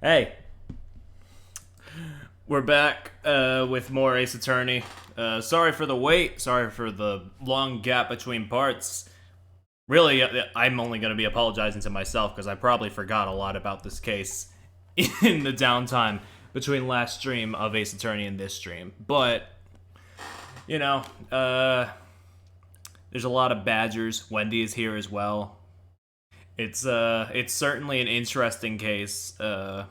Hey, we're back with more Ace Attorney. Sorry for the wait. Sorry for the long gap between parts. Really, I'm only going to be apologizing to myself because I probably forgot a lot about this case in the downtime between last stream of Ace Attorney and this stream. But, you know, there's a lot of badgers. Wendy is here as well. It's certainly an interesting case. And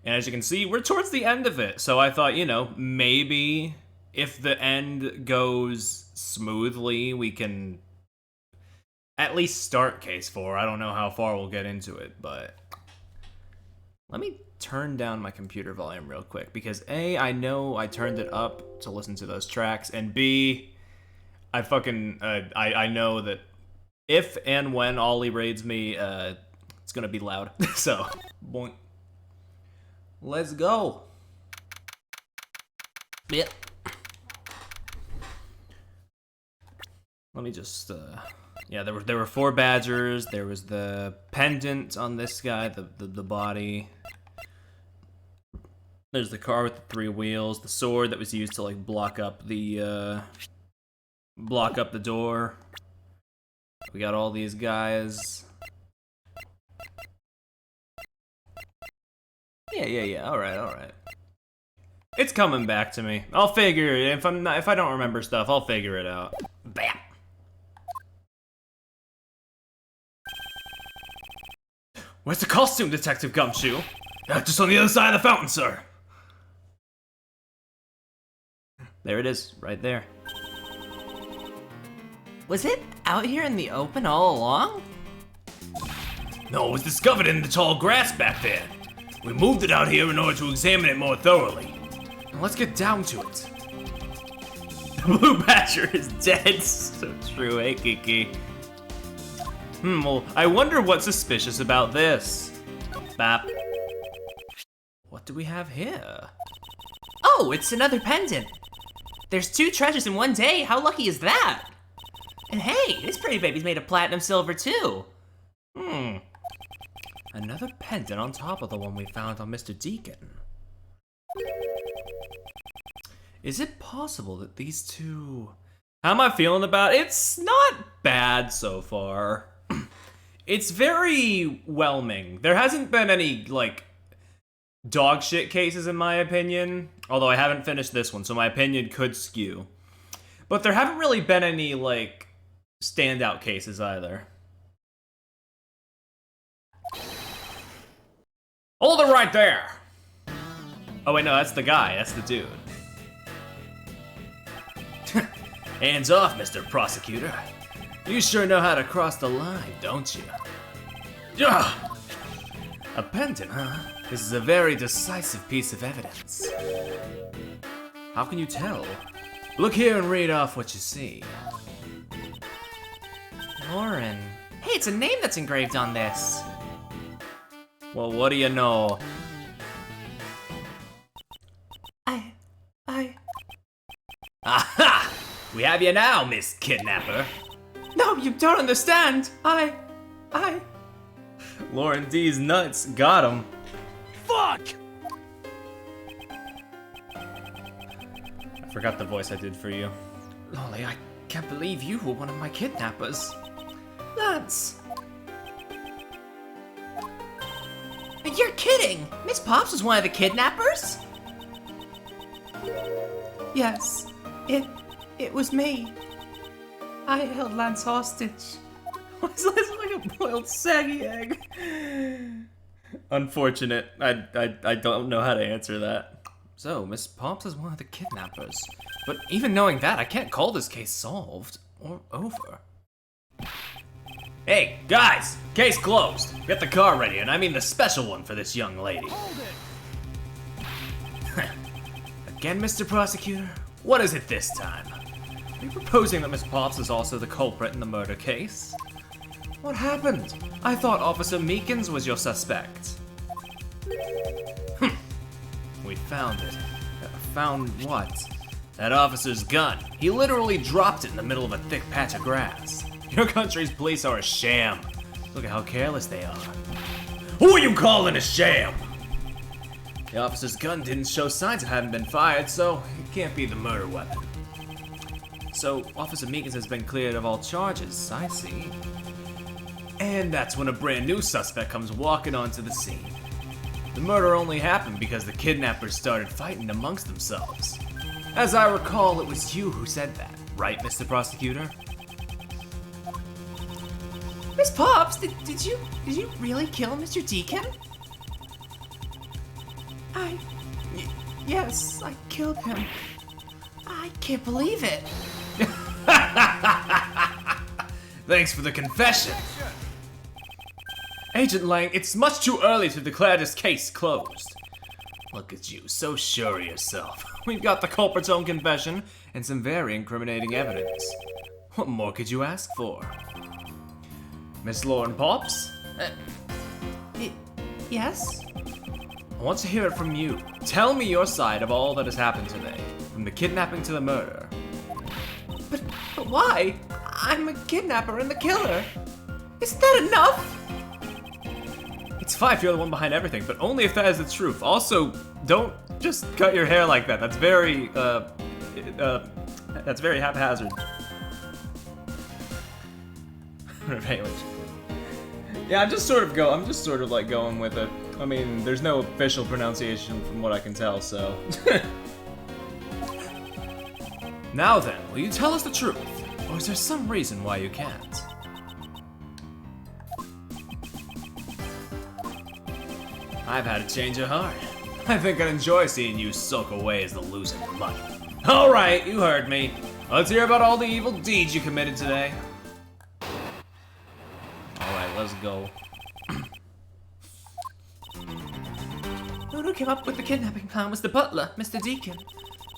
as you can see, we're towards the end of it. So I thought, maybe if the end goes smoothly, we can at least start case 4. I don't know how far we'll get into it, but let me turn down my computer volume real quick because A, I know I turned it up to listen to those tracks, and B, I know that if and when Ollie raids me, it's gonna be loud. So, boink. Let's go. Yep. Let me just, yeah, there were 4 badgers. There was the pendant on this guy, the body. There's the car with the 3 wheels, the sword that was used to like block up the door. We got all these guys. Yeah. All right. It's coming back to me. I'll figure it. If I don't remember stuff, I'll figure it out. Bam. Where's the costume, Detective Gumshoe? Just on the other side of the fountain, sir. There it is, right there. Was it out here in the open all along? No, it was discovered in the tall grass back there. We moved it out here in order to examine it more thoroughly. Now let's get down to it. The blue badger is dead. So true, hey Kiki. Well, I wonder what's suspicious about this. Bap. What do we have here? Oh, it's another pendant. There's 2 treasures in one day. How lucky is that? And hey, this pretty baby's made of platinum silver too. Another pendant on top of the one we found on Mr. Deacon. Is it possible that these two... How am I feeling about it? It's not bad so far. It's very whelming. There hasn't been any, like, dog shit cases in my opinion. Although I haven't finished this one, so my opinion could skew. But there haven't really been any, like, standout cases either. Hold it right there! Oh wait, no, that's the guy. That's the dude. Hands off, Mr. Prosecutor. You sure know how to cross the line, don't you? Ugh. A pendant, huh? This is a very decisive piece of evidence. How can you tell? Look here and read off what you see. Lauren. Hey, it's a name that's engraved on this. Well, what do you know? Aha! We have you now, Miss Kidnapper. No, you don't understand. Lauren D's nuts got him. Fuck! I forgot the voice I did for you. Lolly, I can't believe you were one of my kidnappers. Lance. You're kidding! Miss Pops was one of the kidnappers? Yes, it was me. I held Lance hostage. Why is Lance like a boiled saggy egg? Unfortunate. I don't know how to answer that. So, Miss Pops is one of the kidnappers. But even knowing that, I can't call this case solved or over. Hey, guys! Case closed. Get the car ready, and I mean the special one for this young lady. Hold it! Again, Mr. Prosecutor? What is it this time? Are you proposing that Miss Pops is also the culprit in the murder case? What happened? I thought Officer Meekins was your suspect. We found it. Found what? That officer's gun. He literally dropped it in the middle of a thick patch of grass. Your country's police are a sham. Look at how careless they are. Who are you calling a sham? The officer's gun didn't show signs of having been fired, so it can't be the murder weapon. So, Officer Meekins has been cleared of all charges, I see. And that's when a brand new suspect comes walking onto the scene. The murder only happened because the kidnappers started fighting amongst themselves. As I recall, it was you who said that, right, Mr. Prosecutor? Miss Pops, did you really kill Mr. Deacon? Yes, I killed him. I can't believe it. Thanks for the confession. Agent Lang, it's much too early to declare this case closed. Look at you, so sure of yourself. We've got the culprit's own confession and some very incriminating evidence. What more could you ask for? Miss Lauren Pops? Yes? I want to hear it from you. Tell me your side of all that has happened today, from the kidnapping to the murder. But why? I'm a kidnapper and the killer. Isn't that enough? It's fine if you're the one behind everything, but only if that is the truth. Also, don't just cut your hair like that. That's very haphazard. Yeah, I'm just sort of like going with it. I mean, there's no official pronunciation from what I can tell, so. Now then, will you tell us the truth? Or is there some reason why you can't? I've had a change of heart. I think I'd enjoy seeing you sulk away as the loser for money. Alright, you heard me. Let's hear about all the evil deeds you committed today. Alright, let's go. Who came up with the kidnapping plan was the butler, Mr. Deacon.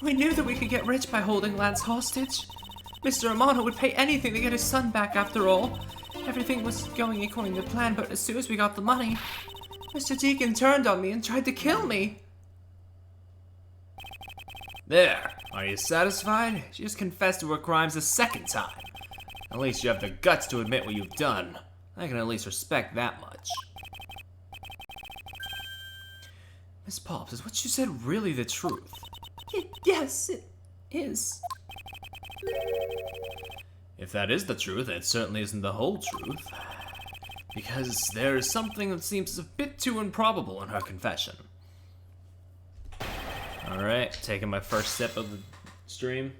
We knew that we could get rich by holding Lance hostage. Mr. Romano would pay anything to get his son back after all. Everything was going according to plan, but as soon as we got the money, Mr. Deacon turned on me and tried to kill me. There. Are you satisfied? She just confessed to her crimes a second time. At least you have the guts to admit what you've done. I can at least respect that much. Miss Pops, is what you said really the truth? Yes, it is. If that is the truth, it certainly isn't the whole truth. Because there is something that seems a bit too improbable in her confession. Alright, taking my first sip of the stream.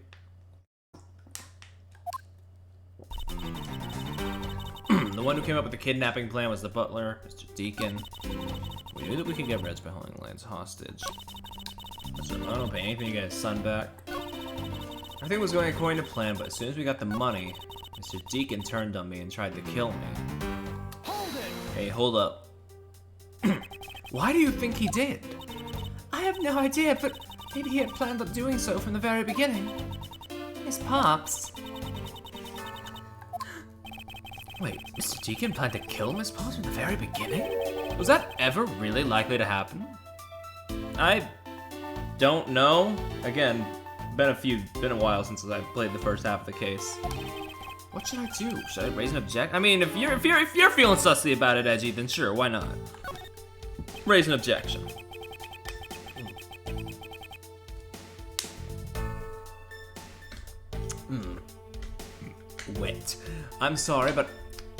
The one who came up with the kidnapping plan was the butler, Mr. Deacon. We knew that we could get rich by holding Lance hostage. So I don't pay anything to get his son back. Everything was going according to plan, but as soon as we got the money, Mr. Deacon turned on me and tried to kill me. Hey, hold up. Why do you think he did? I have no idea, but maybe he had planned on doing so from the very beginning. Miss Pops. Wait, Mr. Deacon planned to kill Miss Pops from the very beginning? Was that ever really likely to happen? I don't know. Again, been a while since I played the first half of the case. What should I do? Should I raise an objection? I mean, if you're feeling sussy about it, Edgy, then sure, why not? Raise an objection. Wait. I'm sorry, but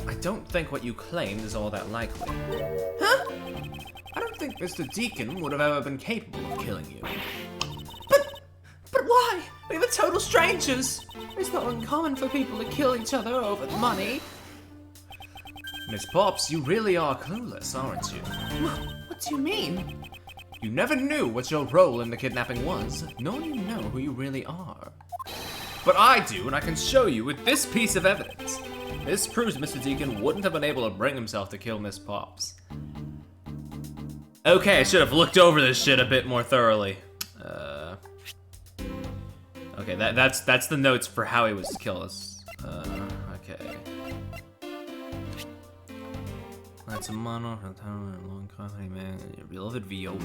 I don't think what you claimed is all that likely. Huh? I don't think Mr. Deacon would have ever been capable of killing you. But why? We were total strangers. It's not uncommon for people to kill each other over the money. Miss Pops, you really are clueless, aren't you? What do you mean? You never knew what your role in the kidnapping was, nor do you know who you really are. But I do, and I can show you with this piece of evidence. This proves Mr. Deacon wouldn't have been able to bring himself to kill Miss Pops. Okay, I should have looked over this shit a bit more thoroughly. Okay, that's the notes for how he was to kill us. Okay. That's a mono from the time of a long company, man. Your beloved Viola.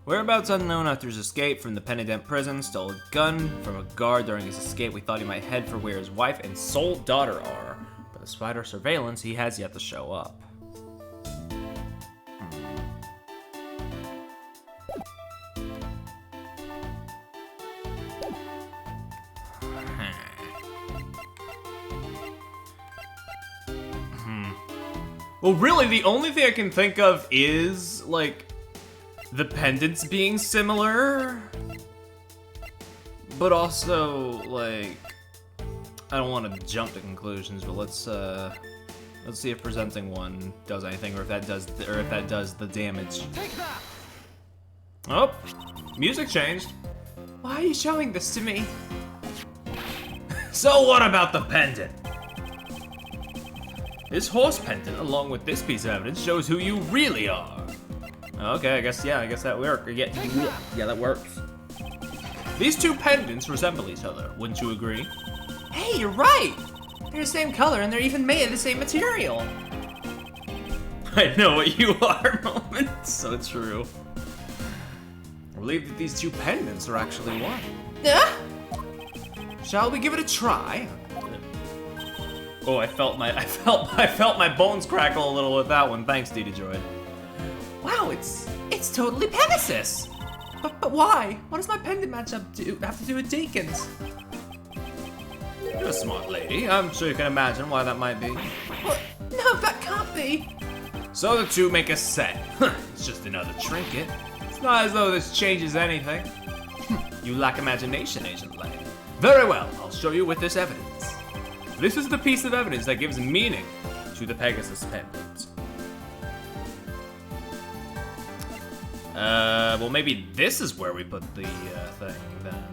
Whereabouts unknown after his escape from the Penitent prison, stole a gun from a guard during his escape. We thought he might head for where his wife and sole daughter are. Despite our surveillance, he has yet to show up. Well, really, the only thing I can think of is, like, the pendants being similar. But also, like, I don't want to jump to conclusions, but let's see if presenting one does anything, or if that does the damage. Take that! Oh, music changed. Why are you showing this to me? So what about the pendant? This horse pendant, along with this piece of evidence, shows who you really are. Okay, I guess that works. Yeah, that works. These two pendants resemble each other, wouldn't you agree? Hey, you're right! They're the same color and they're even made of the same material. I know what you are, moment. So true. I believe that these two pendants are actually one. Yeah? Shall we give it a try? Oh, I felt my bones crackle a little with that one. Thanks, DD Droid. Wow, it's totally Pegasus. But why? What does my pendant matchup have to do with Deacon's? You're a smart lady. I'm sure you can imagine why that might be. What? No, that can't be. So the two make a set. It's just another trinket. It's not as though this changes anything. You lack imagination, Agent Lang. Very well, I'll show you with this evidence. This is the piece of evidence that gives meaning to the Pegasus pendant. Well, maybe this is where we put the thing then.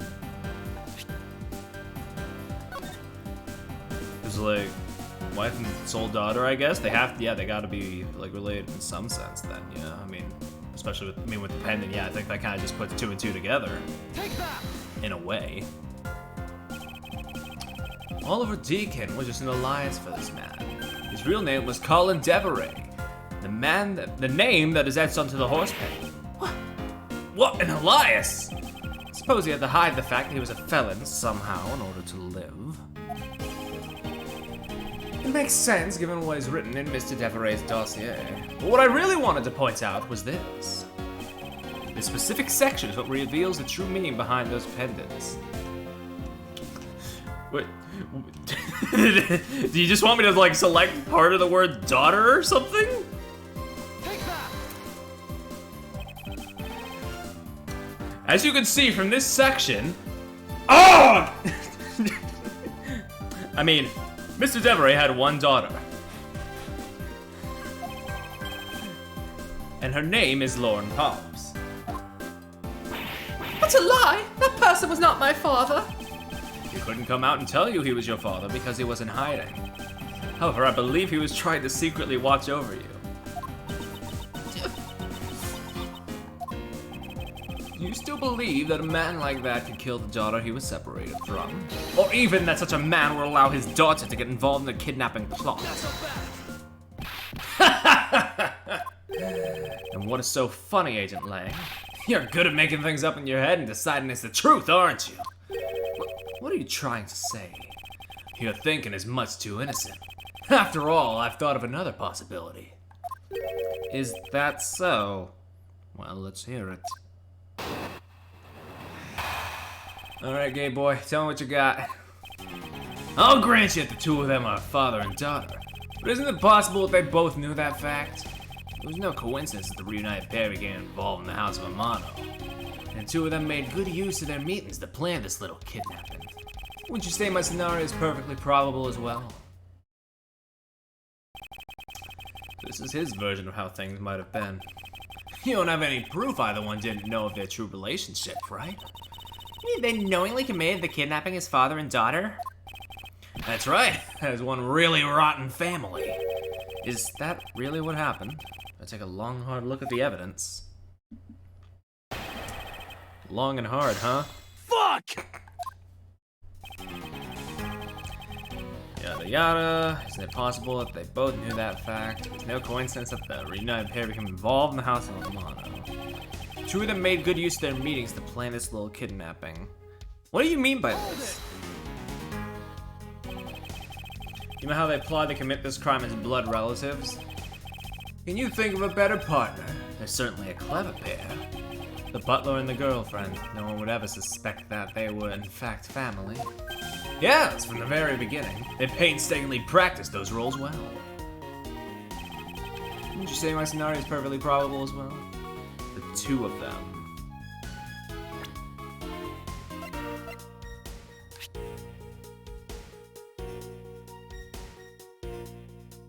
It's like wife and soul daughter, I guess. They have to, yeah, they gotta be like related in some sense then, yeah. I mean, especially with the pendant, yeah, I think that kind of just puts two and two together. Take that! In a way. Oliver Deacon was just an alias for this man. His real name was Colin Deveray. The name that is etched onto the horse pendant. What, an alias? I suppose he had to hide the fact that he was a felon somehow in order to live. It makes sense given what is written in Mr. Deveray's dossier. But what I really wanted to point out was this. This specific section is what reveals the true meaning behind those pendants. Wait, do you just want me to like select part of the word daughter or something? Take that! As you can see from this section, oh! I mean, Mr. Deveray had one daughter. And her name is Lauren Pops. That's a lie! That person was not my father! He couldn't come out and tell you he was your father because he was in hiding. However, I believe he was trying to secretly watch over you. Do you still believe that a man like that could kill the daughter he was separated from? Or even that such a man would allow his daughter to get involved in the kidnapping plot? And what is so funny, Agent Lang? You're good at making things up in your head and deciding it's the truth, aren't you? What are you trying to say? Your thinking is much too innocent. After all, I've thought of another possibility. Is that so? Well, let's hear it. Alright, gay boy, tell me what you got. I'll grant you that the two of them are father and daughter. But isn't it possible that they both knew that fact? It was no coincidence that the reunited pair began involved in the House of Amano. And two of them made good use of their meetings to plan this little kidnapping. Wouldn't you say my scenario is perfectly probable as well? This is his version of how things might have been. You don't have any proof either one didn't know of their true relationship, right? You mean they knowingly committed the kidnapping as father and daughter? That's right, as one really rotten family. Is that really what happened? I take a long, hard look at the evidence. Long and hard, huh? Fuck! Yada yada. Isn't it possible that they both knew that fact? It's no coincidence that the reunited pair became involved in the House of Amano. Two of them made good use of their meetings to plan this little kidnapping. What do you mean by this? You know how they plot to commit this crime as blood relatives? Can you think of a better partner? They're certainly a clever pair. The butler and the girlfriend. No one would ever suspect that they were, in fact, family. Yes, from the very beginning. They painstakingly practiced those roles well. Wouldn't you say my scenario is perfectly probable as well? The two of them.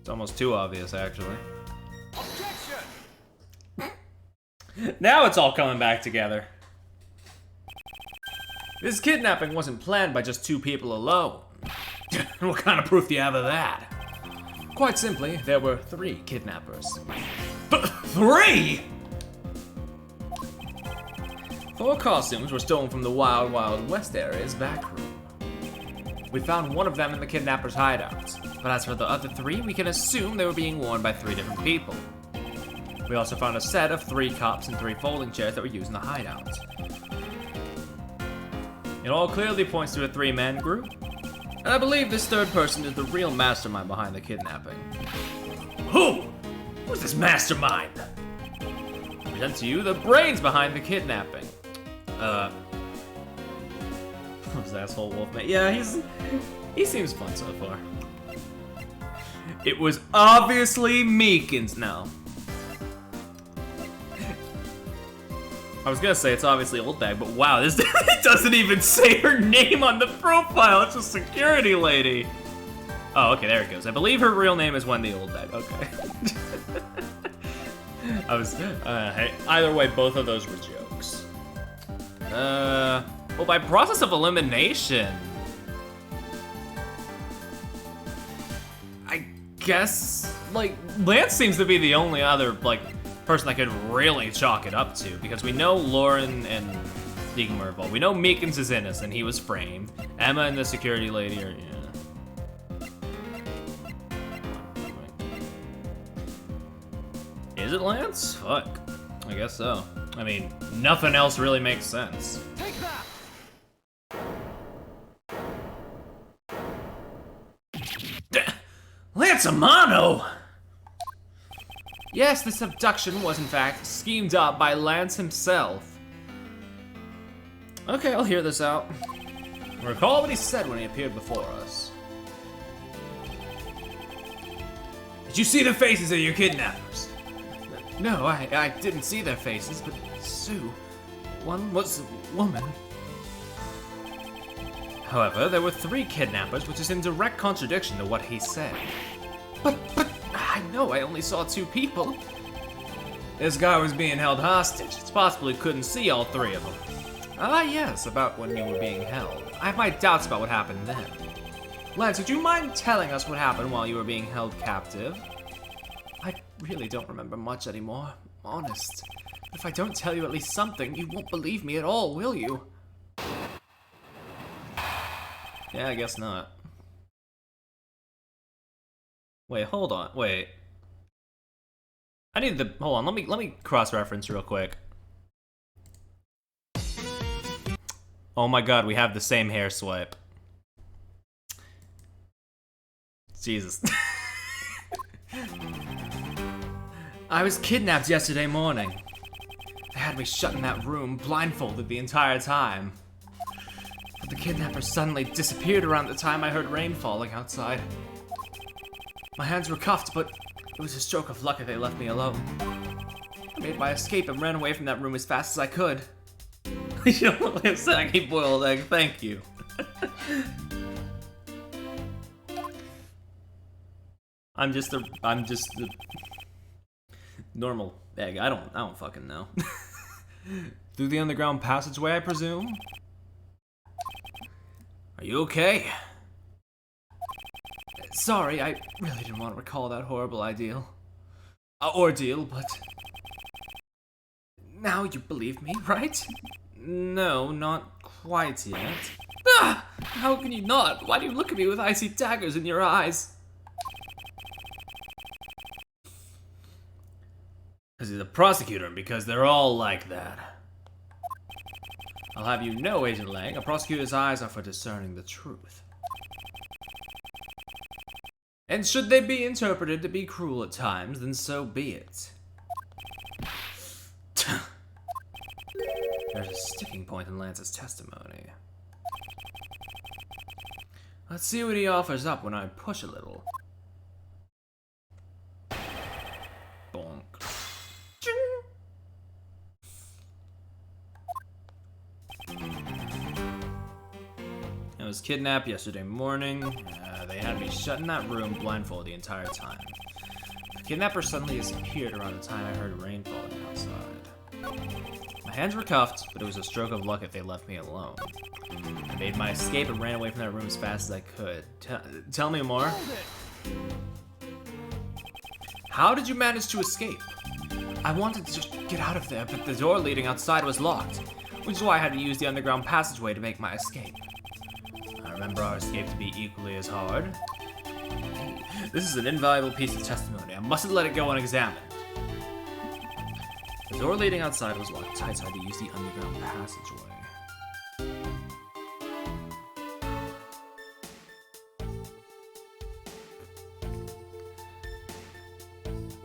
It's almost too obvious, actually. Now it's all coming back together. This kidnapping wasn't planned by just two people alone. What kind of proof do you have of that? Quite simply, there were 3 kidnappers. 3?! 4 costumes were stolen from the Wild Wild West area's back room. We found one of them in the kidnapper's hideout, but as for the other 3, we can assume they were being worn by 3 different people. We also found a set of 3 cups and 3 folding chairs that were used in the hideout. It all clearly points to a 3-man group, and I believe this 3rd person is the real mastermind behind the kidnapping. Who? Who's this mastermind? I present to you the brains behind the kidnapping. Who's asshole Wolfman? Yeah, he seems fun so far. It was obviously Meekins. No. I was gonna say it's obviously Oldbag, but wow, this it doesn't even say her name on the profile. It's a security lady. Oh, okay, there it goes. I believe her real name is Wendy Oldbag. Okay. Either way, both of those were jokes. Well, by process of elimination, I guess, like, Lance seems to be the only other, like, person I could really chalk it up to, because we know Lauren and Deacon were involved. We know Meekins is innocent, he was framed. Emma and the security lady are, yeah. Is it Lance? Fuck. I guess so. I mean, nothing else really makes sense. Take that! Lance Amano! Yes, this abduction was in fact schemed up by Lance himself. Okay, I'll hear this out. Recall what he said when he appeared before us. Did you see the faces of your kidnappers? No, I didn't see their faces, but Sue, one was a woman. However, there were 3 kidnappers, which is in direct contradiction to what he said. But, I know I only saw 2 people. This guy was being held hostage. It's possible he couldn't see all 3 of them. Ah, yes, about when you were being held. I have my doubts about what happened then. Lance, would you mind telling us what happened while you were being held captive? I really don't remember much anymore, honest. If I don't tell you at least something, you won't believe me at all, will you? Yeah, I guess not. Wait, hold on, wait. I need the, hold on, let me cross-reference real quick. Oh my god, we have the same hair swipe. Jesus. I was kidnapped yesterday morning. They had me shut in that room, blindfolded the entire time. But the kidnapper suddenly disappeared around the time I heard rain falling outside. My hands were cuffed, but it was a stroke of luck that they left me alone. I made my escape and ran away from that room as fast as I could. You don't look like a saggy boiled egg, thank you. I'm just a normal egg. I don't fucking know. Through the underground passageway, I presume? Are you okay? Sorry, I really didn't want to recall that horrible ordeal, but now you believe me, right? No, not quite yet. Ah! How can you not? Why do you look at me with icy daggers in your eyes? Because he's a prosecutor and because they're all like that. I'll have you know, Agent Lang, a prosecutor's eyes are for discerning the truth. And should they be interpreted to be cruel at times, then so be it. There's a sticking point in Lance's testimony. Let's see what he offers up when I push a little. Bonk. I was kidnapped yesterday morning. They had me shut in that room blindfolded the entire time. The kidnapper suddenly disappeared around the time I heard rain falling outside. My hands were cuffed, but it was a stroke of luck if they left me alone. I made my escape and ran away from that room as fast as I could. Tell me more. How did you manage to escape? I wanted to just get out of there, but the door leading outside was locked, which is why I had to use the underground passageway to make my escape. I remember our escape to be equally as hard. This is an invaluable piece of testimony. I mustn't let it go unexamined. The door leading outside was locked tight, so I had to use the underground passageway.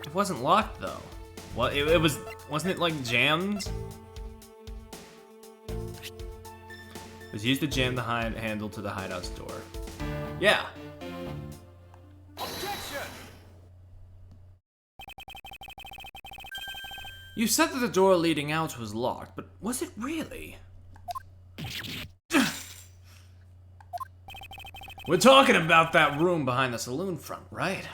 It wasn't locked though. Well, it was. Wasn't it like jammed? It was used to jam the handle to the hideout's door. Yeah. Objection! You said that the door leading out was locked, but was it really? We're talking about that room behind the saloon front, right?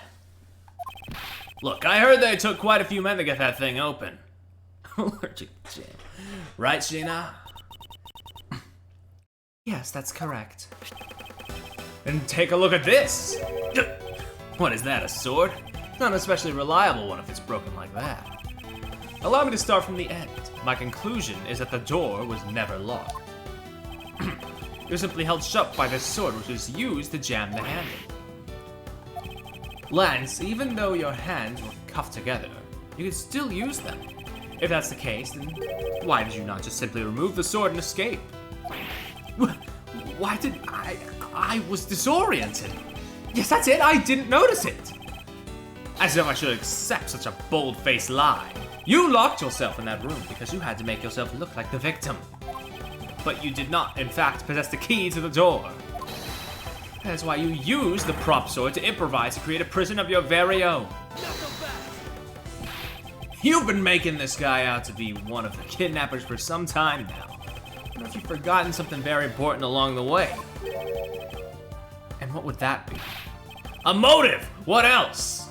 Look, I heard they took quite a few men to get that thing open. Allergic jam. Right, Sheena? Yes, that's correct. Then take a look at this! What is that, a sword? Not an especially reliable one if it's broken like that. Allow me to start from the end. My conclusion is that the door was never locked. It was simply held shut by this sword, which was used to jam the handle. Lance, even though your hands were cuffed together, you could still use them. If that's the case, then why did you not just simply remove the sword and escape? Why did I was disoriented. Yes, that's it, I didn't notice it. As if I should accept such a bold-faced lie. You locked yourself in that room because you had to make yourself look like the victim. But you did not, in fact, possess the key to the door. That is why you used the prop sword to improvise to create a prison of your very own. You've been making this guy out to be one of the kidnappers for some time now. I don't know if you've forgotten something very important along the way. And what would that be? A motive! What else?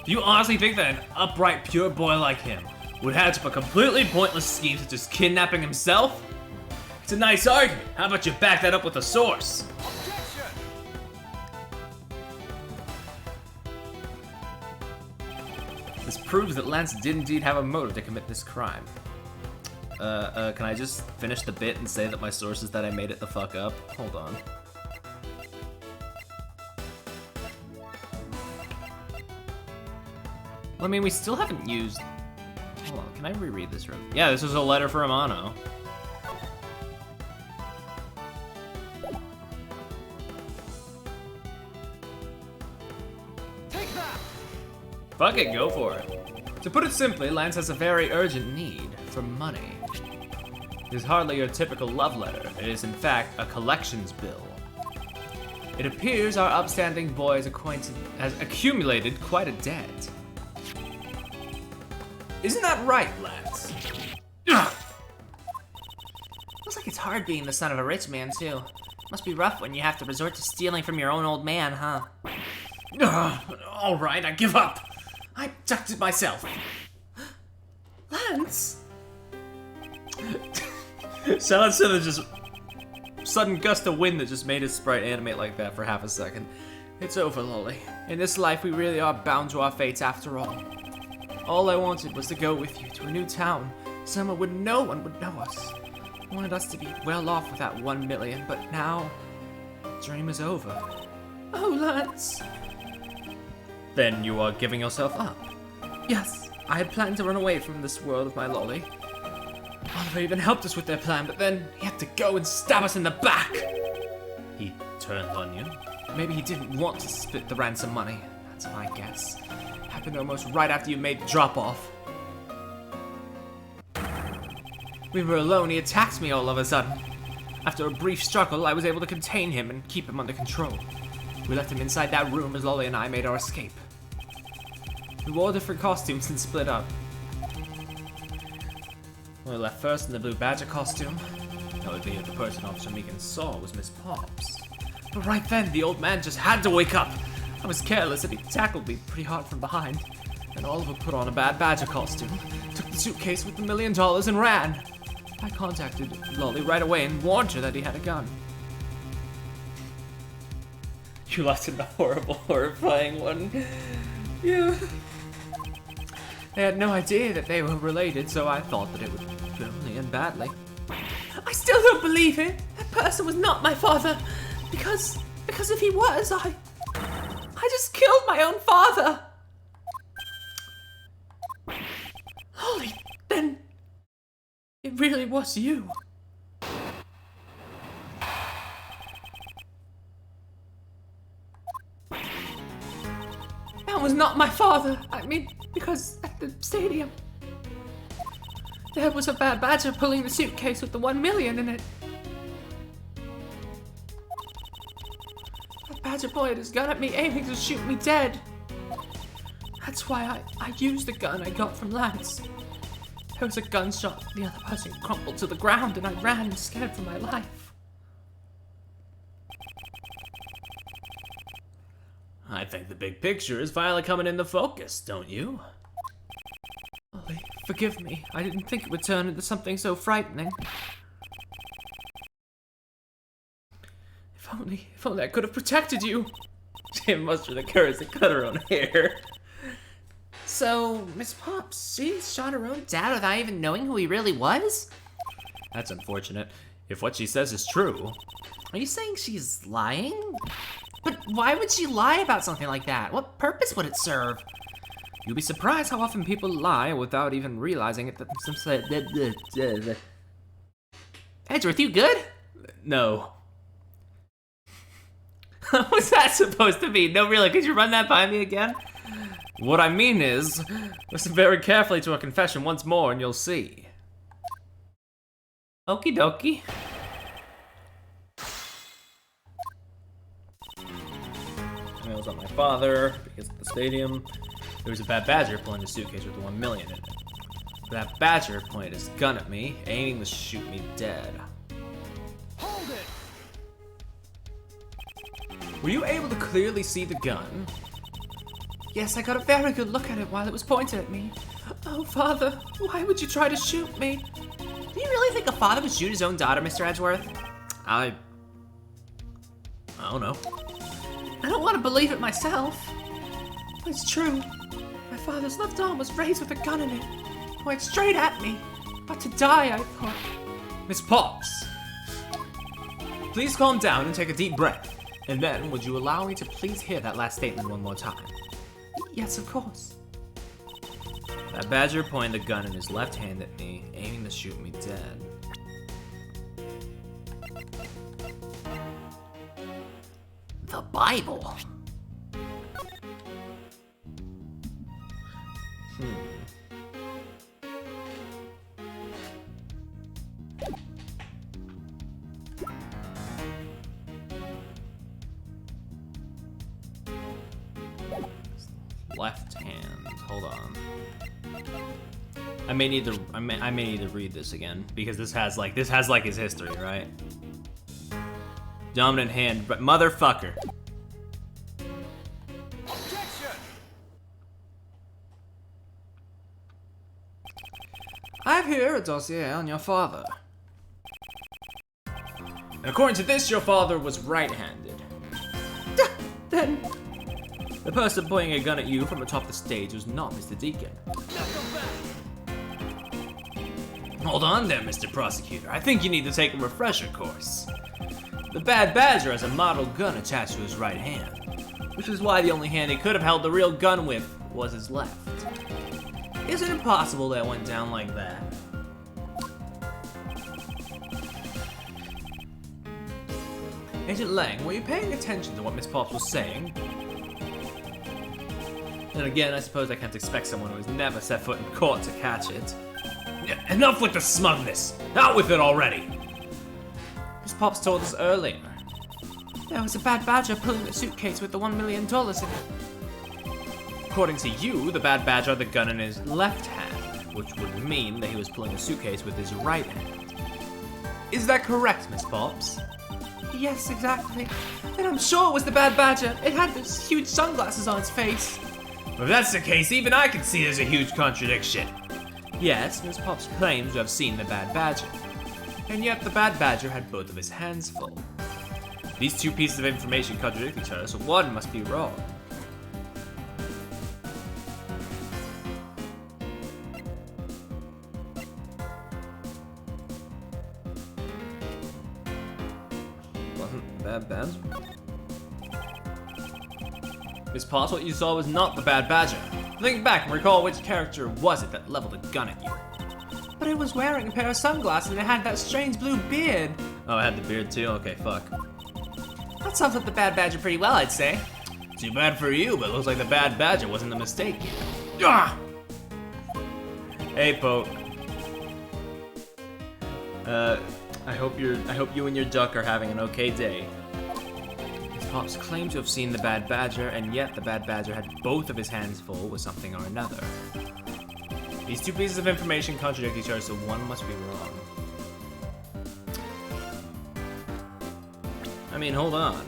Do you honestly think that an upright, pure boy like him would hatch up a completely pointless scheme such as kidnapping himself? It's a nice argument. How about you back that up with a source? Objection! This proves that Lance did indeed have a motive to commit this crime. Can I just finish the bit and say that my source is that I made it the fuck up? Hold on. Well, I mean, we still haven't used... Hold on, can I reread this room? Yeah, this was a letter for Amano. Take that! Fuck it, go for it. To put it simply, Lance has a very urgent need for money. It is hardly your typical love letter. It is, in fact, a collections bill. It appears our upstanding boy's acquaintance has accumulated quite a debt. Isn't that right, Lance? Looks like it's hard being the son of a rich man, too. Must be rough when you have to resort to stealing from your own old man, huh? All right, I give up. I abducted myself. Lance! Shout out to the just sudden gust of wind that just made his sprite animate like that for half a second. It's over, Lolly. In this life, we really are bound to our fates after all. All I wanted was to go with you to a new town, somewhere where no one would know us. I wanted us to be well off with that 1 million, but now, the dream is over. Oh, Lance! Then you are giving yourself up? Yes, I had planned to run away from this world of my Lolly. Oliver even helped us with their plan, but then he had to go and stab us in the back! He turned on you? Maybe he didn't want to split the ransom money. That's my guess. Happened almost right after you made the drop-off. We were alone, he attacked me all of a sudden. After a brief struggle, I was able to contain him and keep him under control. We left him inside that room as Lolly and I made our escape. We wore different costumes and split up. We left first in the Blue Badger costume. That would be if the person Officer Meekin saw was Miss Pops. But right then, the old man just had to wake up. I was careless and he tackled me pretty hard from behind. And Oliver put on a Bad Badger costume, took the suitcase with the $1 million and ran. I contacted Lolly right away and warned her that he had a gun. You left in the horrible, horrifying one. Yeah. They had no idea that they were related, so I thought that it would only end badly. I still don't believe it. That person was not my father. Because if he was, I just killed my own father. Holy, then it really was you. That was not my father. I mean, because at the stadium, there was a Bad Badger pulling the suitcase with the $1 million in it. That Badger pointed his gun at me, aiming to shoot me dead. That's why I used the gun I got from Lance. There was a gunshot, the other person crumpled to the ground, and I ran scared for my life. I think the big picture is finally coming into focus, don't you? Ollie, forgive me. I didn't think it would turn into something so frightening. If only I could have protected you. She mustered the courage to cut her own hair. So, Miss Pops, she shot her own dad without even knowing who he really was? That's unfortunate. If what she says is true. Are you saying she's lying? But why would she lie about something like that? What purpose would it serve? You'll be surprised how often people lie without even realizing it. Edgeworth, you good? No. What was that supposed to mean? No, really, could you run that by me again? What I mean is, listen very carefully to her confession once more and you'll see. Okie dokie. I was on my father because at the stadium there was a Bad Badger pulling a suitcase with the $1 million in it. That Badger pointed his gun at me, aiming to shoot me dead. Hold it! Were you able to clearly see the gun? Yes, I got a very good look at it while it was pointed at me. Oh, Father, why would you try to shoot me? Do you really think a father would shoot his own daughter, Mr. Edgeworth? I don't know. I don't want to believe it myself. But it's true. My father's left arm was raised with a gun in it. Pointed straight at me. About to die, I thought. Miss Pops, please calm down and take a deep breath. And then, would you allow me to please hear that last statement one more time? Yes, of course. That Badger pointed the gun in his left hand at me, aiming to shoot me dead. The Bible. Left hand. Hold on. I may need to read this again because this has like his history, right? Dominant hand, but motherfucker. Objection! I have here a dossier on your father. And according to this, your father was right-handed. Then The person pointing a gun at you from atop the stage was not Mr. Deacon. Hold on there, Mr. Prosecutor. I think you need to take a refresher course. The Bad Badger has a model gun attached to his right hand, which is why the only hand he could have held the real gun with was his left. Isn't it possible that went down like that? Agent Lang, were you paying attention to what Miss Pops was saying? And again, I suppose I can't expect someone who has never set foot in court to catch it. Enough with the smugness! Out with it already! Miss Pops told us earlier. There was a bad badger pulling the suitcase with the $1 million in it. According to you, the bad badger had the gun in his left hand, which would mean that he was pulling the suitcase with his right hand. Is that correct, Miss Pops? Yes, exactly. And I'm sure it was the bad badger. It had those huge sunglasses on its face. If that's the case, even I can see there's a huge contradiction. Yes, Miss Pops claims to have seen the bad badger. And yet the bad badger had both of his hands full. These two pieces of information contradict each other, so one must be wrong. Wasn't the bad badger? Miss Pops, what you saw was not the bad badger. Think back and recall which character was it that leveled a gun at you. But it was wearing a pair of sunglasses and it had that strange blue beard. Oh, I had the beard too? Okay, fuck. That sums up the bad badger pretty well, I'd say. Too bad for you, but it looks like the bad badger wasn't a mistake. Ah! Hey, Pope. I hope you and your duck are having an okay day. Miss Pops claimed to have seen the bad badger, and yet the bad badger had both of his hands full with something or another. These two pieces of information contradict each other, so one must be wrong. I mean, hold on.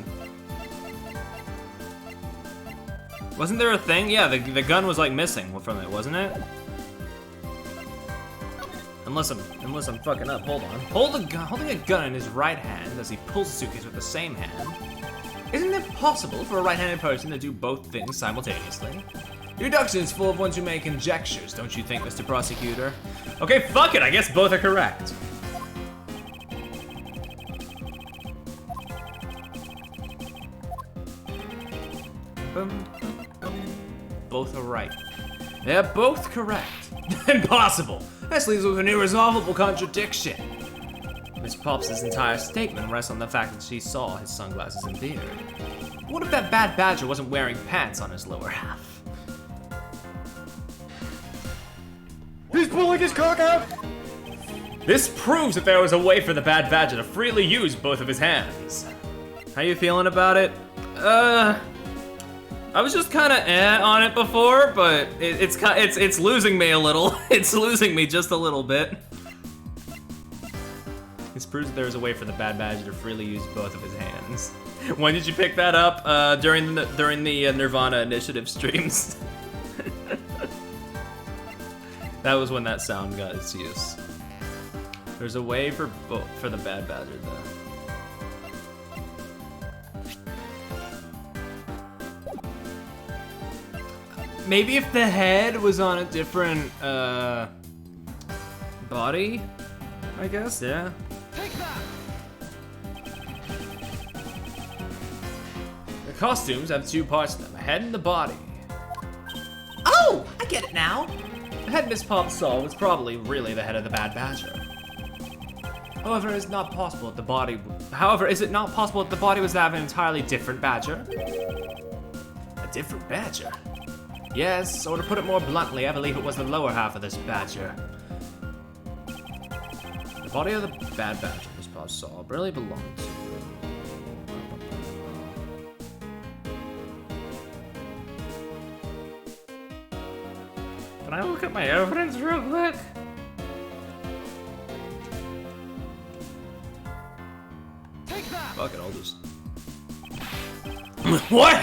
Wasn't there a thing? Yeah, the gun was like missing from it, wasn't it? Unless I'm fucking up. Hold on. Holding a gun in his right hand as he pulls the suitcase with the same hand. Isn't it possible for a right-handed person to do both things simultaneously? Your deduction's full of ones who make conjectures, don't you think, Mr. Prosecutor? Okay, fuck it. I guess both are correct. Both are right. They're both correct. Impossible! This leaves with an irresolvable contradiction. Miss Pops' entire statement rests on the fact that she saw his sunglasses and beard. What if that bad badger wasn't wearing pants on his lower half? He's pulling his cock out! This proves that there was a way for the bad badger to freely use both of his hands. How you feeling about it? I was just kind of on it before, but it's losing me a little. It's losing me just a little bit. This proves that there is a way for the bad badger to freely use both of his hands. When did you pick that up? During the Nirvana Initiative streams. That was when that sound got its use. There's a way for the bad badger though. Maybe if the head was on a different body, I guess, yeah. Take that! The costumes have two parts to them, a head and the body. Oh, I get it now. The head Miss Pops saw was probably really the head of the bad badger. However, is it not possible that the body was that of an entirely different badger? A different badger? Yes, or to put it more bluntly, I believe it was the lower half of this badger. The body of the bad badger Miss Pops saw really belonged to... Can I look at my evidence real quick? Take that! Fuck it, I'll just... What?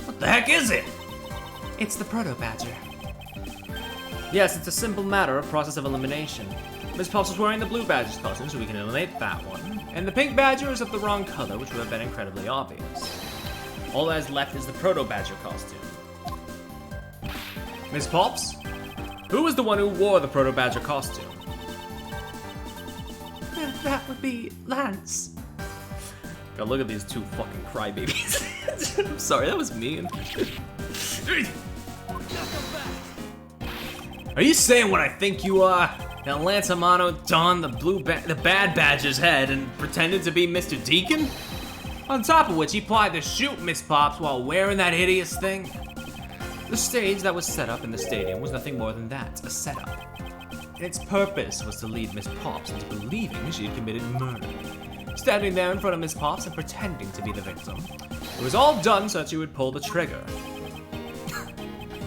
What the heck is it? It's the proto-badger. Yes, it's a simple matter of process of elimination. Miss Pops was wearing the blue badger's costume, so we can eliminate that one. And the pink badger is of the wrong color, which would have been incredibly obvious. All that is left is the proto-badger costume. Miss Pops? Who was the one who wore the proto-badger costume? That would be Lance. God, look at these two fucking crybabies. I'm sorry, that was mean. Are you saying what I think you are? Now Lance Amano donned the bad badger's head and pretended to be Mr. Deacon? On top of which, he plied to shoot Miss Pops while wearing that hideous thing. The stage that was set up in the stadium was nothing more than that, a setup. And its purpose was to lead Miss Pops into believing she had committed murder. Standing there in front of Miss Pops and pretending to be the victim. It was all done so that she would pull the trigger.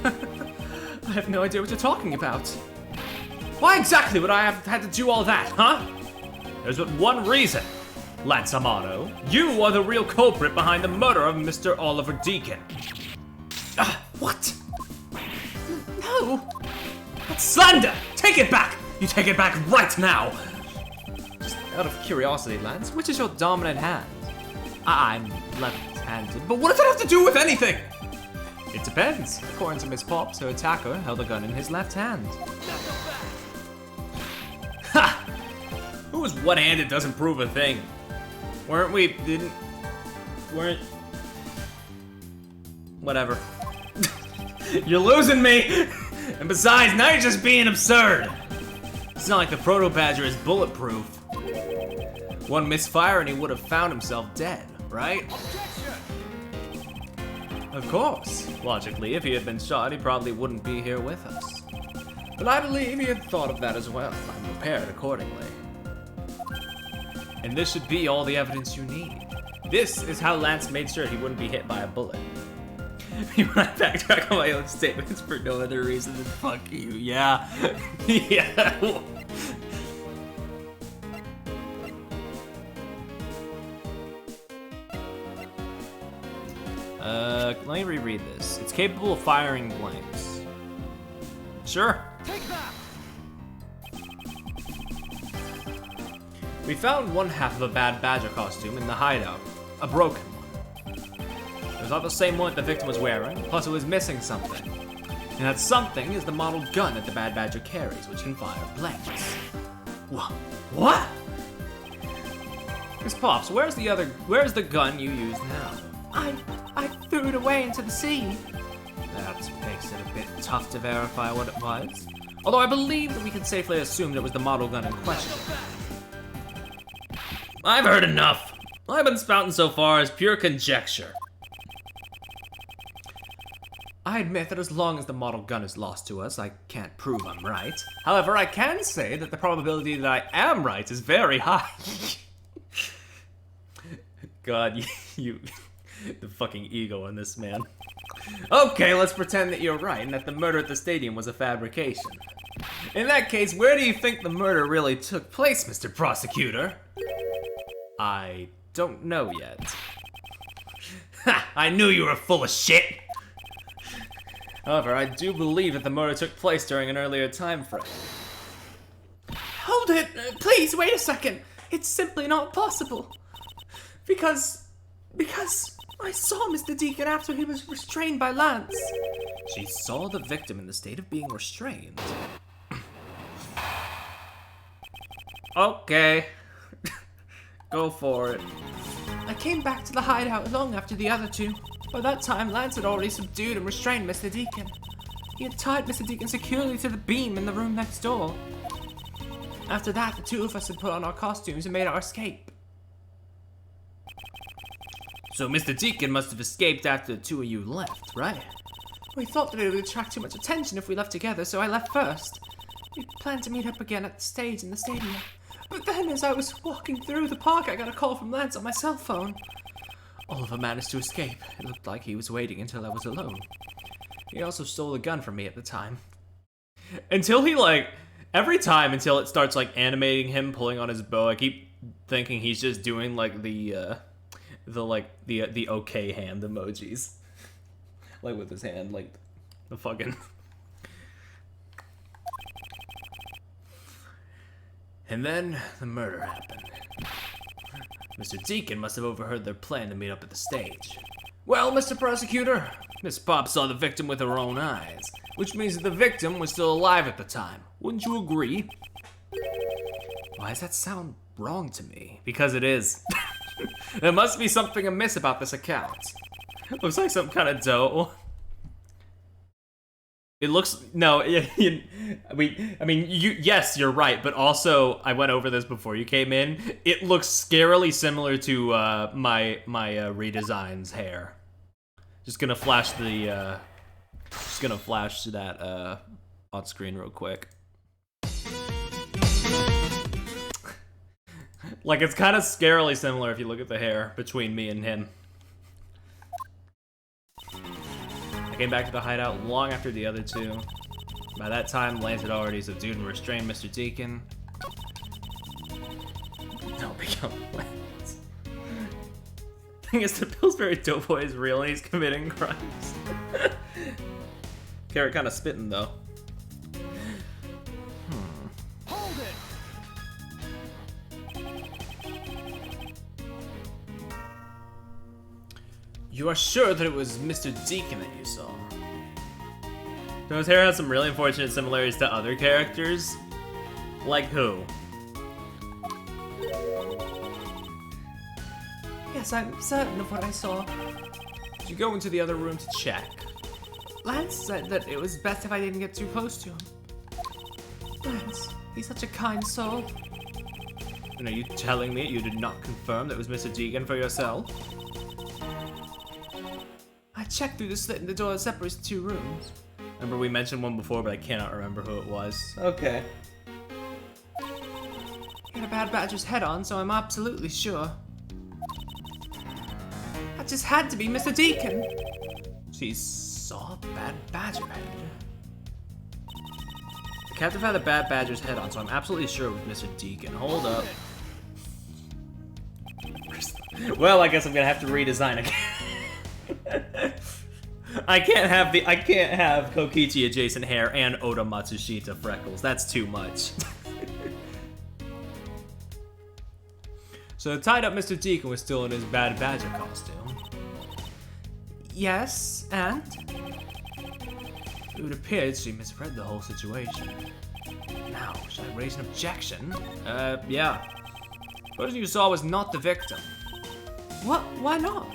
I have no idea what you're talking about. Why exactly would I have had to do all that, huh? There's but one reason. Lance Amato, you are the real culprit behind the murder of Mr. Oliver Deacon. What? No. That's slander! Take it back! You take it back right now! Just out of curiosity, Lance, which is your dominant hand? I'm left-handed, but what does that have to do with anything? It depends. According to Miss Pops, her attacker held a gun in his left hand. Ha! Who's one-handed doesn't prove a thing. Weren't... Whatever. You're losing me! And besides, now you're just being absurd! It's not like the Proto-Badger is bulletproof. One misfire and he would have found himself dead, right? Of course. Logically, if he had been shot, he probably wouldn't be here with us. But I believe he had thought of that as well, and prepared accordingly. And this should be all the evidence you need. This is how Lance made sure he wouldn't be hit by a bullet. When I backtrack on my own statements for no other reason than fuck you, yeah. Yeah. Let me reread this. It's capable of firing blanks. Sure. Take that! We found one half of a bad badger costume in the hideout. A broken one. It was not the same one that the victim was wearing, plus it was missing something. And that something is the model gun that the bad badger carries, which can fire blanks. What? Miss Pops, where's the gun you use now? I threw it away into the sea. That makes it a bit tough to verify what it was. Although I believe that we can safely assume that it was the model gun in question. I've heard enough. All I've been spouting so far is pure conjecture. I admit that as long as the model gun is lost to us, I can't prove I'm right. However, I can say that the probability that I am right is very high. God, you the fucking ego in this man. Okay, let's pretend that you're right and that the murder at the stadium was a fabrication. In that case, where do you think the murder really took place, Mr. Prosecutor? I don't know yet. Ha! I knew you were full of shit! However, I do believe that the murder took place during an earlier time frame. Hold it! Please, wait a second! It's simply not possible. Because I saw Mr. Deacon after he was restrained by Lance. She saw the victim in the state of being restrained. Okay. Go for it. I came back to the hideout long after the other two. By that time, Lance had already subdued and restrained Mr. Deacon. He had tied Mr. Deacon securely to the beam in the room next door. After that, the two of us had put on our costumes and made our escape. So Mr. Deacon must have escaped after the two of you left, right? We thought that it would attract too much attention if we left together, so I left first. We planned to meet up again at the stage in the stadium. But then, as I was walking through the park, I got a call from Lance on my cell phone. Oliver managed to escape. It looked like he was waiting until I was alone. He also stole a gun from me at the time. Until he, every time until it starts, animating him pulling on his bow, I keep thinking he's just doing, the okay hand emojis. With his hand, the fucking... And then the murder happened. Mr. Deacon must have overheard their plan to meet up at the stage. Well, Mr. Prosecutor, Miss Pop saw the victim with her own eyes, which means that the victim was still alive at the time. Wouldn't you agree? Why does that sound wrong to me? Because it is. There must be something amiss about this account. Looks like some kind of dough. It looks no. Yes, you're right. But also, I went over this before you came in. It looks scarily similar to my redesign's hair. Just gonna flash the. Just gonna flash that on screen real quick. Like, it's kind of scarily similar if you look at the hair between me and him. I came back to the hideout long after the other two. By that time, Lance had already subdued and restrained Mr. Deacon. Don't become Lance. Thing is, the Pillsbury Doughboy is real and he's committing crimes. Carrot kind of spitting, though. Hold it! You are sure that it was Mr. Deacon that you saw? So his hair has some really unfortunate similarities to other characters. Like who? Yes, I'm certain of what I saw. Did you go into the other room to check? Lance said that it was best if I didn't get too close to him. Lance, he's such a kind soul. And are you telling me you did not confirm that it was Mr. Deacon for yourself? I checked through the slit in the door that separates the two rooms. Remember we mentioned one before, but I cannot remember who it was. Okay. He had a Bad Badger's head on, so I'm absolutely sure. That just had to be Mr. Deacon. She saw a Bad Badger head. The captive had the Bad Badger's head on, so I'm absolutely sure it was Mr. Deacon. Hold up. Well, I guess I'm gonna have to redesign again. I can't have Kokichi adjacent hair and Oda Matsushita freckles. That's too much. So the tied up Mr. Deacon was still in his Bad Badger costume. Yes, and? It would appear that she misread the whole situation. Now, should I raise an objection? Yeah. The person you saw was not the victim. What? Why not?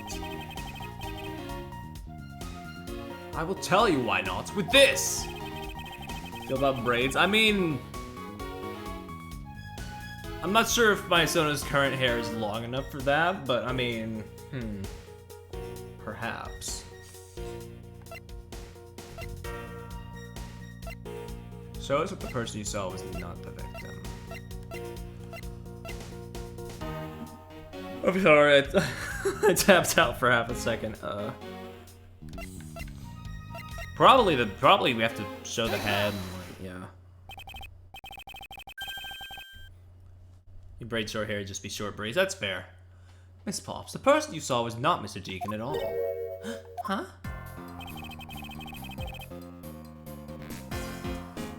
I will tell you why not with this. Feel about braids? I mean, I'm not sure if my Sona's current hair is long enough for that, but I mean, perhaps. Show us that the person you saw was not the victim. I'm sorry, I tapped out for half a second. Probably we have to show the head and like, yeah. You braid short hair, just be short braids. That's fair. Miss Pops, the person you saw was not Mr. Deacon at all. Huh?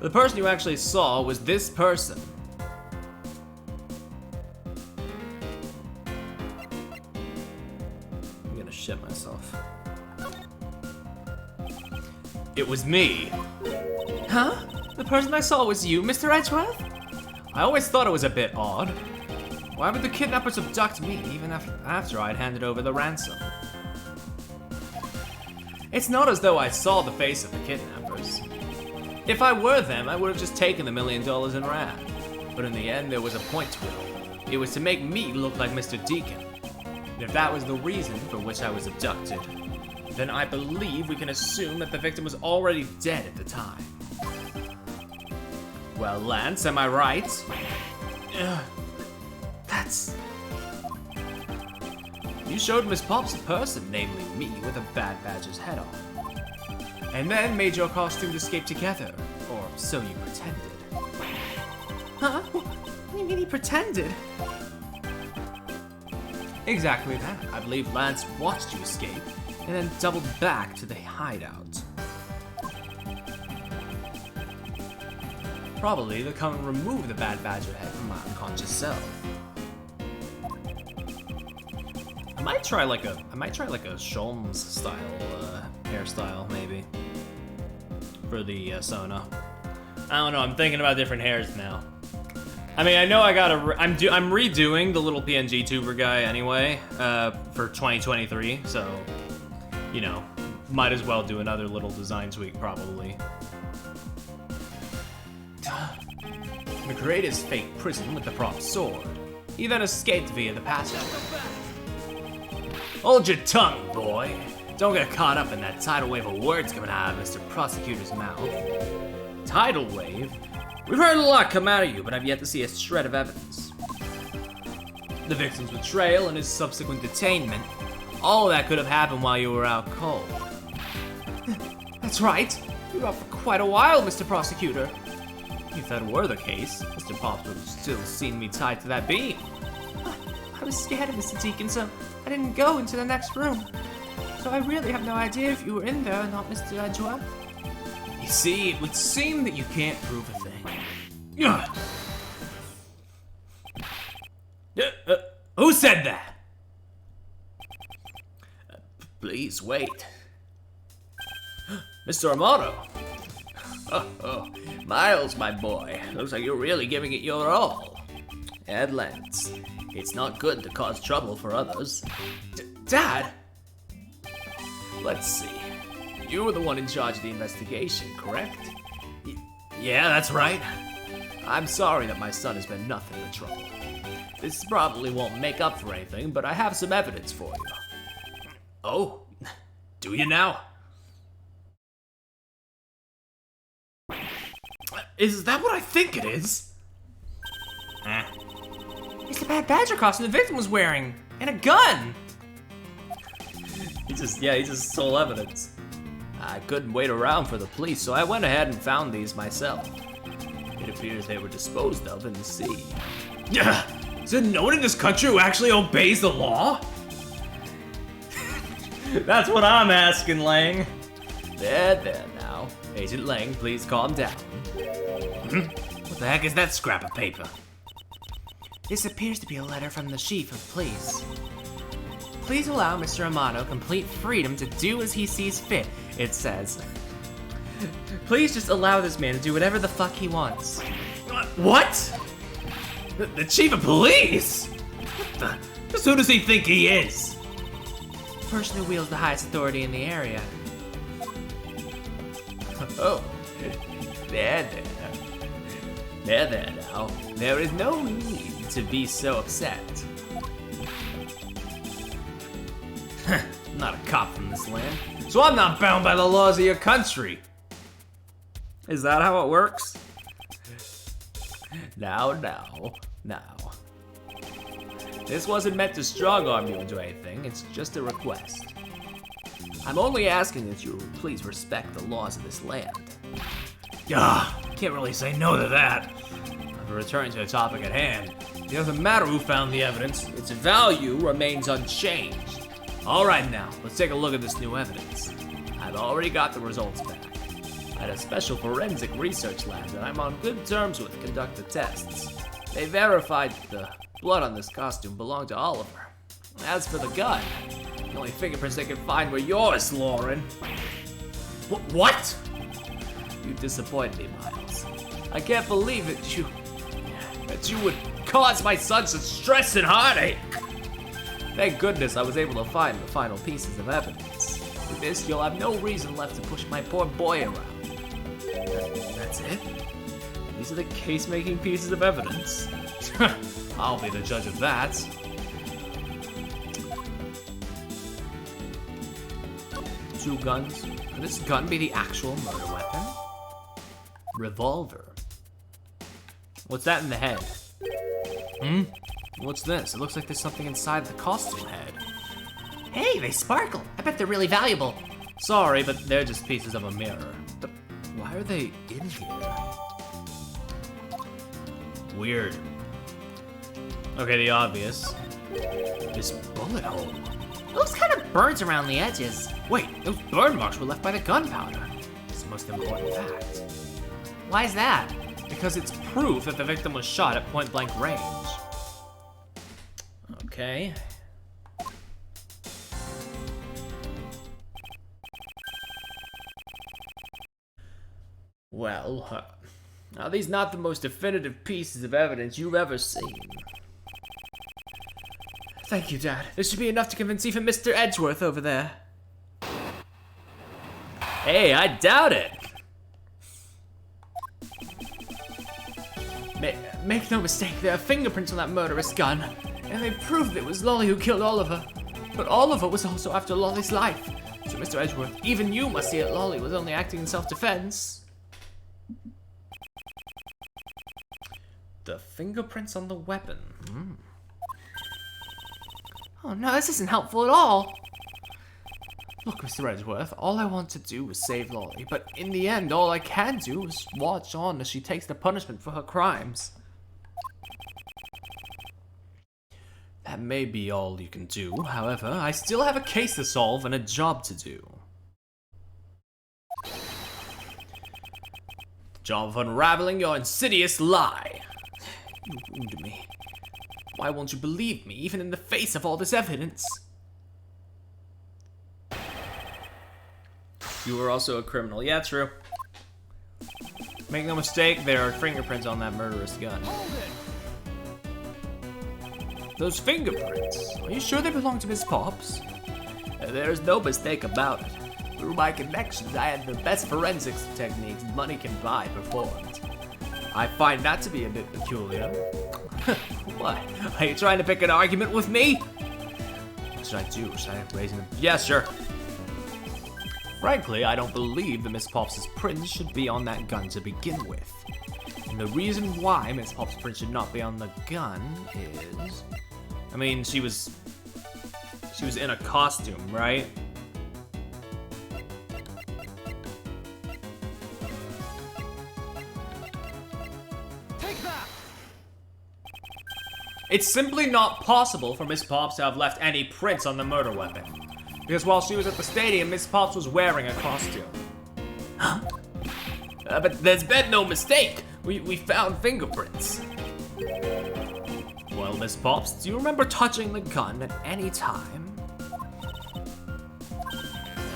The person you actually saw was this person. I'm gonna shit myself. It was me. Huh? The person I saw was you, Mr. Edgeworth? I always thought it was a bit odd. Why would the kidnappers abduct me even after I'd handed over the ransom? It's not as though I saw the face of the kidnappers. If I were them, I would have just taken the $1 million and ran. But in the end, there was a point to it all. It was to make me look like Mr. Deacon. And if that was the reason for which I was abducted, then I believe we can assume that the victim was already dead at the time. Well, Lance, am I right? That's... You showed Miss Pops a person, namely me, with a Bad Badger's head on. And then made your costumes escape together, or so you pretended. Huh? What do you mean he pretended? Exactly that. I believe Lance watched you escape, and then doubled back to the hideout. Probably to come and remove the Bad Badger head from my unconscious self. I might try like a Sholmes style hairstyle maybe for the Sona. I don't know. I'm thinking about different hairs now. I mean, I know I gotta. I'm redoing the little PNG tuber guy anyway for 2023. So, you know, might as well do another little design tweak, probably. McGrady's fake prison with the prop sword. He then escaped via the passage. Hold your tongue, boy. Don't get caught up in that tidal wave of words coming out of Mr. Prosecutor's mouth. Tidal wave? We've heard a lot come out of you, but I've yet to see a shred of evidence. The victim's betrayal and his subsequent detainment, all of that could have happened while you were out cold. That's right. We were out for quite a while, Mr. Prosecutor. If that were the case, Mr. Pops would have still seen me tied to that beam. I was scared of Mr. Deacon, so I didn't go into the next room. So I really have no idea if you were in there or not, Mr. Edgeworth. You see, it would seem that you can't prove a thing. Who said that? Please wait. Mr. Amato. Oh, Miles, my boy. Looks like you're really giving it your all. At Lance, it's not good to cause trouble for others. Dad! Let's see. You were the one in charge of the investigation, correct? Yeah, that's right. I'm sorry that my son has been nothing but trouble. This probably won't make up for anything, but I have some evidence for you. Oh, do you now? Is that what I think it is? It's the bad badger costume the victim was wearing, and a gun! He just stole evidence. I couldn't wait around for the police, so I went ahead and found these myself. It appears they were disposed of in the sea. Is there no one in this country who actually obeys the law? That's what I'm asking, Lang. There now. Agent Lang, please calm down. What the heck is that scrap of paper? This appears to be a letter from the chief of police. Please allow Mr. Amato complete freedom to do as he sees fit, it says. Please just allow this man to do whatever the fuck he wants. What? The chief of police? Just who does he think he is? The person who wields the highest authority in the area. Oh, there now. There is no need to be so upset. I'm not a cop from this land, so I'm not bound by the laws of your country. Is that how it works? Now. This wasn't meant to strong-arm you into anything, it's just a request. I'm only asking that you please respect the laws of this land. Can't really say no to that. But returning to the topic at hand, it doesn't matter who found the evidence, its value remains unchanged. All right now, let's take a look at this new evidence. I've already got the results back. I had a special forensic research lab that I'm on good terms with conduct the tests. They verified the blood on this costume belonged to Oliver. As for the gun, the only fingerprints they could find were yours, Lauren. What? You disappoint me, Miles. I can't believe that you would cause my son such stress and heartache. Thank goodness I was able to find the final pieces of evidence. With this, you'll have no reason left to push my poor boy around. That's it? These are the case-making pieces of evidence. I'll be the judge of that. Two guns. Could this gun be the actual murder weapon? Revolver. What's that in the head? What's this? It looks like there's something inside the costume head. Hey, they sparkle. I bet they're really valuable. Sorry, but they're just pieces of a mirror. But why are they in here? Weird. Okay, the obvious. This bullet hole. It looks kind of burnt around the edges. Wait, those burn marks were left by the gunpowder. It's the most important fact. Why is that? Because it's proof that the victim was shot at point-blank range. Okay. Well, are these not the most definitive pieces of evidence you've ever seen? Thank you, Dad. This should be enough to convince even Mr. Edgeworth over there. Hey, I doubt it. Make no mistake, there are fingerprints on that murderous gun, and they prove it was Lolly who killed Oliver. But Oliver was also after Lolly's life. So, Mr. Edgeworth, even you must see that Lolly was only acting in self-defense. The fingerprints on the weapon. Oh no, this isn't helpful at all. Look, Mr. Edgeworth, all I want to do is save Lolly, but in the end, all I can do is watch on as she takes the punishment for her crimes. That may be all you can do. However, I still have a case to solve and a job to do. The job of unraveling your insidious lie. You wound me. Why won't you believe me, even in the face of all this evidence? You were also a criminal. Yeah, true. Make no mistake, there are fingerprints on that murderous gun. Those fingerprints, are you sure they belong to Miss Pops? There's no mistake about it. Through my connections, I had the best forensics techniques money can buy performed. I find that to be a bit peculiar. What? Are you trying to pick an argument with me? What should I do? Should I raise him? Yeah, sure. Frankly, I don't believe that Miss Pops' prints should be on that gun to begin with. And the reason why Miss Pops' print should not be on the gun is... I mean, she was in a costume, right? Take that! It's simply not possible for Miss Pops to have left any prints on the murder weapon. Because while she was at the stadium, Miss Pops was wearing a costume. Huh? But there's been no mistake. We found fingerprints. Well, Miss Pops, do you remember touching the gun at any time?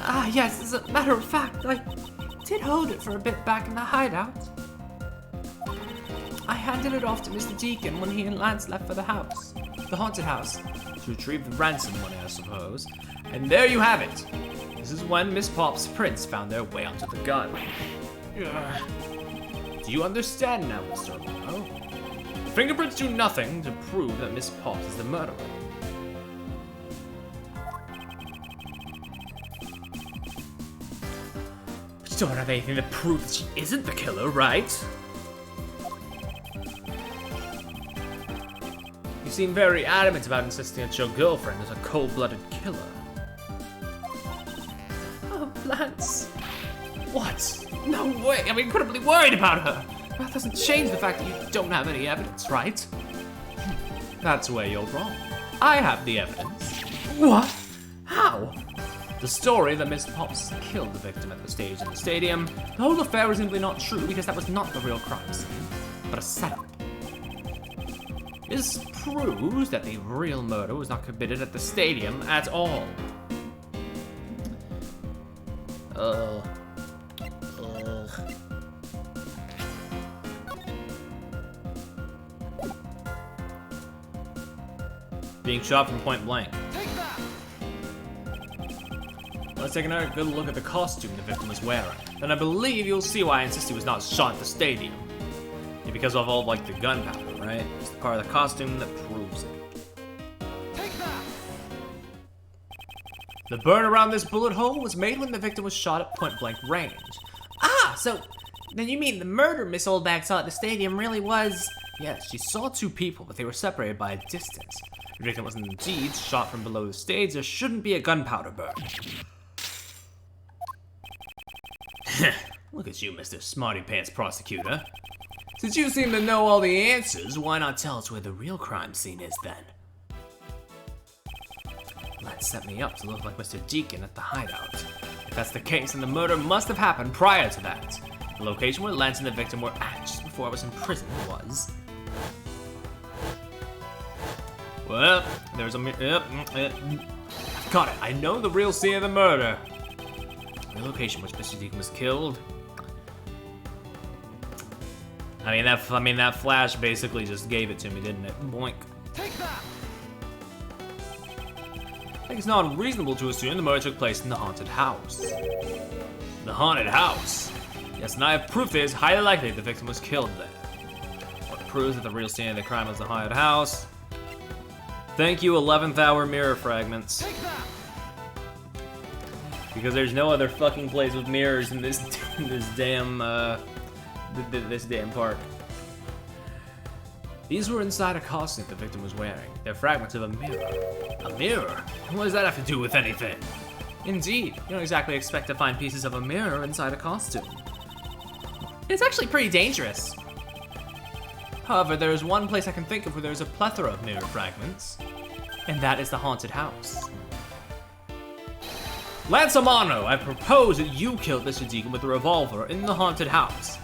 Ah, yes, as a matter of fact, I did hold it for a bit back in the hideout. I handed it off to Mr. Deacon when he and Lance left for the house. The haunted house. To retrieve the ransom money, I suppose. And there you have it. This is when Miss Pops' prints found their way onto the gun. Do you understand now, Mr. Romano? Fingerprints do nothing to prove that Miss Pops is the murderer. But you don't have anything to prove that she isn't the killer, right? You seem very adamant about insisting that your girlfriend is a cold-blooded killer. Oh, Lance. What? No way! I'm incredibly worried about her! That doesn't change the fact that you don't have any evidence, right? That's where you're wrong. I have the evidence. What? How? The story that Miss Pops killed the victim at the stage in the stadium, the whole affair is simply not true because that was not the real crime scene, but a setup. This proves that the real murder was not committed at the stadium at all. Being shot from point blank. Take that! Let's take another good look at the costume the victim was wearing. Then I believe you'll see why I insist he was not shot at the stadium. Yeah, because of all, like, the gunpowder, right? It's the part of the costume that proves it. Take that! The burn around this bullet hole was made when the victim was shot at point-blank range. Ah, so then you mean the murder Miss Oldbag saw at the stadium really was... Yes, she saw two people, but they were separated by a distance. The victim was indeed shot from below the stage. There shouldn't be a gunpowder burn. Look at you, Mr. Smarty Pants Prosecutor. Since you seem to know all the answers, why not tell us where the real crime scene is then? Let's set me up to look like Mr. Deacon at the hideout. If that's the case, then the murder must have happened prior to that. The location where Lance and the victim were at just before I was in prison was... Well, there's a... Got it. I know the real scene of the murder. The location which Mr. Deacon was killed. I mean that flash basically just gave it to me, didn't it? Boink. Take that! I think it's not unreasonable to assume the murder took place in the haunted house. The haunted house. Yes, and I have proof it is highly likely the victim was killed there. What proves that the real scene of the crime was the haunted house? Thank you, 11th hour mirror fragments. Take that! Because there's no other fucking place with mirrors in this damn this damn park. These were inside a costume the victim was wearing. They're fragments of a mirror. A mirror? What does that have to do with anything? Indeed, you don't exactly expect to find pieces of a mirror inside a costume. It's actually pretty dangerous. However, there is one place I can think of where there's a plethora of mirror fragments, and that is the haunted house. Lance Amano, I propose that you killed Mr. Deacon with a revolver in the haunted house.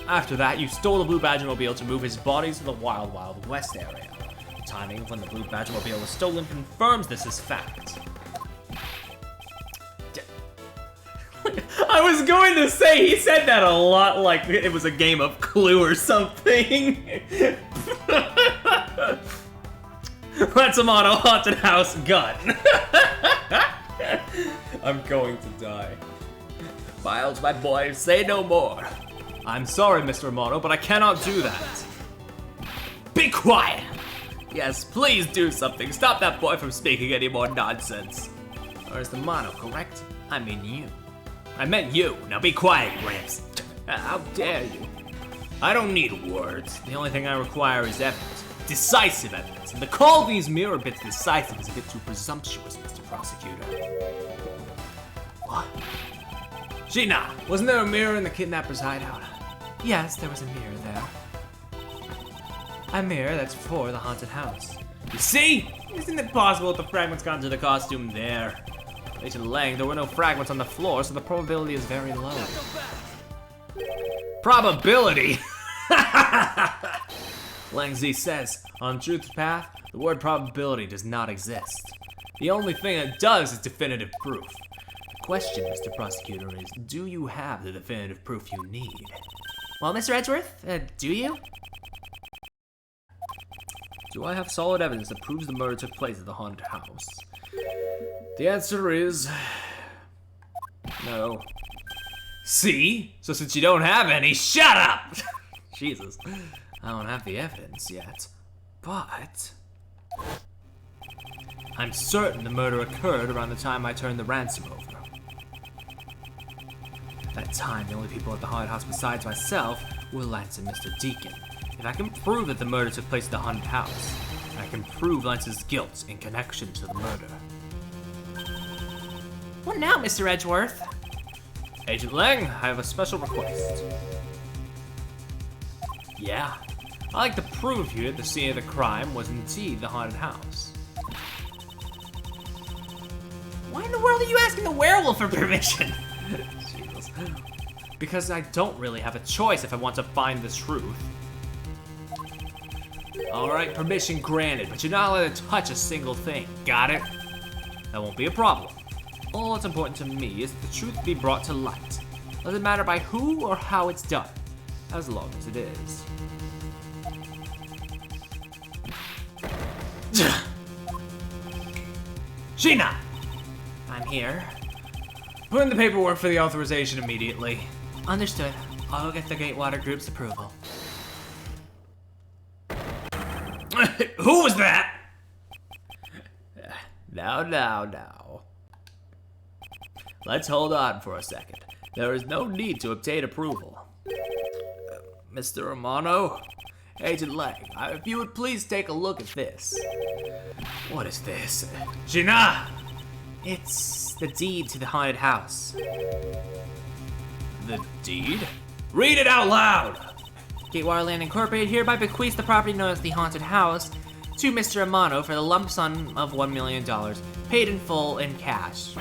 After that, you stole the Blue Badger-mobile to move his body to the Wild Wild West area. The timing of when the Blue Badger-mobile was stolen confirms this as fact. I was going to say, he said that a lot like it was a game of Clue or something. Lance Amano, haunted house, gun. I'm going to die. Miles, my boy, say no more. I'm sorry, Mr. Amano, but I cannot do that. Be quiet! Yes, please do something. Stop that boy from speaking any more nonsense. Or is the Amano correct? I mean you. I meant you. Now be quiet, Gramps. How dare you? I don't need words. The only thing I require is evidence. Decisive evidence. And to call these mirror bits decisive is a bit too presumptuous, Mr. Prosecutor. What? Gina, wasn't there a mirror in the kidnapper's hideout? Yes, there was a mirror there. A mirror that's for the haunted house. You see? Isn't it possible that the fragments got into the costume there? Agent Lang, there were no fragments on the floor, so the probability is very low. Probability? Lang Z says, on Truth's Path, the word probability does not exist. The only thing it does is definitive proof. The question, Mr. Prosecutor, is do you have the definitive proof you need? Well, Mr. Edgeworth, do you? Do I have solid evidence that proves the murder took place at the haunted house? The answer is no. See? So since you don't have any, shut up! Jesus. I don't have the evidence yet, but I'm certain the murder occurred around the time I turned the ransom over. That time, the only people at the haunted house besides myself were Lance and Mr. Deacon. If I can prove that the murder took place at the haunted house, I can prove Lance's guilt in connection to the murder. What now, Mr. Edgeworth? Agent Lang, I have a special request. Yeah, I'd like to prove here that the scene of the crime was indeed the haunted house. Why in the world are you asking the werewolf for permission? Jesus. Because I don't really have a choice if I want to find the truth. Alright, permission granted, but you're not allowed to touch a single thing, got it? That won't be a problem. All that's important to me is that the truth be brought to light. Doesn't matter by who or how it's done, as long as it is. Sheena! I'm here. Put in the paperwork for the authorization immediately. Understood. I'll get the Gatewater Group's approval. Who was that? Now. Let's hold on for a second. There is no need to obtain approval. Mr. Romano? Agent Lang, if you would please take a look at this. What is this? Gina! It's the deed to the haunted house. The deed? Read it out loud! Gatewater Land Incorporated hereby bequeaths the property known as the haunted house to Mr. Amano for the lump sum of $1 million, paid in full in cash.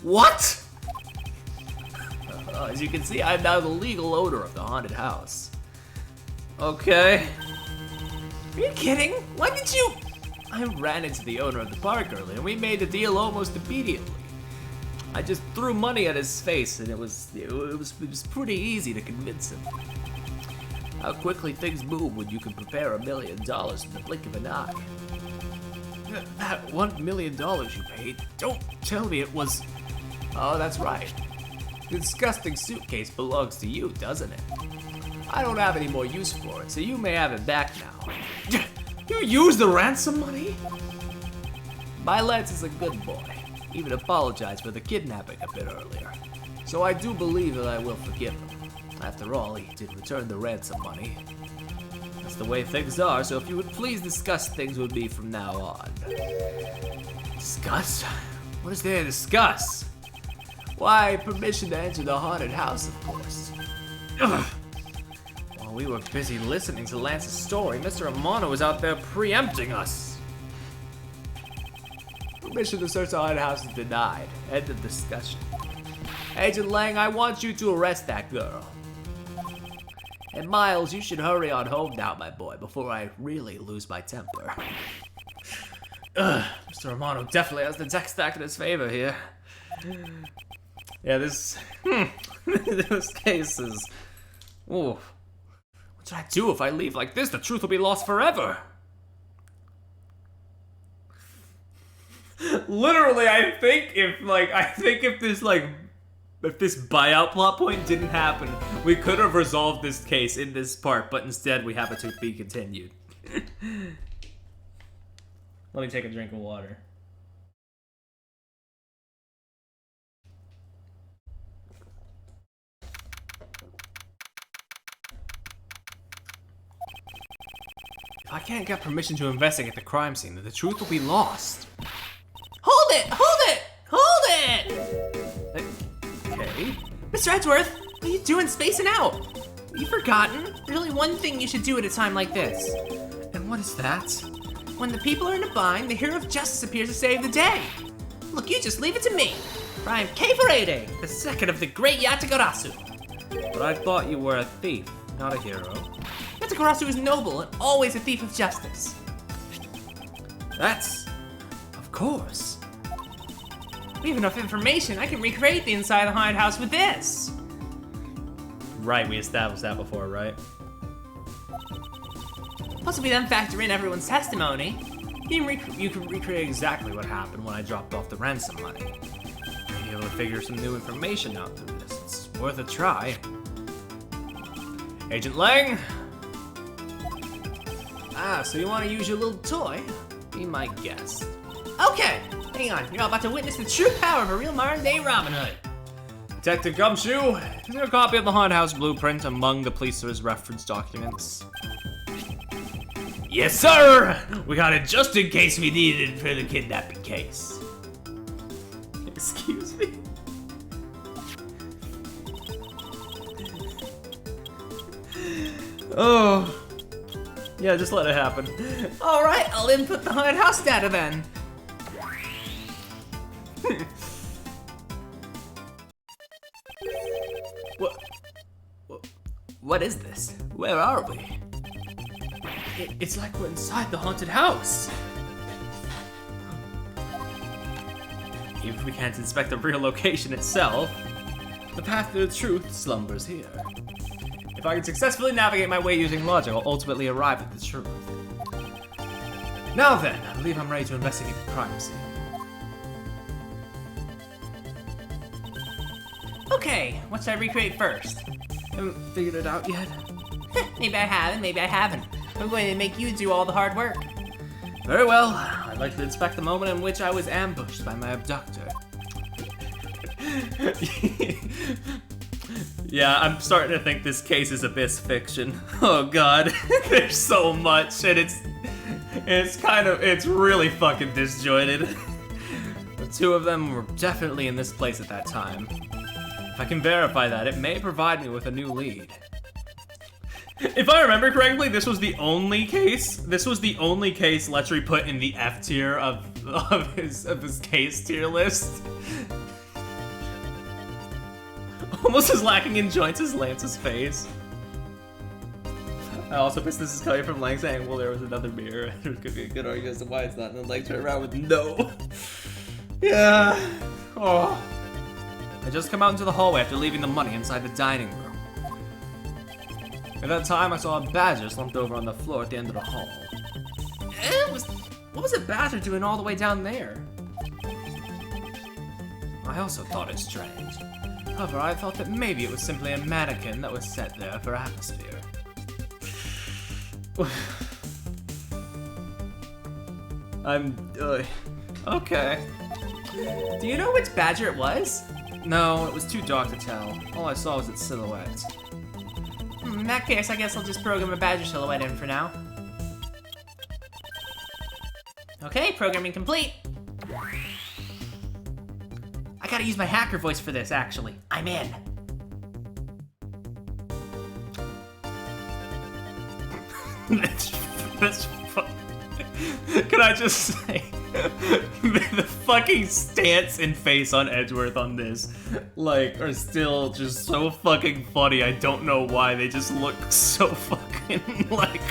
What? As you can see, I'm now the legal owner of the haunted house. Okay. Are you kidding? When did you? I ran into the owner of the park earlier, and we made the deal almost immediately. I just threw money at his face, and it was pretty easy to convince him. How quickly things move when you can prepare $1 million in the blink of an eye. That $1 million you paid, don't tell me it was... Oh, that's right. The disgusting suitcase belongs to you, doesn't it? I don't have any more use for it, so you may have it back now. You used the ransom money? My Lance is a good boy. Even apologized for the kidnapping a bit earlier. So I do believe that I will forgive him. After all, he did return the ransom money. That's the way things are, so if you would please discuss things with me from now on. Discuss? What is there to discuss? Why, permission to enter the haunted house, of course. Ugh. While we were busy listening to Lance's story, Mr. Amano was out there preempting us. Permission to search the haunted house is denied. End of discussion. Agent Lang, I want you to arrest that girl. And Miles, you should hurry on home now, my boy, before I really lose my temper. Mr. Romano definitely has the deck stacked in his favor here. Yeah, this case is... Ooh. What should I do if I leave like this? The truth will be lost forever. Literally, I think if this buyout plot point didn't happen, we could have resolved this case in this part, but instead we have it to be continued. Let me take a drink of water. If I can't get permission to investigate the crime scene, then the truth will be lost. Hold it! Hold it! Hold it! Okay. Mr. Edgeworth, what are you doing spacing out? Have you forgotten? There's only one thing you should do at a time like this. And what is that? When the people are in a bind, the hero of justice appears to save the day. Look, you just leave it to me. For I am Keifarede, the second of the great Yatagarasu. But I thought you were a thief, not a hero. Yatagarasu is noble and always a thief of justice. That's... of course. We have enough information. I can recreate the inside of the haunted house with this. Right, we established that before, right? Plus, if we then factor in everyone's testimony, You can recreate exactly what happened when I dropped off the ransom money. Be able to figure some new information out through this. It's worth a try. Agent Lang? Ah, so you want to use your little toy? Be my guest. Okay, hang on. You're about to witness the true power of a real modern-day Robin Hood. Detective Gumshoe, is there a copy of the haunted house blueprint among the police's reference documents? Yes, sir! We got it just in case we needed it for the kidnapping case. Excuse me? Oh. Yeah, just let it happen. All right, I'll input the haunted house data then. What is this? Where are we? It's like we're inside the haunted house. Even if we can't inspect the real location itself, the path to the truth slumbers here. If I can successfully navigate my way using logic, I'll ultimately arrive at the truth. Now then, I believe I'm ready to investigate the crime scene. Okay, what should I recreate first? Haven't figured it out yet. Maybe I haven't, maybe I haven't. I'm going to make you do all the hard work. Very well. I'd like to inspect the moment in which I was ambushed by my abductor. Yeah, I'm starting to think this case is abyss fiction. Oh god, there's so much, and it's really fucking disjointed. The two of them were definitely in this place at that time. If I can verify that, it may provide me with a new lead. If I remember correctly, this was the only case Letchery put in the F tier of his case tier list. Almost as lacking in joints as Lance's face. I also guess this is coming from Lang saying, well, there was another mirror. There could be a good argument as to why it's not, and then Lang turned around with no. Yeah. Oh. I just come out into the hallway after leaving the money inside the dining room. At that time, I saw a badger slumped over on the floor at the end of the hall. What was a badger doing all the way down there? I also thought it strange. However, I thought that maybe it was simply a mannequin that was set there for atmosphere. Okay. Do you know which badger it was? No, it was too dark to tell. All I saw was its silhouette. In that case, I guess I'll just program a badger silhouette in for now. Okay, programming complete. I gotta use my hacker voice for this, actually. I'm in. That's Can I just say, the fucking stance and face on Edgeworth on this, like, are still just so fucking funny. I don't know why. They just look so fucking, like...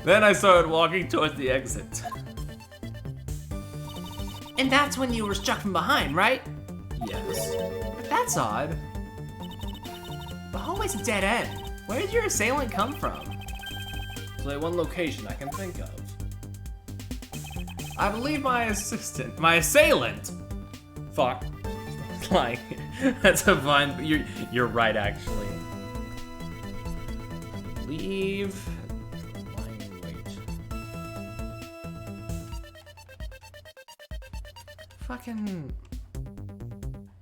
Then I started walking towards the exit. And that's when you were struck from behind, right? Yes. But that's odd. The hallway's a dead end. Where did your assailant come from? There's only one location I can think of. I believe my assailant. Fuck. Like, that's a fine. You're right, actually. I believe. Fucking...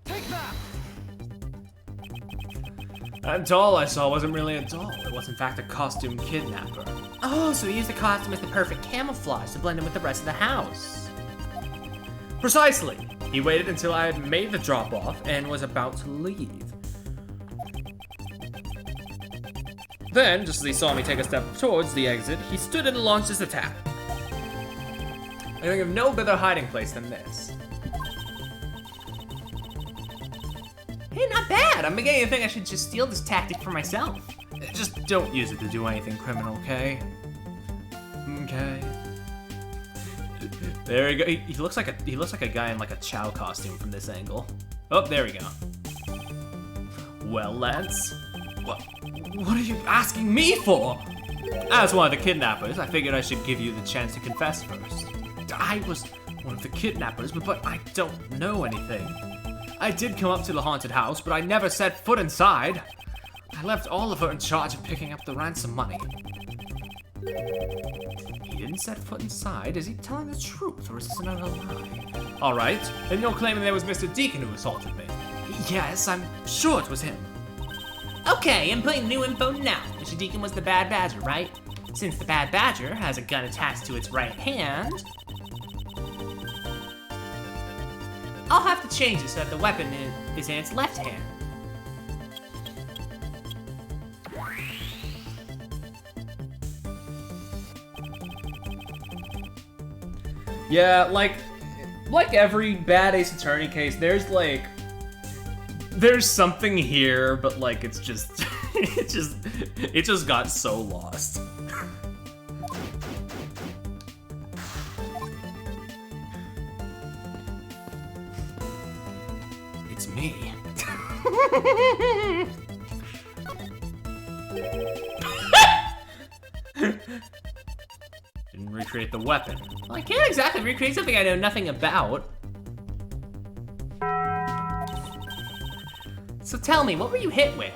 Take that! That doll I saw wasn't really a doll. It was in fact a costume kidnapper. Oh, so he used the costume as the perfect camouflage to blend in with the rest of the house. Precisely. He waited until I had made the drop-off and was about to leave. Then, just as he saw me take a step towards the exit, he stood and launched his attack. I think of no better hiding place than this. Hey, not bad. I'm beginning to think I should just steal this tactic for myself. Just don't use it to do anything criminal, okay? Okay. There we go. He looks like a guy in like a Chow costume from this angle. Oh, there we go. Well, lads, what are you asking me for? As one of the kidnappers, I figured I should give you the chance to confess first. I was one of the kidnappers, but I don't know anything. I did come up to the haunted house, but I never set foot inside. I left Oliver in charge of picking up the ransom money. He didn't set foot inside. Is he telling the truth, or is this another lie? All right, then you're claiming there was Mr. Deacon who assaulted me. Yes, I'm sure it was him. Okay, I'm putting new info now. Mr. Deacon was the bad badger, right? Since the bad badger has a gun attached to its right hand, I'll have to change it so that the weapon is in its left hand. Yeah, like every bad Ace Attorney case, there's something here, but like it's just it just got so lost. It's me. Didn't recreate the weapon. Well, I can't exactly recreate something I know nothing about. So tell me, what were you hit with?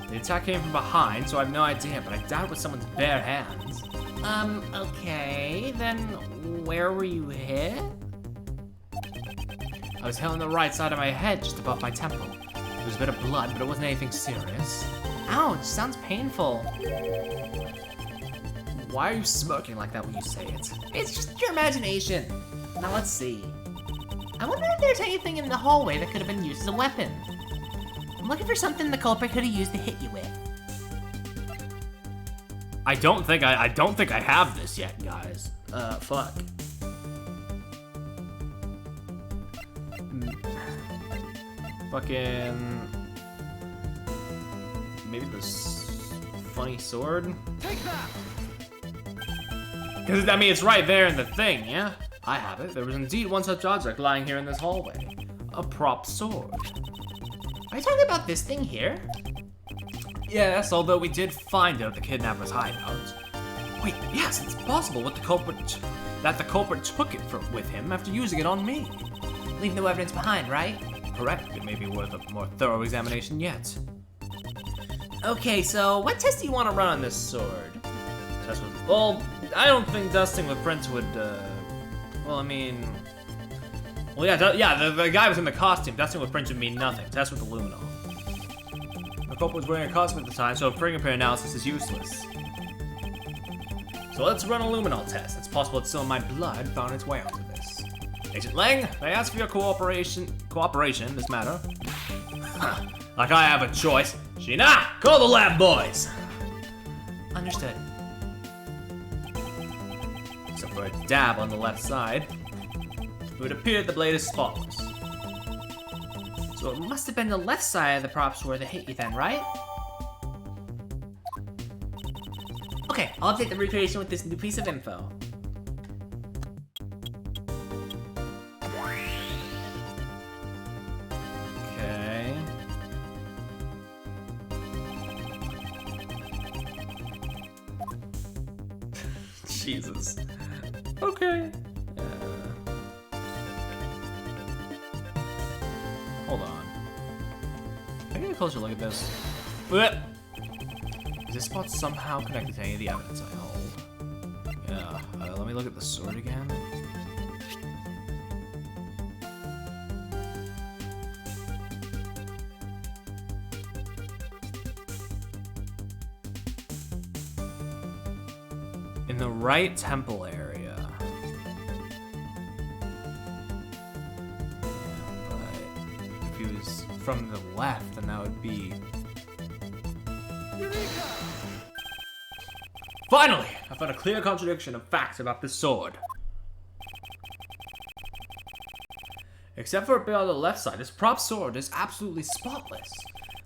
The attack came from behind, so I have no idea, but I doubt it was someone's bare hands. Okay, then where were you hit? I was hit on the right side of my head, just above my temple. There was a bit of blood, but it wasn't anything serious. Ouch, sounds painful. Why are you smirking like that when you say it? It's just your imagination. Now let's see. I wonder if there's anything in the hallway that could have been used as a weapon. I'm looking for something the culprit could have used to hit you with. I don't think I have this yet, guys. Fuck. Fucking... Maybe this funny sword? Take that! Because, I mean, it's right there in the thing, yeah? I have it. There was indeed one such object lying here in this hallway. A prop sword. Are you talking about this thing here? Yes, although we did find out the kidnapper's hideout. Wait, yes, it's possible what the culprit... that the culprit took it with him after using it on me. Leave no evidence behind, right? Correct. It may be worth a more thorough examination yet. Okay, so what test do you want to run on this sword? Well, I don't think dusting with prints would, well, I mean... Well, yeah, the guy was in the costume. Dusting with prints would mean nothing. Test with aluminum. The culprit was wearing a costume at the time, so fingerprint analysis is useless. So let's run a luminol test. It's possible that some of my blood found its way onto this. Agent Lang, may I ask for your cooperation in this matter? Like I have a choice. Sheena, call the lab boys! Understood. Except for a dab on the left side, it would appear that the blade is spotless. So it must have been the left side of the prop sword that hit you then, right? Okay, I'll update the recreation with this new piece of info. Okay. Jesus. Okay. Hold on. Can I get a closer look at this? Blech. Is this spot somehow connected to any of the evidence I hold? Yeah. Let me look at the sword again. In the right temple area. But if he was from the left, then that would be... Finally! I found a clear contradiction of facts about this sword. Except for a bit on the left side, this prop sword is absolutely spotless.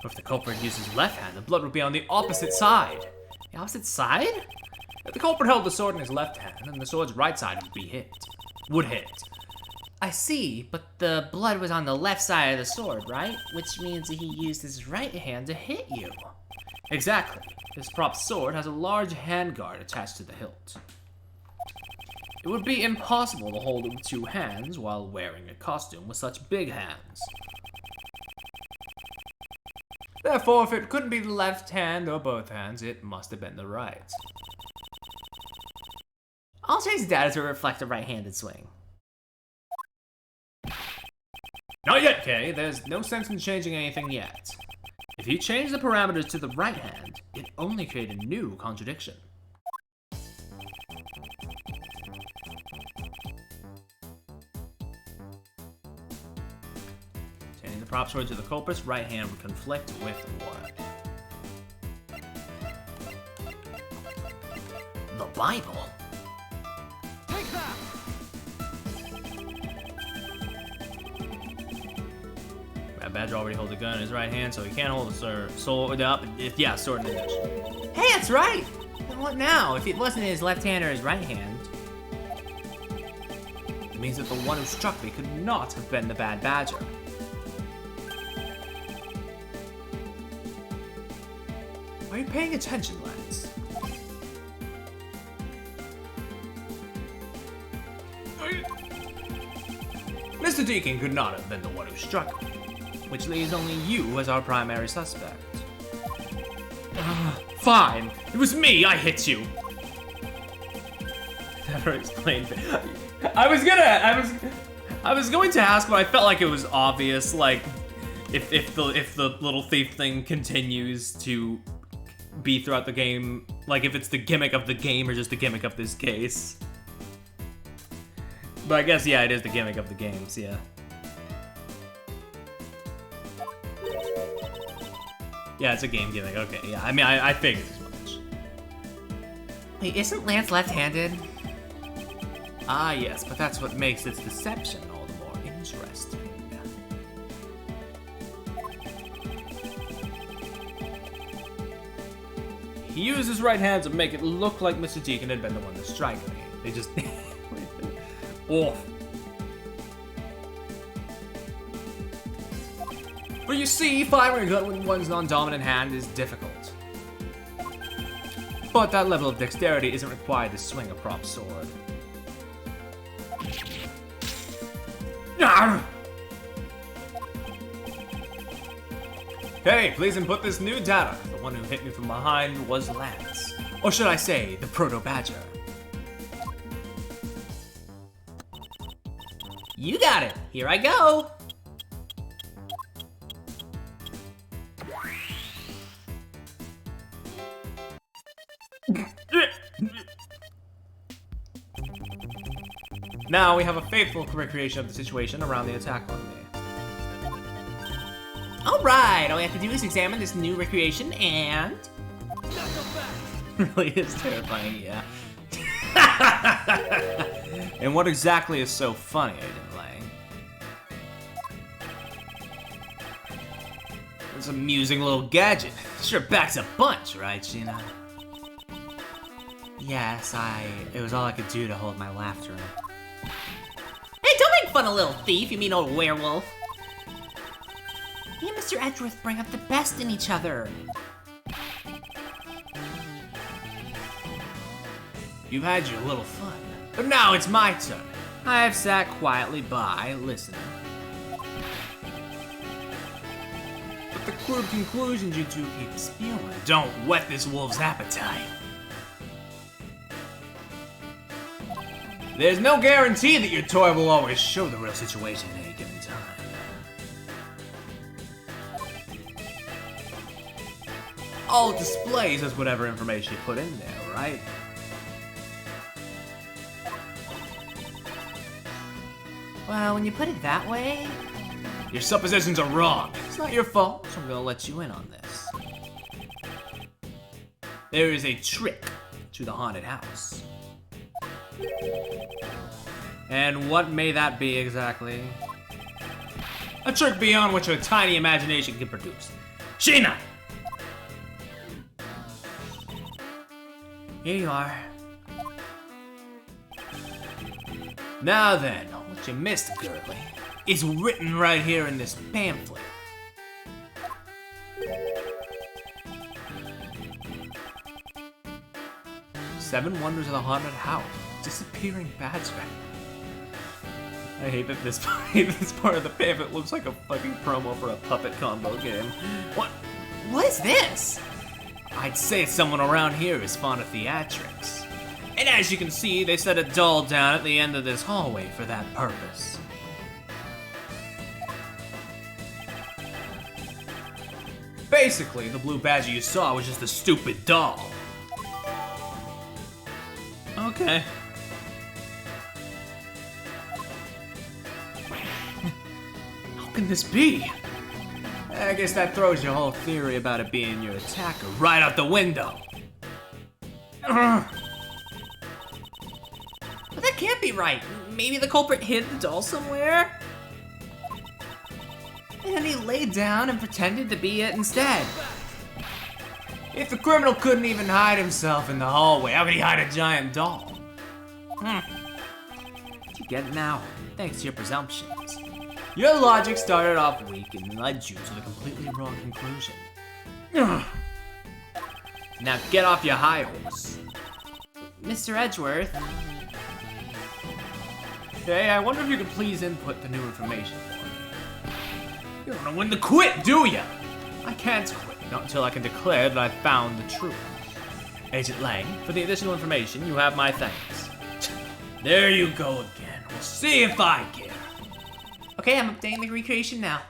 If the culprit used his left hand, the blood would be on the opposite side. The opposite side? If the culprit held the sword in his left hand, then the sword's right side would hit. I see, but the blood was on the left side of the sword, right? Which means that he used his right hand to hit you. Exactly. This prop sword has a large handguard attached to the hilt. It would be impossible to hold it with two hands while wearing a costume with such big hands. Therefore, if it couldn't be the left hand or both hands, it must have been the right. I'll change the data to reflect a right-handed swing. Not yet, Kay. There's no sense in changing anything yet. If you change the parameters to the right hand, it only creates a new contradiction. Changing the prop sword to the culprit's right hand would conflict with what? The Bible? Take that! That badger already holds a gun in his right hand, so he can't hold a sword up. Sword in English. Hey, that's right! Then what now? If it wasn't his left hand or his right hand? It means that the one who struck me could not have been the bad badger. Are you paying attention, Lance? Mr. Deacon could not have been the one who struck me, which leaves only you as our primary suspect. Fine, it was me, I hit you. Never explained it. I was going to ask, but I felt like it was obvious, like, if the little thief thing continues to be throughout the game, like if it's the gimmick of the game or just the gimmick of this case. But I guess, yeah, it is the gimmick of the games, yeah. Yeah, it's a game gimmick, okay, yeah. I mean, I figured as much. Wait, isn't Lance left-handed? Ah, yes, but that's what makes its deception all the more interesting. He used his right hand to make it look like Mr. Deacon had been the one to strike me. They just... off. But you see, firing a gun with one's non-dominant hand is difficult. But that level of dexterity isn't required to swing a prop sword. Hey, please input this new data. The one who hit me from behind was Lance. Or should I say, the Proto-Badger. You got it. Here I go. Now we have a faithful recreation of the situation around the attack on me. Alright, all we have to do is examine this new recreation and... Really is terrifying, yeah. And what exactly is so funny, I didn't like? This amusing little gadget. Sure backs a bunch, right, Sheena? Yes, it was all I could do to hold my laughter in. Hey, don't make fun of little thief, you mean old werewolf. He and Mr. Edgeworth bring up the best in each other. You've had your little fun, but now it's my turn. I have sat quietly by, listening. But the crude conclusions you two keep spewing don't whet this wolf's appetite. There's no guarantee that your toy will always show the real situation at any given time. All it displays is whatever information you put in there, right? Well, when you put it that way... Your suppositions are wrong. It's not your fault, so I'm gonna let you in on this. There is a trick to the haunted house. And what may that be exactly? A trick beyond what your tiny imagination can produce. Sheena! Here you are. Now then, what you missed, girly, is written right here in this pamphlet. Seven Wonders of the Haunted House. Disappearing Badger. I hate that this part of the pamphlet looks like a fucking promo for a puppet combo game. What is this? I'd say someone around here is fond of theatrics. And as you can see, they set a doll down at the end of this hallway for that purpose. Basically, the blue badger you saw was just a stupid doll. Okay. How can this be? I guess that throws your whole theory about it being your attacker right out the window. But that can't be right. Maybe the culprit hid the doll somewhere? And then he laid down and pretended to be it instead. If the criminal couldn't even hide himself in the hallway, how could he hide a giant doll? You get it now, thanks to your presumptions. Your logic started off weak and led you to the completely wrong conclusion. Now get off your high horse. Mr. Edgeworth. Okay, I wonder if you could please input the new information for me. You don't know when to quit, do ya? I can't quit, not until I can declare that I've found the truth. Agent Lang, for the additional information, you have my thanks. There you go again. We'll see if I get. Okay, I'm updating the recreation now.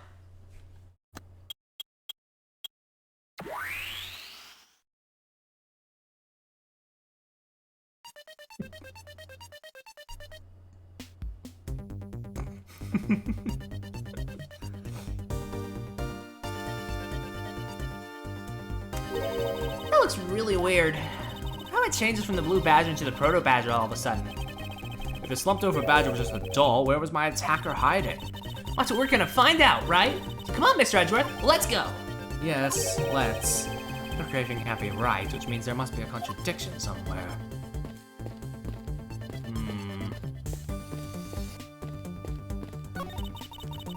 That looks really weird. How it changes from the blue badger into the proto badger all of a sudden. If the slumped over badger was just a doll, where was my attacker hiding? That's what we're gonna find out, right? Come on, Mr. Edgeworth, let's go. Yes, let's. The craving can't be right, which means there must be a contradiction somewhere.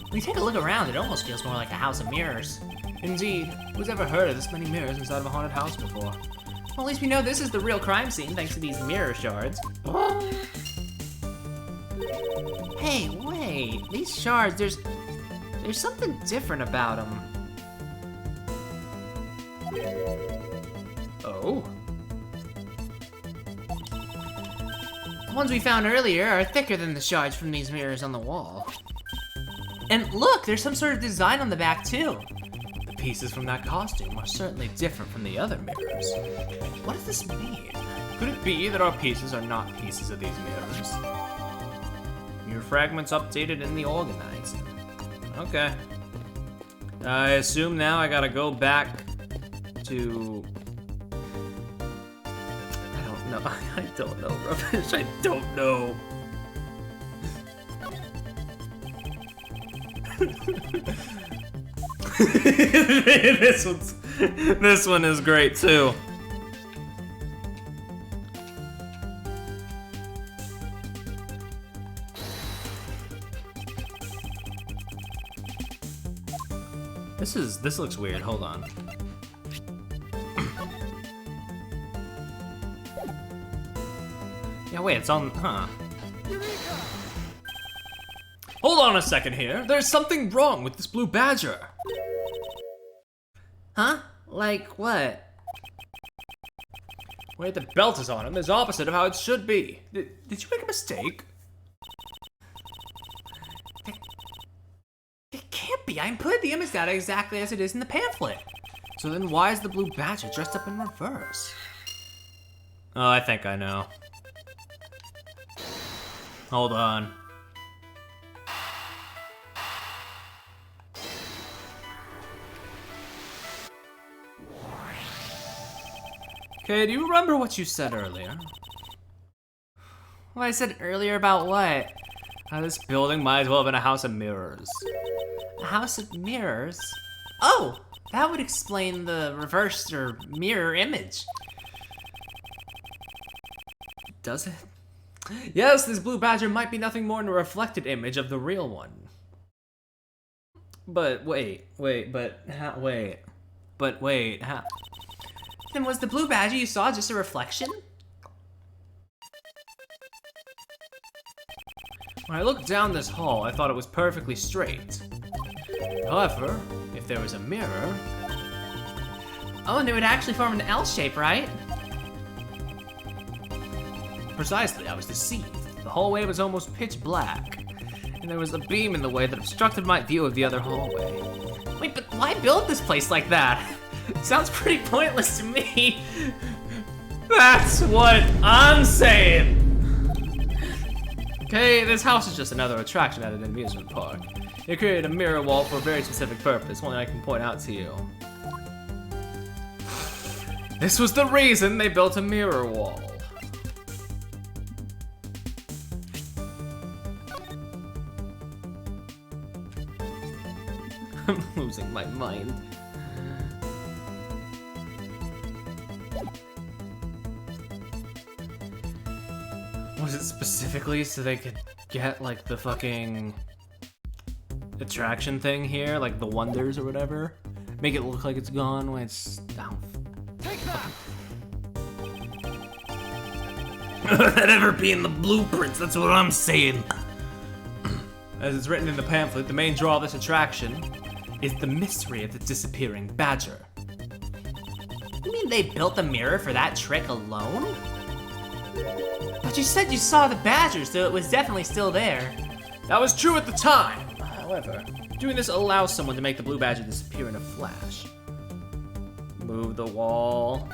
When you take a look around, it almost feels more like a house of mirrors. Indeed. Who's ever heard of this many mirrors inside of a haunted house before? Well, at least we know this is the real crime scene thanks to these mirror shards. Hey, wait. These shards, there's something different about them. Oh? The ones we found earlier are thicker than the shards from these mirrors on the wall. And look, there's some sort of design on the back too. The pieces from that costume are certainly different from the other mirrors. What does this mean? Could it be that our pieces are not pieces of these mirrors? Mirror fragments updated in the organizer. Okay. I assume now I gotta go back to... I don't know. I don't know, Rubbish. I don't know. This one is great too. This looks weird. Hold on. Yeah, wait, it's on, huh? Hold on a second here. There's something wrong with this blue badger. Huh? Like what? Wait, the belt is on him is opposite of how it should be. Did you make a mistake? It can't be. I inputted the image data exactly as it is in the pamphlet. So then why is the blue badger dressed up in reverse? Oh, I think I know. Hold on. Okay, do you remember what you said earlier? What I said earlier about what? How this building might as well have been a house of mirrors. A house of mirrors? Oh! That would explain the reversed or mirror image. Does it? Yes, this blue badger might be nothing more than a reflected image of the real one. But wait, how? Then was the blue badger you saw just a reflection? When I looked down this hall, I thought it was perfectly straight. However, if there was a mirror... Oh, and it would actually form an L shape, right? Precisely, I was deceived. The hallway was almost pitch black, and there was a beam in the way that obstructed my view of the other hallway. Wait, but why build this place like that? Sounds pretty pointless to me. That's what I'm saying! Okay, this house is just another attraction at an amusement park. They created a mirror wall for a very specific purpose, one I can point out to you. This was the reason they built a mirror wall. I'm losing my mind. Was it specifically so they could get, like, the fucking attraction thing here? Like, the wonders or whatever? Make it look like it's gone when it's... Oh. Take that! That ever be in the blueprints, that's what I'm saying. As it's written in the pamphlet, the main draw of this attraction is the mystery of the disappearing badger. You mean they built the mirror for that trick alone? But you said you saw the badger, so it was definitely still there. That was true at the time. However, doing this allows someone to make the blue badger disappear in a flash. Move the wall.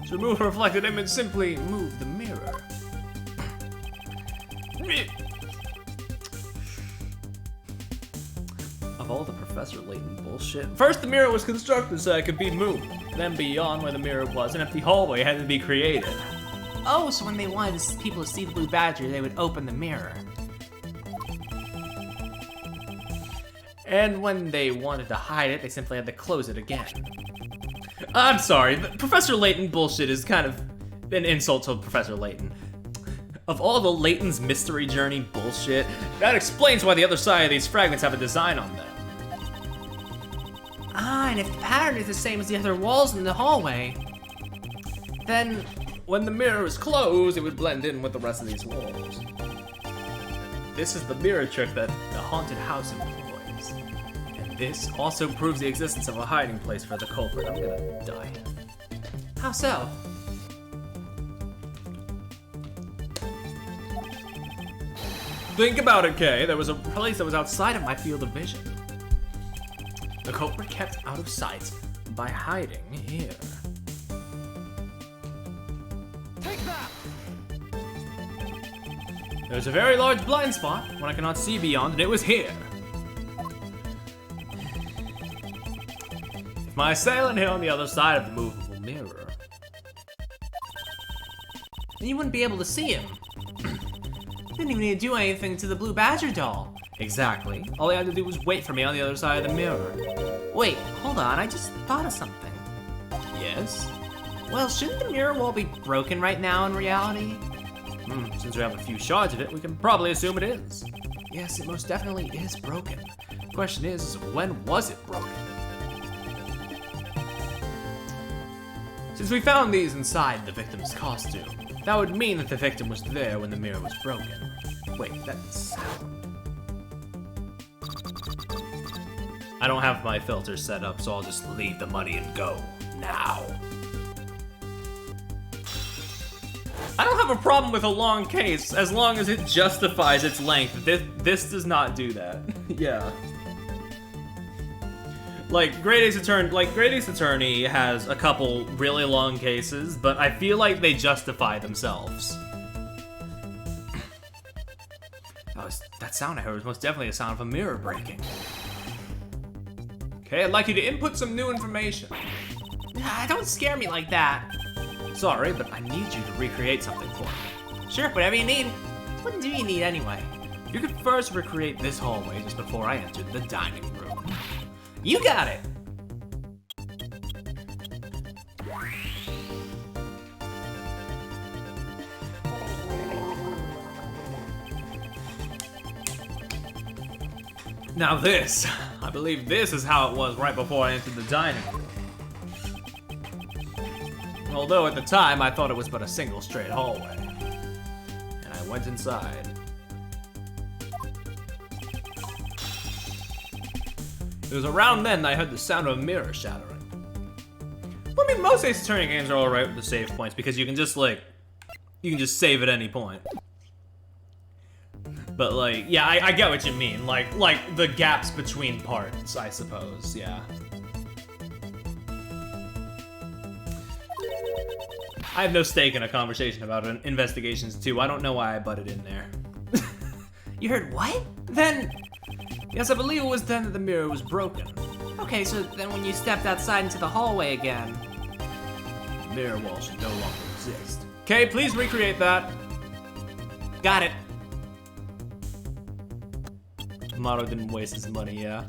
To remove a reflected image, simply move the mirror. Of all the Professor Layton bullshit. First, the mirror was constructed so it could be moved. Then, beyond where the mirror was, an empty hallway had to be created. Oh, so when they wanted people to see the blue badger, they would open the mirror. And when they wanted to hide it, they simply had to close it again. I'm sorry, the Professor Layton bullshit is kind of an insult to Professor Layton. Of all the Layton's mystery journey bullshit, that explains why the other side of these fragments have a design on them. Ah, and if the pattern is the same as the other walls in the hallway, then when the mirror is closed, it would blend in with the rest of these walls. This is the mirror trick that the haunted house employs. And this also proves the existence of a hiding place for the culprit. I'm gonna die. How so? Think about it, Kay. There was a place that was outside of my field of vision. The culprit kept out of sight by hiding here. Take that! There's a very large blind spot when I cannot see beyond, and it was here. If my assailant hit on the other side of the movable mirror, Then you wouldn't be able to see him. Didn't even need to do anything to the Blue Badger doll. exactly, all he had to do was wait for me on the other side of the mirror. Wait, hold on, I just thought of something. Yes? Well, shouldn't the mirror wall be broken right now in reality? Since we have a few shards of it, we can probably assume it is. Yes, it most definitely is broken. Question is, when was it broken? Since we found these inside the victim's costume, that would mean that the victim was there when the mirror was broken. Wait, that sound. I don't have my filters set up, so I'll just leave the money and go now. I don't have a problem with a long case as long as it justifies its length. This does not do that. Yeah. Like Great Ace Attorney has a couple really long cases, but I feel like they justify themselves. That sound I heard was most definitely a sound of a mirror breaking. Okay, I'd like you to input some new information. Don't scare me like that. Sorry, but I need you to recreate something for me. Sure, whatever you need. What do you need anyway? You could first recreate this hallway just before I entered the dining room. You got it! Now this, I believe this is how it was right before I entered the dining room. Although at the time I thought it was but a single straight hallway. And I went inside. It was around then that I heard the sound of a mirror shattering. Well, I mean, most Ace Attorney games are alright with the save points because you can just save at any point. But like, yeah, I get what you mean. Like the gaps between parts, I suppose, yeah. I have no stake in a conversation about investigations too. I don't know why I butted in there. You heard what? Then, yes, I believe it was then that the mirror was broken. Okay, so then when you stepped outside into the hallway again. The mirror wall should no longer exist. Okay, please recreate that. Got it. Amato didn't waste his money, yeah.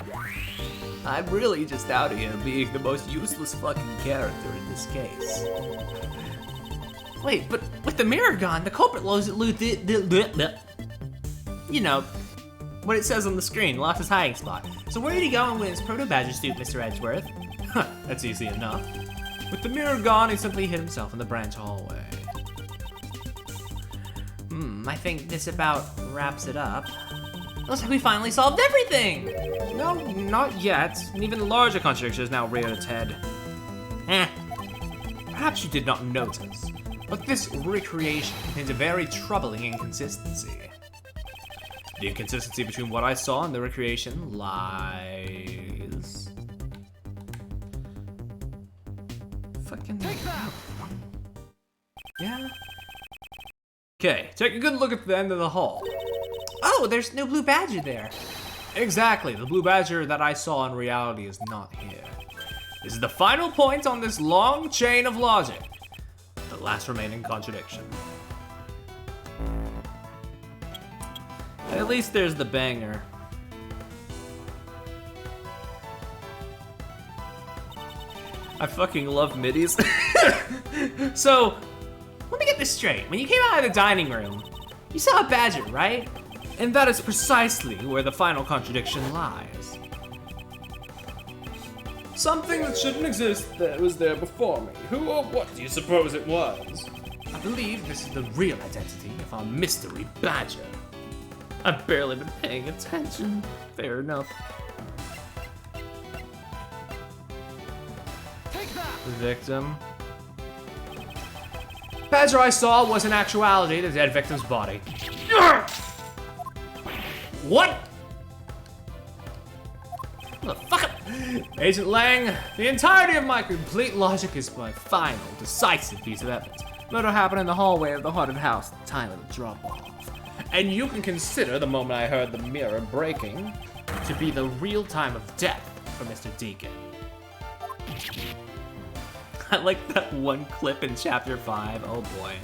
I'm really just out here being the most useless fucking character in this case. Wait, but with the mirror gone, the culprit you know, what it says on the screen, lost his hiding spot. So where did he go and win his proto-badger suit, Mr. Edgeworth? That's easy enough. With the mirror gone, he simply hid himself in the branch hallway. I think this about wraps it up. Looks like we finally solved everything! No, not yet. An even larger contradiction has now reared its head. Perhaps you did not notice, but this recreation contains a very troubling inconsistency. The inconsistency between what I saw and the recreation lies... Fucking Take that! Yeah? Okay, take a good look at the end of the hall. Oh, there's no blue badger there. Exactly, the blue badger that I saw in reality is not here. This is the final point on this long chain of logic. The last remaining contradiction. At least there's the banger. I fucking love middies. So, let me get this straight. When you came out of the dining room, you saw a badger, right? And that is precisely where the final contradiction lies. Something that shouldn't exist that was there before me. Who or what do you suppose it was? I believe this is the real identity of our mystery badger. I've barely been paying attention. Fair enough. Take that! The victim. Badger I saw was in actuality the dead victim's body. What? Motherfucker! Agent Lang, the entirety of my complete logic is my final, decisive piece of evidence. Murder happened in the hallway of the haunted house at the time of the drop-off. And you can consider the moment I heard the mirror breaking to be the real time of death for Mr. Deacon. I like that one clip in chapter 5. Oh boy.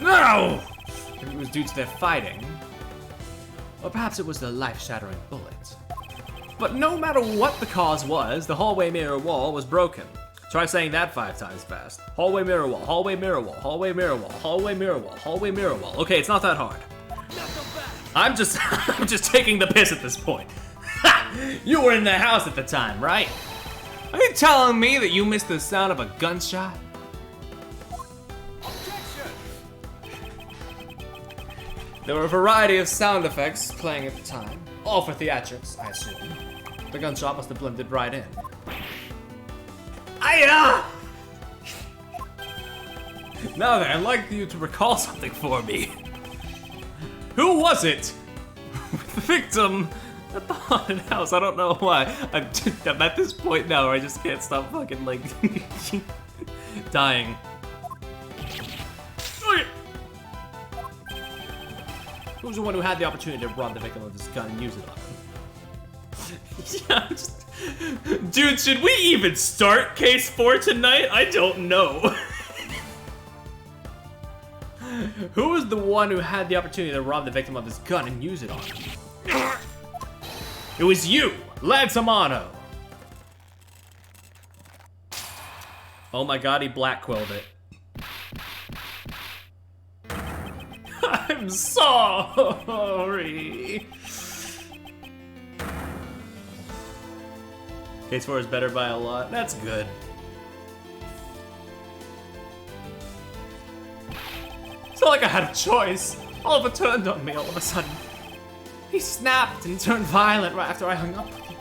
No! Maybe it was due to their fighting. Or perhaps it was the life-shattering bullet. But no matter what the cause was, the hallway mirror wall was broken. Try saying that 5 times fast. Hallway mirror wall, hallway mirror wall, hallway mirror wall, hallway mirror wall, hallway mirror wall. Okay, it's not that hard. I'm just taking the piss at this point. Ha! You were in the house at the time, right? Are you telling me that you missed the sound of a gunshot? Objection! There were a variety of sound effects playing at the time. All for theatrics, I assume. The gunshot must have blended right in. Now then, I'd like you to recall something for me. Who was it? The victim at the haunted house. I don't know why. I'm at this point now where I just can't stop fucking like dying. Who's the one who had the opportunity to rob the victim of his gun and use it on him? Yeah, dude, should we even start case 4 tonight? I don't know. Who was the one who had the opportunity to rob the victim of his gun and use it on him? It was you, Lance Amano. Oh my god, he black-quilled it. I'm sorry. Case 4 is better by a lot. That's good. It's not like I had a choice. Oliver turned on me all of a sudden. He snapped and turned violent right after I hung up with him.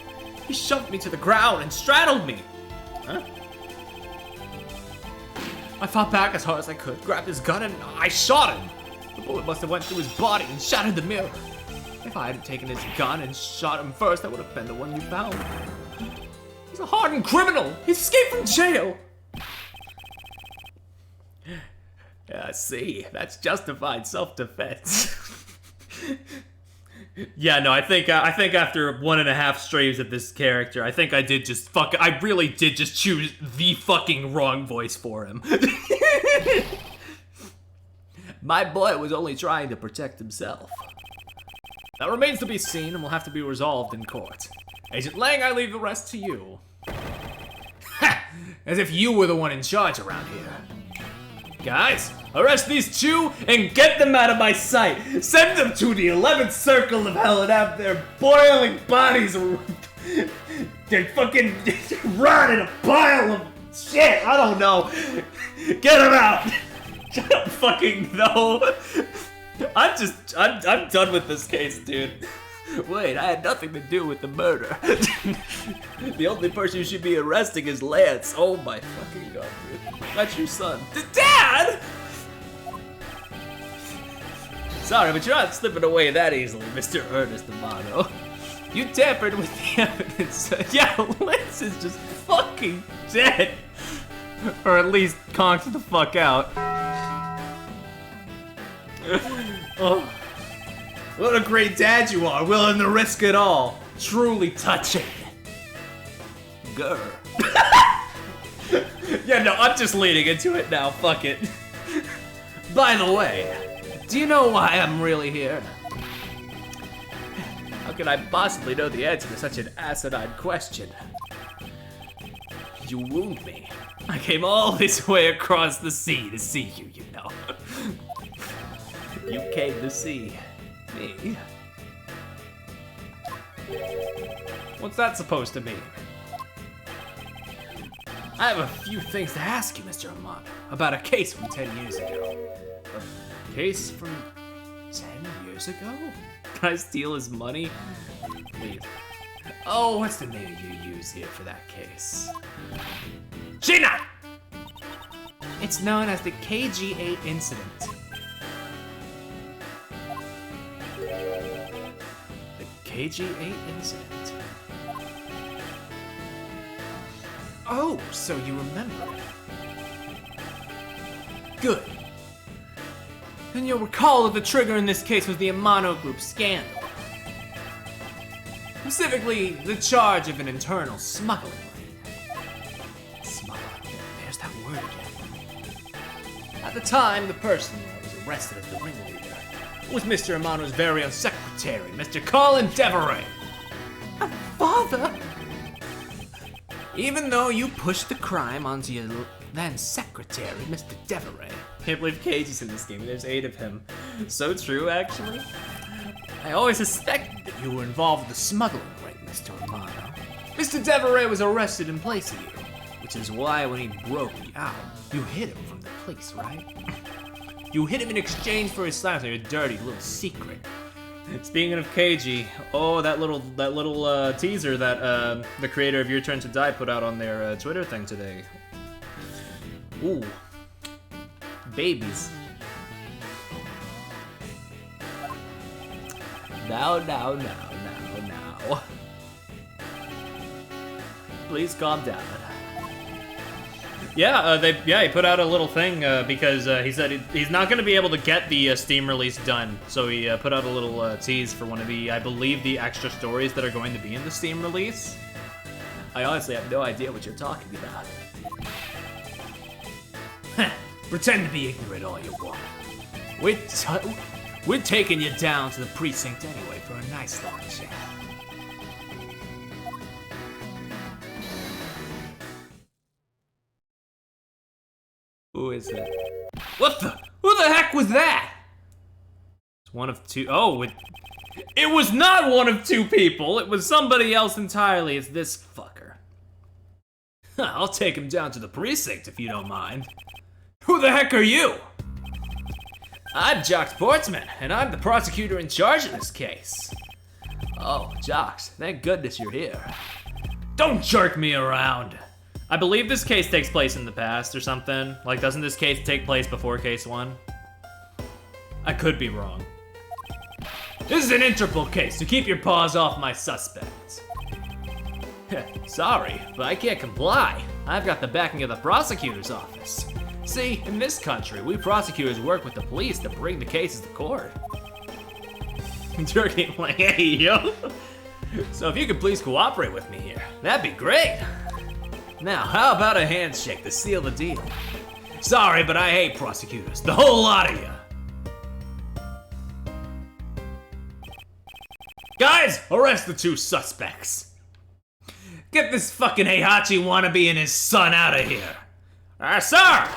He shoved me to the ground and straddled me. Huh? I fought back as hard as I could, grabbed his gun, and I shot him. The bullet must have went through his body and shattered the mirror. If I hadn't taken his gun and shot him first, that would have been the one you found. He's a hardened criminal. He's escaped from jail. Yeah, see, that's justified self-defense. Yeah, no, I think after 1.5 streams of this character, I think I really did just choose the fucking wrong voice for him. My boy was only trying to protect himself. That remains to be seen and will have to be resolved in court. Agent Lang, I leave the rest to you. Ha! As if you were the one in charge around here. Guys, arrest these 2 and get them out of my sight. Send them to the 11th circle of hell and have their boiling bodies they fucking rot in a pile of shit. I don't know. Get them out. I don't fucking know. I'm done with this case, dude. Wait, I had nothing to do with the murder. The only person you should be arresting is Lance. Oh my fucking god, dude. That's your son. Dad! Sorry, but you're not slipping away that easily, Mr. Ernest Amano. You tampered with the evidence. Yeah, Lance is just fucking dead. Or at least conked the fuck out. Oh. What a great dad you are, willing to risk it all. Truly touching. Grr. Yeah, no, I'm just leading into it now, fuck it. By the way, do you know why I'm really here? How could I possibly know the answer to such an asinine question? You wooed me. I came all this way across the sea to see you, you know. You came to see me. What's that supposed to mean? I have a few things to ask you, Mr. Amano. about a case from 10 years ago. A case from 10 years ago? Can I steal his money? Please. Oh, what's the name you use here for that case? Gina! It's known as the KG8 incident. The KG8 incident. Oh, so you remember. Good. And you'll recall that the trigger in this case was the Amano Group scandal. Specifically, the charge of an internal smuggling ring. Smuggling? There's that word again. At the time, the person that was arrested as the ringleader was Mr. Amano's very own secretary, Mr. Colin Deveray. Father! Even though you pushed the crime onto your then secretary, Mr. Deveray. Can't believe Cage's in this game. There's 8 of him. So true, actually. I always suspected that You were involved with the smuggling ring, Mr. Amano. Mr. Deveray was arrested in place of you, which is why when he broke you out, you hid him from the police, right? You hid him in exchange for his silence on your dirty little secret. Speaking of KG, oh, that little teaser that the creator of Your Turn to Die put out on their Twitter thing today. Ooh, babies. Now. Please calm down. Yeah, he put out a little thing because he said he's not going to be able to get the Steam release done, so he put out a little tease for one of the, I believe, the extra stories that are going to be in the Steam release. I honestly have no idea what you're talking about. Pretend to be ignorant all you want. We're taking you down to the precinct anyway for a nice long chat. Who is it? Who the heck was that? It's one of 2. Oh, it was not one of 2 people. It was somebody else entirely. It's this fucker. I'll take him down to the precinct if you don't mind. Who the heck are you? I'm Jock Sportsman, and I'm the prosecutor in charge of this case. Oh, Jocks, thank goodness you're here. Don't jerk me around. I believe this case takes place in the past or something. Like, doesn't this case take place before case 1? I could be wrong. This is an Interpol case, so keep your paws off my suspects. Sorry, but I can't comply. I've got the backing of the prosecutor's office. See, in this country, we prosecutors work with the police to bring the cases to court. Jerking like, hey, yo. So if you could please cooperate with me here, that'd be great. Now, how about a handshake to seal the deal? Sorry, but I hate prosecutors, the whole lot of you. Guys, arrest the 2 suspects. Get this fucking Heihachi wannabe and his son out of here. Sir!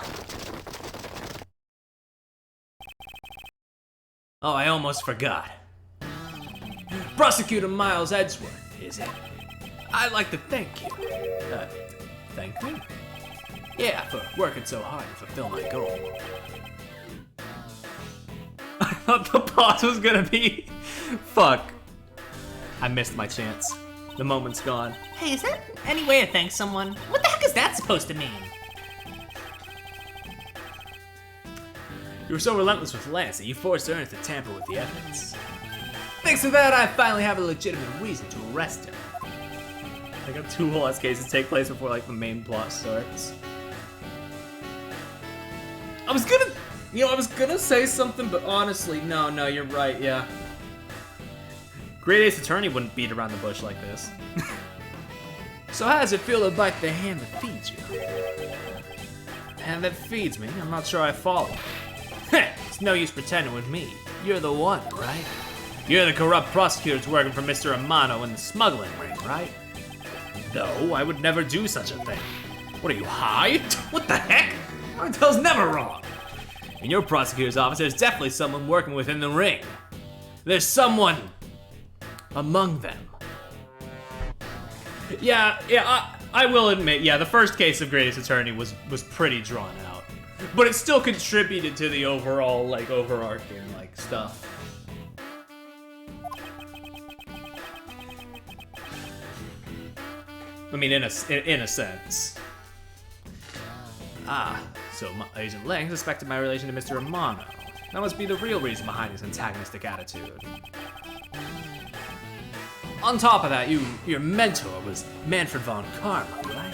Oh, I almost forgot. Prosecutor Miles Edgeworth, is it? I'd like to thank you. Thank me? Yeah, for working so hard to fulfill my goal. I thought the pause was gonna be... Fuck. I missed my chance. The moment's gone. Hey, is that any way to thank someone? What the heck is that supposed to mean? You were so relentless with Lance that you forced Ernest to tamper with the evidence. Thanks to that, I finally have a legitimate reason to arrest him. I got 2 whole ass cases take place before like the main plot starts. I was gonna say something, but honestly, no, you're right, yeah. Great Ace Attorney wouldn't beat around the bush like this. So how does it feel to bite the hand that feeds you? Hand that feeds me? I'm not sure I follow. It's no use pretending with me. You're the one, right? You're the corrupt prosecutor working for Mr. Amano in the smuggling ring, right? No, I would never do such a thing. What are you, high? What the heck? Martel's never wrong. In your prosecutor's office, there's definitely someone working within the ring. There's someone among them. Yeah, I will admit, yeah, the first case of Greatest Attorney was pretty drawn out. But it still contributed to the overall, like, overarching, like, stuff. I mean, in a sense. Ah, so Agent Lang suspected my relation to Mr. Romano. That must be the real reason behind his antagonistic attitude. On top of that, your mentor was Manfred von Karma, right?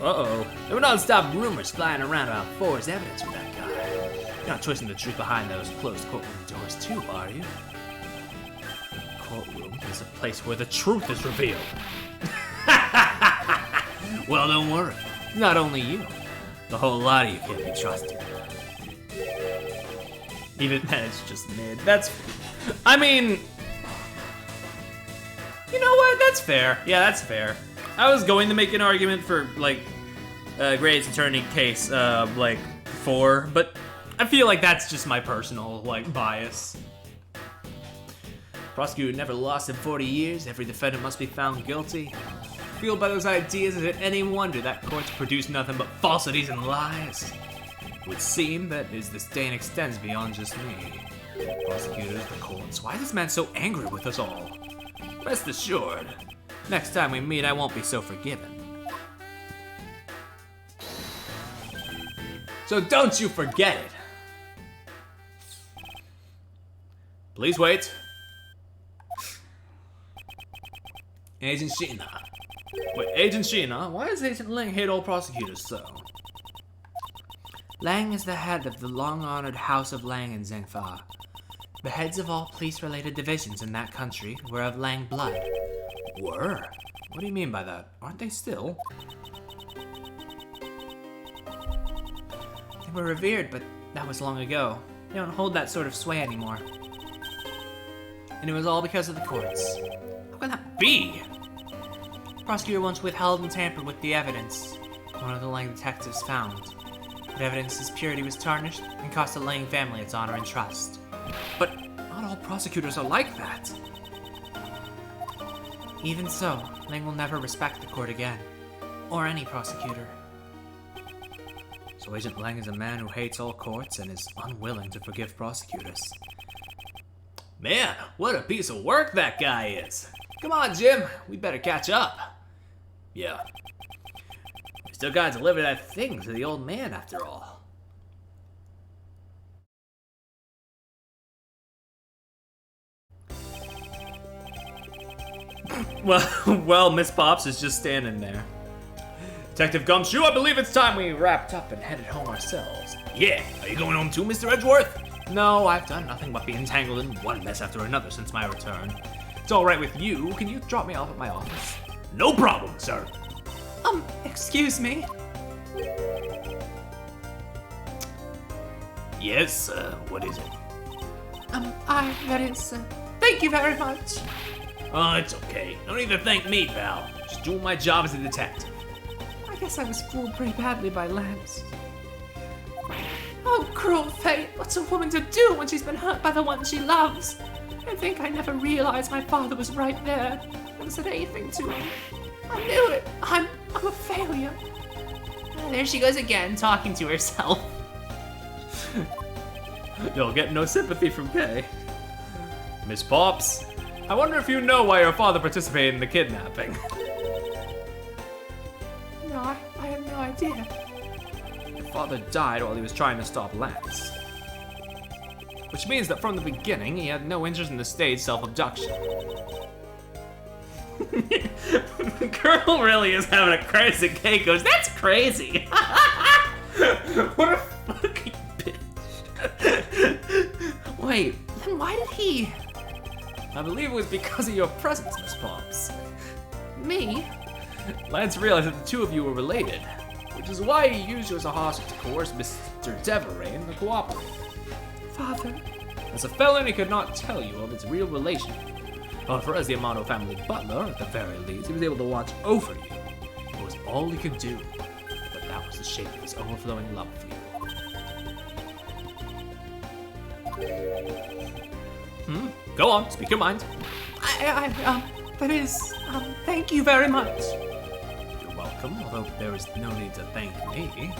Uh-oh. There were non-stop rumors flying around about Force's evidence with that guy. You're not twisting the truth behind those closed courtroom doors too, are you? Courtroom is a place where the truth is revealed. Well, don't worry. Not only you. The whole lot of you can't be trusted. Even then, it's just mid. That's... I mean... You know what? That's fair. Yeah, that's fair. I was going to make an argument for, like, Grey's Attorney case, like, 4, but I feel like that's just my personal, like, bias. Prosecutor never lost in 40 years. Every defendant must be found guilty. Fueled by those ideas, is it any wonder that courts produce nothing but falsities and lies? It would seem that his disdain extends beyond just me. Prosecutors, the courts. Why is this man so angry with us all? Rest assured, next time we meet, I won't be so forgiving. So don't you forget it! Please wait. Agent Sheena. Wait, Agent Sheena? Why does Agent Lang hate all prosecutors so? Lang is the head of the long-honored House of Lang in Zhengfa. The heads of all police-related divisions in that country were of Lang blood. Were? What do you mean by that? Aren't they still? They were revered, but that was long ago. They don't hold that sort of sway anymore. And it was all because of the courts. How can that be? The prosecutor once withheld and tampered with the evidence. One of the Lang detectives found. The evidence's purity was tarnished and cost the Lang family its honor and trust. But not all prosecutors are like that. Even so, Lang will never respect the court again. Or any prosecutor. So Agent Lang is a man who hates all courts and is unwilling to forgive prosecutors. Man, what a piece of work that guy is. Come on, Jim, we better catch up. Yeah. We still gotta deliver that thing to the old man after all. Well, Miss Pops is just standing there. Detective Gumshoe, I believe it's time we wrapped up and headed home ourselves. Yeah, are you going home too, Mr. Edgeworth? No, I've done nothing but be entangled in one mess after another since my return. It's all right with you. Can you drop me off at my office? No problem, sir. Excuse me? Yes, what is it? That is, thank you very much. Oh, it's okay. No need to thank me, pal. Just doing my job as a detective. I guess I was fooled pretty badly by Lance. Oh, cruel fate. What's a woman to do when she's been hurt by the one she loves? I think I never realized my father was right there. Never said anything to him. I knew it. I'm a failure. There she goes again, talking to herself. You'll get no sympathy from Kay. Miss Pops, I wonder if you know why your father participated in the kidnapping. No, I have no idea. Your father died while he was trying to stop Lance. Which means that from the beginning, he had no interest in the stage self-abduction. The girl really is having a crisis, and Kay goes, that's crazy! What a fucking bitch. Wait, then why did he? I believe it was because of your presence, Miss Pops. Me? Lance realized that the two of you were related, which is why he used you as a hostage to coerce Mr. Deverane to cooperate. Father. As a felon, he could not tell you of its real relation. However, as the Amato family butler, at the very least, he was able to watch over you. It was all he could do, but that was the shape of his overflowing love for you. Go on, speak your mind. That is, thank you very much. You're welcome. welcome, although there was no need to thank me.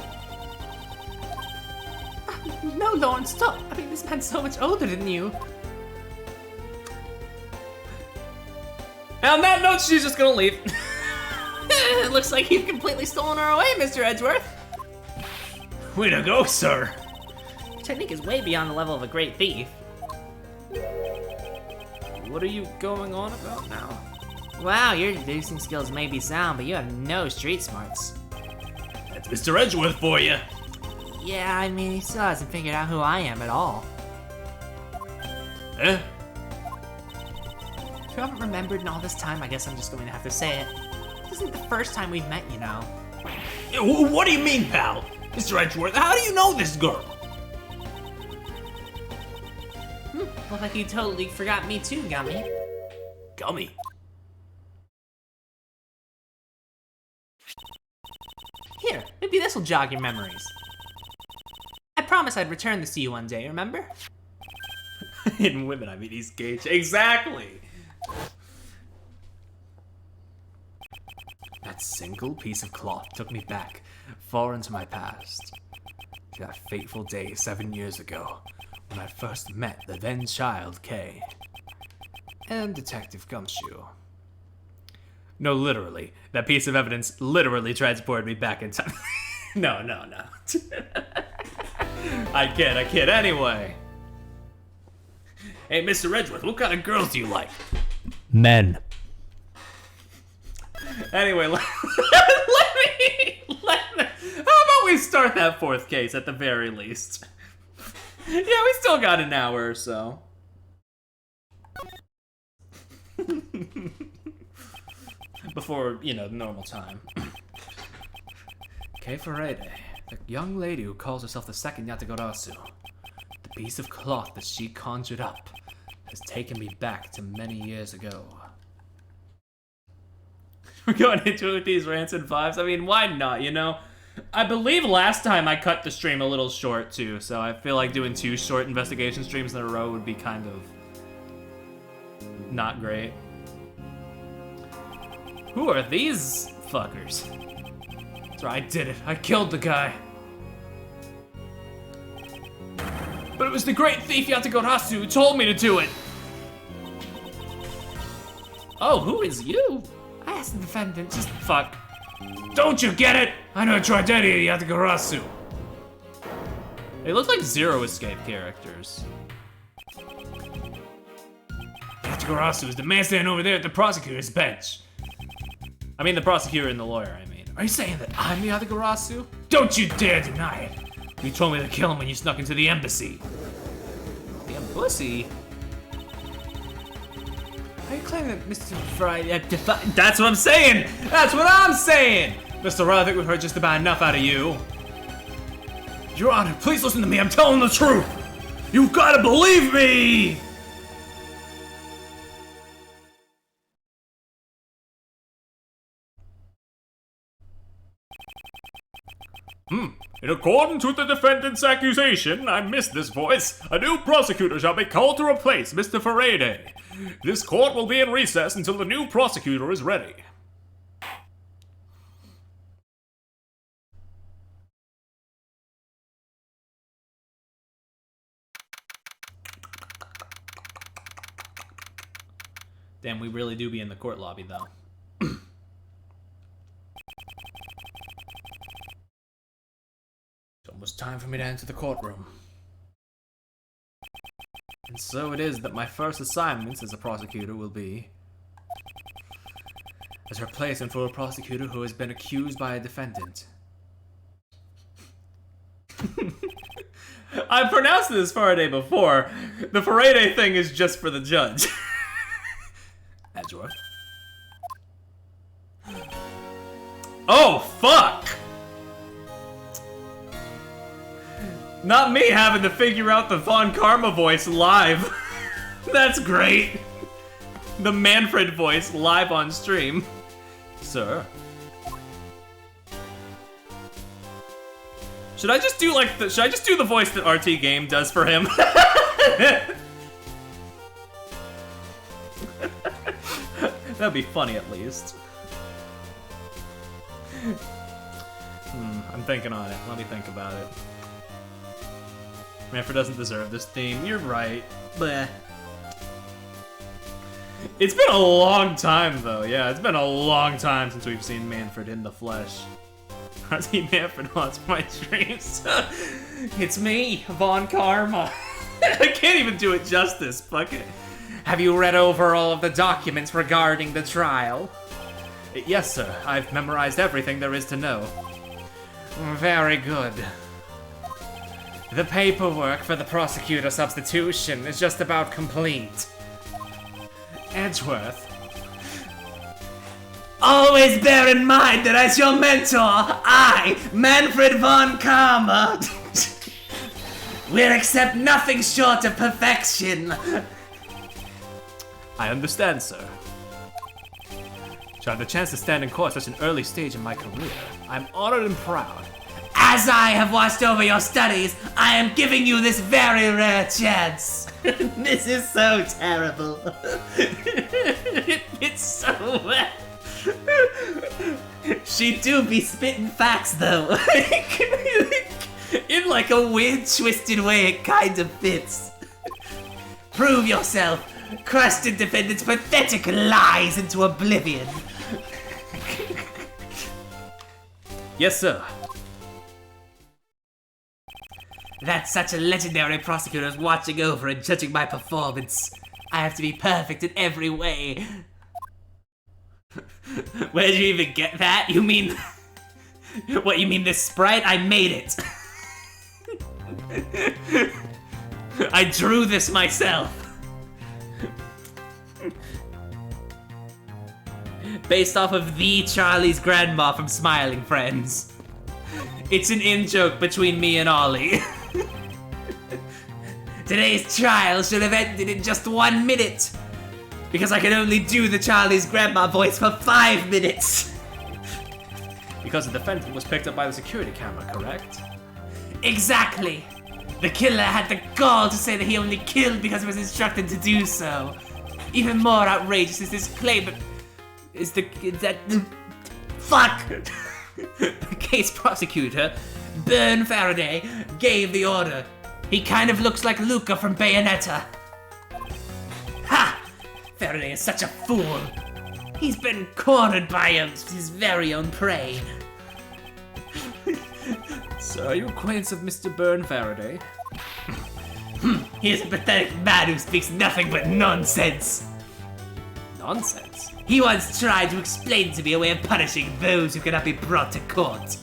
No, Lauren, stop. I mean, this man's so much older than you. And on that note, she's just gonna leave. It looks like you've completely stolen her away, Mr. Edgeworth. Way to go, sir. Your technique is way beyond the level of a great thief. What are you going on about now? Wow, your deducing skills may be sound, but you have no street smarts. That's Mr. Edgeworth for you. Yeah, I mean, he still hasn't figured out who I am at all. Eh? If you haven't remembered in all this time, I guess I'm just going to have to say it. This isn't the first time we've met, you know. What do you mean, pal? Mr. Edgeworth, how do you know this girl? Look like you totally forgot me too, Gummy. Gummy. Here, maybe this'll jog your memories. I promised I'd return this to you one day, remember? In women, I mean, he's Gage. Exactly. That single piece of cloth took me back far into my past. To that fateful day 7 years ago, when I first met the then child Kay. And Detective Gumshoe. No, literally. That piece of evidence literally transported me back in time. No. I kid. Anyway. Hey, Mr. Edgeworth, what kind of girls do you like? Men. Anyway, let me. How about we start that fourth case at the very least? Yeah, we still got an hour or so. Before, normal time. Kay Farade, the young lady who calls herself the second Yatagarasu. The piece of cloth that she conjured up has taken me back to many years ago. We're going into it with these rants and vibes. I mean, why not, I believe last time I cut the stream a little short, too, so I feel like doing 2 short investigation streams in a row would be kind of not great. Who are these fuckers? That's right, I did it. I killed the guy. But it was the great thief Yatagarasu who told me to do it. Oh, who is you? I asked the defendant. Just fuck. Don't you get it? I never tried any of Yatagarasu. They look like Zero Escape characters. Yatagarasu is the man standing over there at the prosecutor's bench. I mean the prosecutor and the lawyer, I mean. Are you saying that I'm the Yatagarasu? Don't you dare deny it! You told me to kill him when you snuck into the embassy. The embassy? Are you claiming that Mr. Friday... That's what I'm saying! That's what I'm saying! Mr. Rod, I think we've heard just about enough out of you. Your Honor, please listen to me. I'm telling the truth! You've gotta believe me! In accordance with the defendant's accusation, I missed this voice. A new prosecutor shall be called to replace Mr. Farade. This court will be in recess until the new prosecutor is ready. Damn, we really do be in the court lobby, though. It's almost time for me to enter the courtroom. And so it is that my first assignment as a prosecutor will be as replacement for a prosecutor who has been accused by a defendant. I pronounced this Faraday before. The Faraday thing is just for the judge. Edgeworth. Oh, fuck! Not me having to figure out the Von Karma voice live. That's great. The Manfred voice live on stream. Sir. Should I just do the voice that RT Game does for him? That'd be funny at least. I'm thinking on it. Let me think about it. Manfred doesn't deserve this theme. You're right. Bleh. It's been a long time, though. Yeah, it's been a long time since we've seen Manfred in the flesh. I see Manfred haunts my dreams. It's me, Von Karma. I can't even do it justice. Fuck it. Have you read over all of the documents regarding the trial? Yes, sir. I've memorized everything there is to know. Very good. The paperwork for the prosecutor substitution is just about complete. Edgeworth. Always bear in mind that as your mentor, I, Manfred von Karma, will accept nothing short of perfection. I understand, sir. To have the chance to stand in court at such an early stage in my career, I'm honored and proud. As I have watched over your studies, I am giving you this very rare chance. This is so terrible. It's so well. She do be spitting facts though. In like a weird, twisted way, it kind of fits. Prove yourself. Crush the defendant's pathetic lies into oblivion. Yes, sir. That's such a legendary prosecutor is watching over and judging my performance. I have to be perfect in every way. Where'd you even get that? You mean... What, you mean this sprite? I made it. I drew this myself. Based off of the Charlie's grandma from Smiling Friends. It's an in-joke between me and Ollie. Today's trial should have ended in just 1 minute. Because I can only do the Charlie's grandma voice for 5 minutes. Because the defendant was picked up by the security camera, correct? Exactly. The killer had the gall to say that he only killed because he was instructed to do so. Even more outrageous is this claim fuck! The case prosecutor, Byrne Faraday, gave the order. He kind of looks like Luca from Bayonetta. Ha! Faraday is such a fool. He's been cornered by his very own prey. So are you acquainted with Mr. Byrne Faraday? He is a pathetic man who speaks nothing but nonsense. Nonsense? He once tried to explain to me a way of punishing those who cannot be brought to court.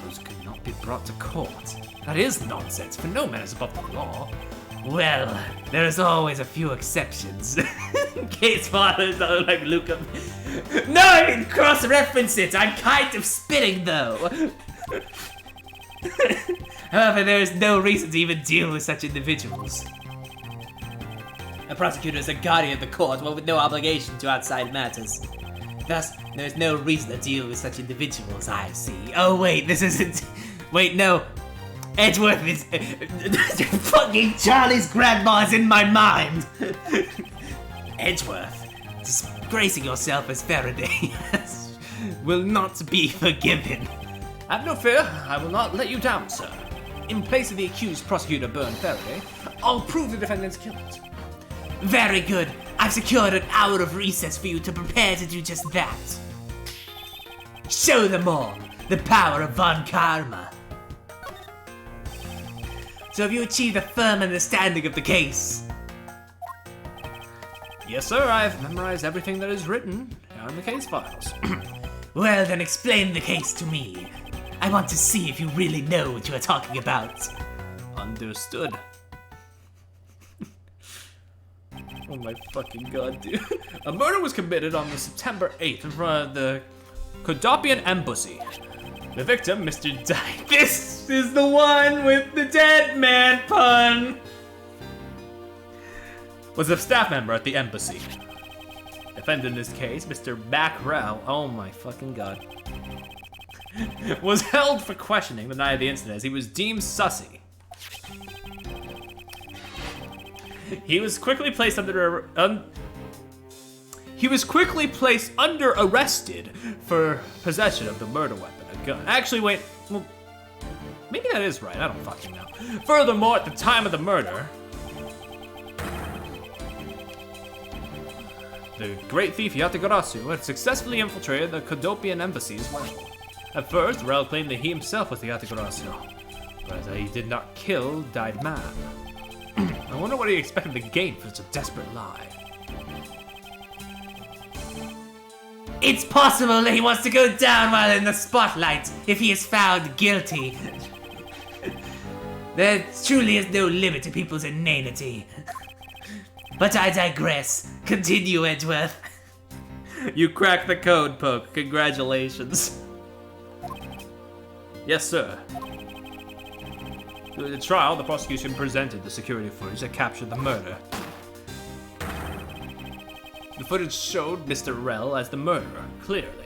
Those could not be brought to court. That is nonsense, for no man is above the law. Well, there's always a few exceptions. Case fathers don't like Luca. No, I didn't cross-reference it. I'm kind of spitting though. However, there is no reason to even deal with such individuals. A prosecutor is a guardian of the court, one with no obligation to outside matters. Thus, there is no reason to deal with such individuals, I see. Oh wait, this isn't... Wait, no. Edgeworth is... Fucking Charlie's grandma is in my mind! Edgeworth, disgracing yourself as Faraday will not be forgiven. Have no fear, I will not let you down, sir. In place of the accused prosecutor Byrne Faraday, I'll prove the defendant's guilt. Very good. I've secured an hour of recess for you to prepare to do just that. Show them all the power of Von Karma. So have you achieved a firm understanding of the case? Yes, sir, I've memorized everything that is written on the case files. Well, then explain the case to me. I want to see if you really know what you are talking about. Understood. Oh my fucking god, dude. A murder was committed on the September 8th in front of the Kodopian Embassy. The victim, Mr. Dyke. This is the one with the dead man pun. Was a staff member at the embassy. Defendant in this case, Mr. Mackrell, oh my fucking god, was held for questioning the night of the incident as he was deemed sussy. He was quickly placed under he was quickly placed under arrested for possession of the murder weapon, a gun. Actually, wait, well, maybe that is right, I don't fucking know. Furthermore, at the time of the murder, the great thief Yatagarasu had successfully infiltrated the Kodopian embassy as well. At first, Rel claimed that he himself was the Yatagarasu, but that he did not kill died man. I wonder what he expected to gain for such a desperate lie. It's possible that he wants to go down while in the spotlight if he is found guilty. There truly is no limit to people's inanity. But I digress. Continue, Edgeworth. You cracked the code, Poke. Congratulations. Yes, sir. During the trial, the prosecution presented the security footage that captured the murder. The footage showed Mr. Rel as the murderer, clearly.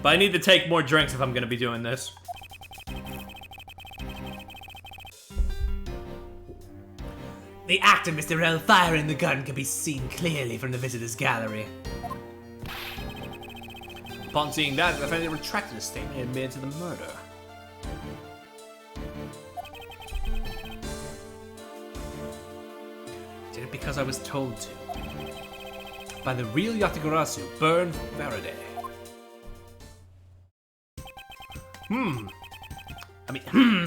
But I need to take more drinks if I'm gonna be doing this. The act of Mr. Rel firing the gun can be seen clearly from the visitors' gallery. Upon seeing that, the defendant retracted his statement and admitted to the murder. Did it because I was told to. By the real Yatagarasu, burned Faraday.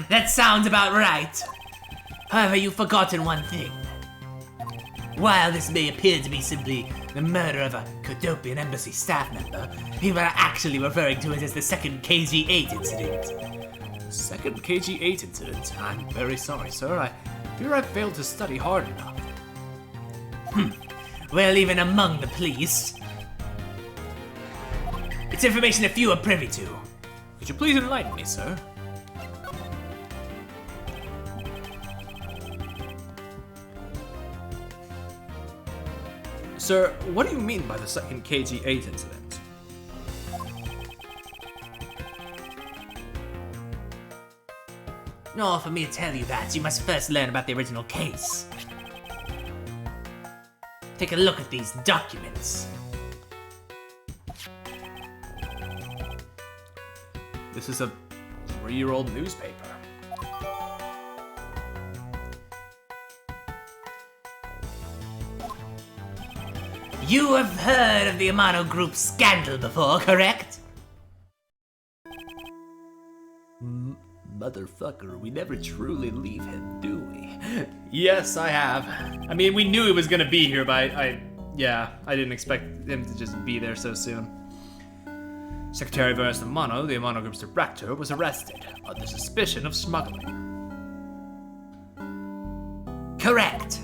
That sounds about right. However, you've forgotten one thing. While this may appear to be simply the murder of a Kodopian embassy staff member, people are actually referring to it as the second KG-8 incident. Second KG-8 incident? I'm very sorry, sir. I fear I failed to study hard enough. Well, even among the police, it's information that few are privy to. Could you please enlighten me, sir? Sir, what do you mean by the second KG-8 incident? No, for me to tell you that, you must first learn about the original case. Take a look at these documents. This is a 3-year-old newspaper. You have heard of the Amano Group scandal before, correct? Motherfucker, we never truly leave him, do we? Yes, I have. I mean, we knew he was gonna be here, but I didn't expect him to just be there so soon. Secretary of Ernest Amano, the Amano Group's director, was arrested under suspicion of smuggling. Correct.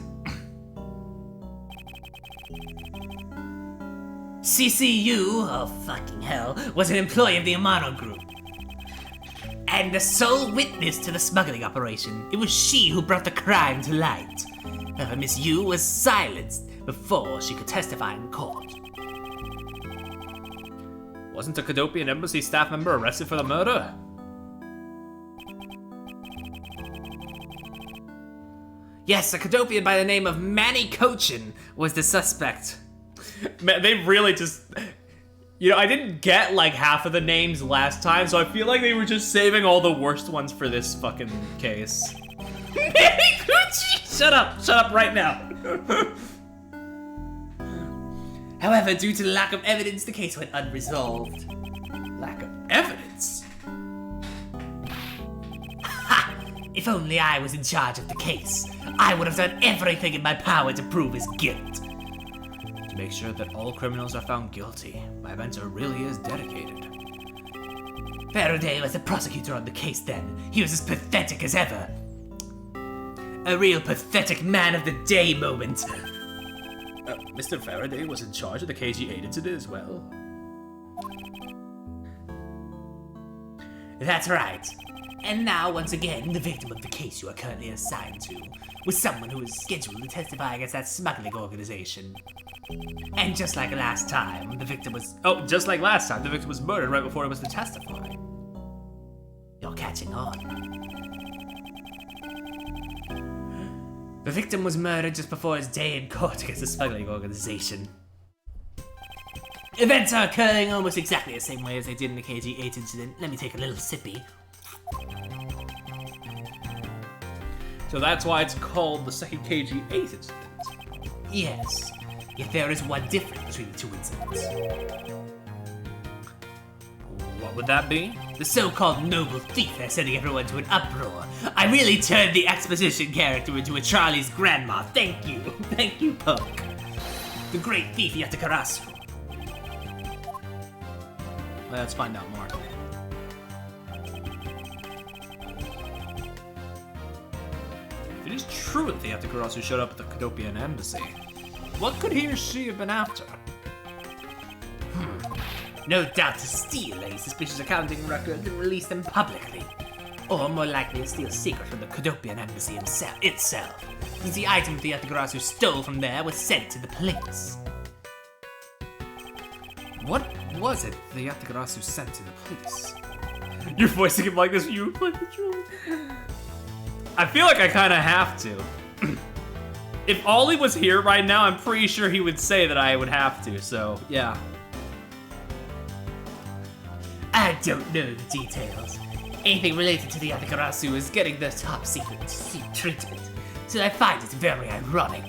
CCU, oh fucking hell, was an employee of the Amano Group. And the sole witness to the smuggling operation. It was she who brought the crime to light. However, Miss Yu was silenced before she could testify in court. Wasn't a Kodopian embassy staff member arrested for the murder? Yes, a Kodopian by the name of Manny Cochin was the suspect. Man, they really just... You know, I didn't get like half of the names last time, so I feel like they were just saving all the worst ones for this fucking case. Shut up right now. However, due to the lack of evidence, the case went unresolved. Lack of evidence? Ha! If only I was in charge of the case, I would have done everything in my power to prove his guilt. To make sure that all criminals are found guilty, my mentor really is dedicated. Faraday was the prosecutor on the case then. He was as pathetic as ever. A real pathetic man of the day moment. Mr. Faraday was in charge of the KG-8 incident as well? That's right. And now, once again, the victim of the case you are currently assigned to was someone who was scheduled to testify against that smuggling organization. And just like last time, the victim was... Oh, just like last time, the victim was murdered right before he was to testify. You're catching on. The victim was murdered just before his day in court against the smuggling organization. Events are occurring almost exactly the same way as they did in the KG-8 incident. Let me take a little sippy. So that's why it's called the second KG-8 incident. Yes, yet there is one difference between the two incidents. What would that be? The so-called noble thief that's sending everyone to an uproar. I really turned the exposition character into a Charlie's grandma. Thank you. Thank you, Punk. The great thief Yatakarasu. Let's find out more. If it is true that the Yatakarasu showed up at the Cadopian embassy, what could he or she have been after? No doubt to steal any suspicious accounting records and release them publicly. Or more likely to steal secrets from the Cadopian embassy itself, since the item the Yatakarasu stole from there was sent to the police. What was it the Yatakarasu sent to the police? You're voicing him like this, you play the troll. I feel like I kind of have to. If Ollie was here right now, I'm pretty sure he would say that I would have to, so yeah. I don't know the details. Anything related to the Yatakarasu is getting the top secret treatment, so I find it very ironic.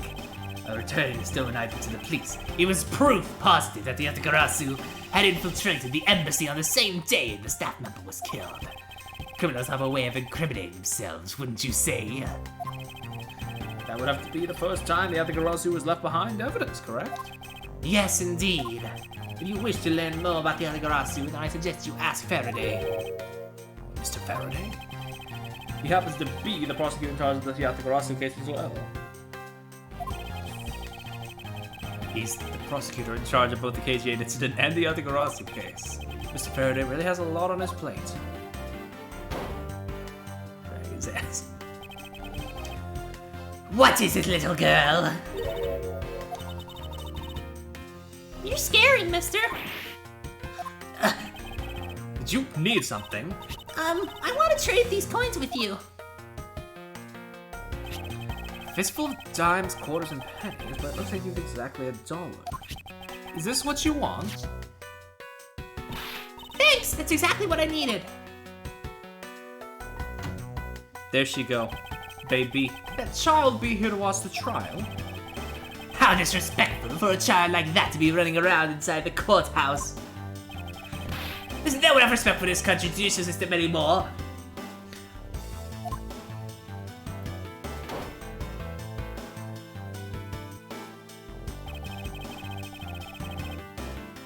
By returning the stolen item to the police, it was proof positive that the Yatakarasu had infiltrated the embassy on the same day the staff member was killed. Criminals have a way of incriminating themselves, wouldn't you say? That would have to be the first time the Yatakarasu was left behind evidence, correct? Yes, indeed. If you wish to learn more about the Yatakarasu, then I suggest you ask Faraday. Mr. Faraday? He happens to be the prosecutor in charge of the Yatakarasu case as well. He's the prosecutor in charge of both the KG-8 incident and the Yatakarasu case. Mr. Faraday really has a lot on his plate. Drag his ass. What is it, little girl? You're scary, mister. Did you need something? I want to trade these coins with you. Fistful of dimes, quarters, and pennies, but it looks like you have exactly $1. Is this what you want? Thanks, that's exactly what I needed. There she go. Baby. That child be here to watch the trial? How disrespectful for a child like that to be running around inside the courthouse. There's no enough respect for this country's judicial system anymore.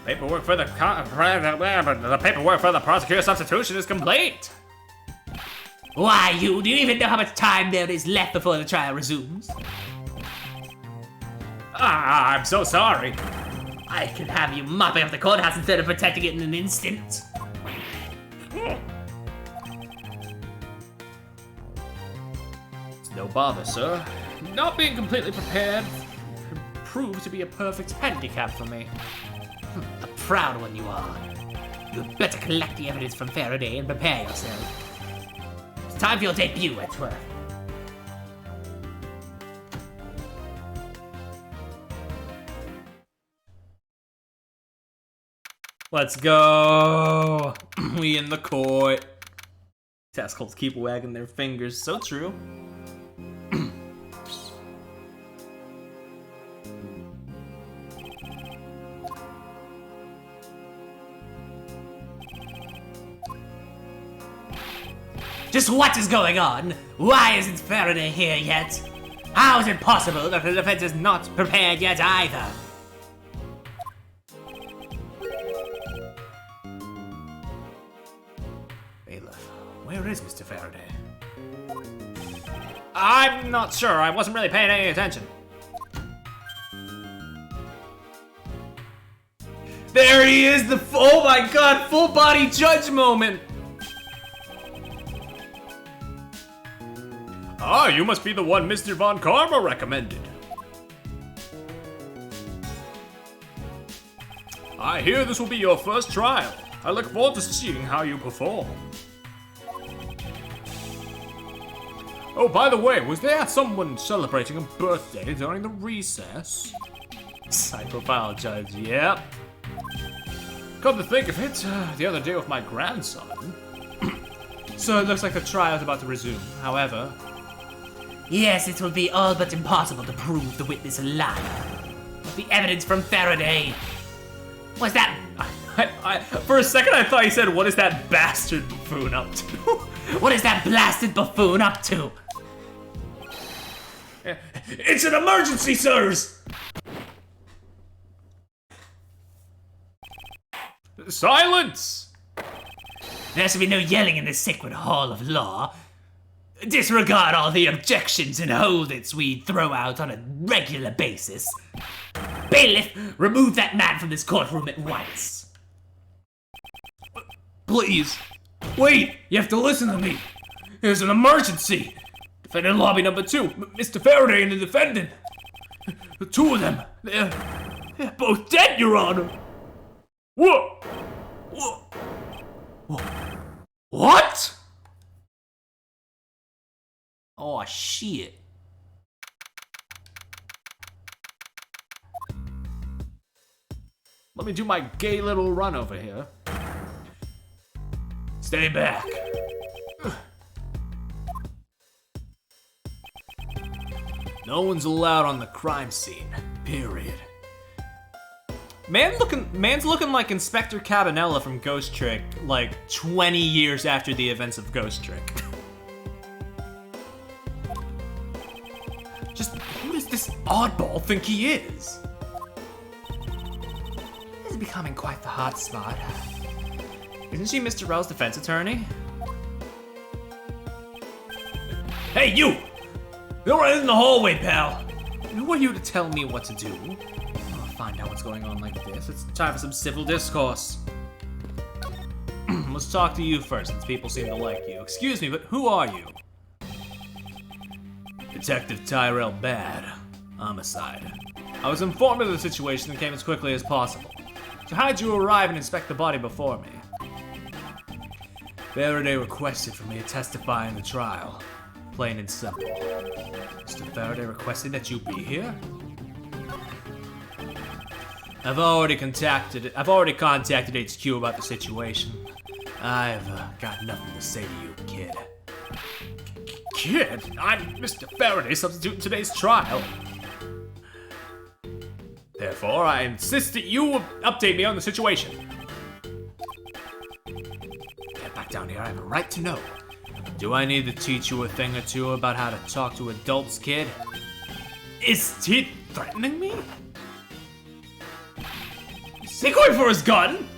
Paperwork for the paperwork for the prosecutor substitution is complete. Why, do you even know how much time there is left before the trial resumes? Ah, I'm so sorry. I could have you mopping up the courthouse instead of protecting it in an instant. It's no bother, sir. Not being completely prepared proved to be a perfect handicap for me. A proud one you are. You'd better collect the evidence from Faraday and prepare yourself. It's time for your debut, Edgeworth. Let's go. We in the court. Taskholes keep wagging their fingers. So true. Just what is going on? Why isn't Faraday here yet? How is it possible that the defense is not prepared yet either? Bailiff, where is Mr. Faraday? I'm not sure. I wasn't really paying any attention. There he is, oh my god, full body judge moment. Ah, you must be the one Mr. Von Karma recommended. I hear this will be your first trial. I look forward to seeing how you perform. Oh, by the way, was there someone celebrating a birthday during the recess? High profile judge, yep. Come to think of it, the other day with my grandson. So it looks like the trial is about to resume. However, Yes, it will be all but impossible to prove the witness a liar. The evidence from Faraday. Was that... for a second I thought he said, "What is that bastard buffoon up to?" What is that blasted buffoon up to? It's an emergency, sirs! Silence! There should be no yelling in the sacred hall of law. Disregard all the objections and holdits we throw out on a regular basis. Bailiff, remove that man from this courtroom at once. Please. Wait, you have to listen to me. There's an emergency. Defendant lobby number 2, Mr. Faraday and the defendant. The two of them, they're both dead, Your Honor. What? What? Oh, shit. Let me do my gay little run over here. Stay back. No one's allowed on the crime scene. Period. Man's looking like Inspector Cabanela from Ghost Trick, like 20 years after the events of Ghost Trick. Just who does this oddball think he is? This is becoming quite the hot spot. Isn't she Mr. Rell's defense attorney? Hey, you! Go right in the hallway, pal! Who are you to tell me what to do? I'll find out what's going on like this. It's time for some civil discourse. Let's talk to you first, since people seem to like you. Excuse me, but who are you? Detective Tyrell Bad. Homicide. I was informed of the situation and came as quickly as possible. So how did you arrive and inspect the body before me? Faraday requested for me to testify in the trial. Plain and simple. Mr. Faraday requested that you be here? I've already contacted HQ about the situation. I've got nothing to say to you, kid. Kid? I'm Mr. Faraday, substitute in today's trial. Therefore, I insist that you update me on the situation. Get back down here, I have a right to know. Do I need to teach you a thing or two about how to talk to adults, kid? Is he threatening me? Is he going for his gun?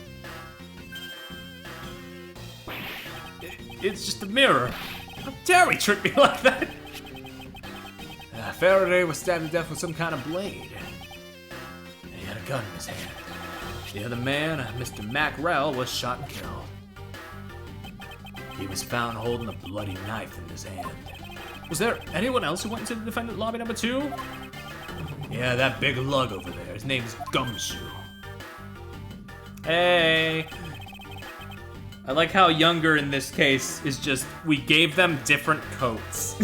It's just a mirror. How dare he trick me like that? Faraday was stabbed to death with some kind of blade. And he had a gun in his hand. The other man, Mr. Macrell, was shot and killed. He was found holding a bloody knife in his hand. Was there anyone else who went into the defendant lobby number 2? Yeah, that big lug over there. His name's Gumshoe. Hey. I like how younger in this case is just, we gave them different coats.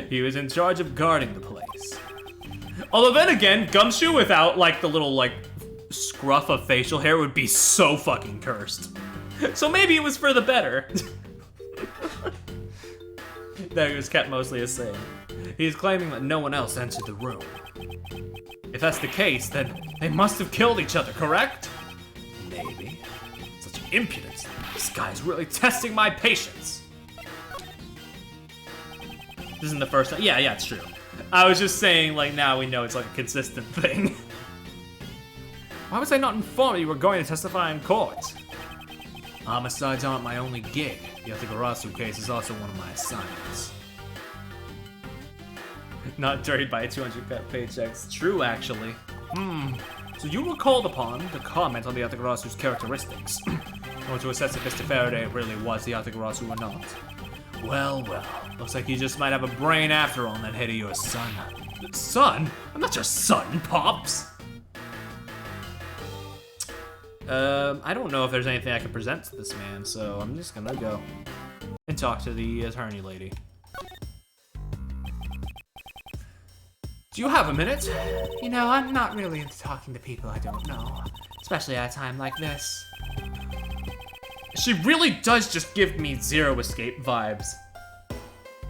He was in charge of guarding the place. Although then again, Gumshoe without like the little like scruff of facial hair would be so fucking cursed. So maybe it was for the better. That was kept mostly the same. He's claiming that no one else entered the room. If that's the case, then they must have killed each other, correct? Maybe. Such impudence. This guy's really testing my patience. This isn't the first time. Yeah, it's true. I was just saying, like, now we know it's like a consistent thing. Why was I not informed you were going to testify in court? Homicides aren't my only gig. The Yatagarasu case is also one of my assignments. Not dirtied by 200 paychecks. True, actually. So you were called upon to comment on the Yatagarasu's characteristics, or to assess if Mr. Faraday really was the Yatagarasu or not. Well, looks like you just might have a brain after all in that head of yours, son. Son? I'm not your son, Pops! I don't know if there's anything I can present to this man, so I'm just gonna go and talk to the attorney lady. Do you have a minute? You know, I'm not really into talking to people I don't know, especially at a time like this. She really does just give me Zero Escape vibes.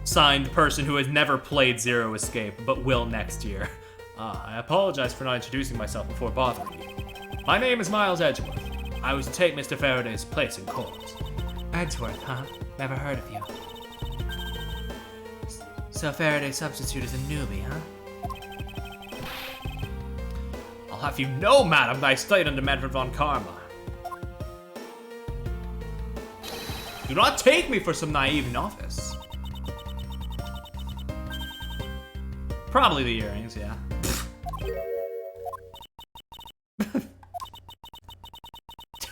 Signed, person who has never played Zero Escape, but will next year. I apologize for not introducing myself before bothering you. My name is Miles Edgeworth. I was to take Mr. Faraday's place in court. Edgeworth, huh? Never heard of you. So Faraday's substitute is a newbie, huh? I'll have you know, madam, that I studied under Manfred von Karma. Do not take me for some naive novice. Probably the earrings, yeah.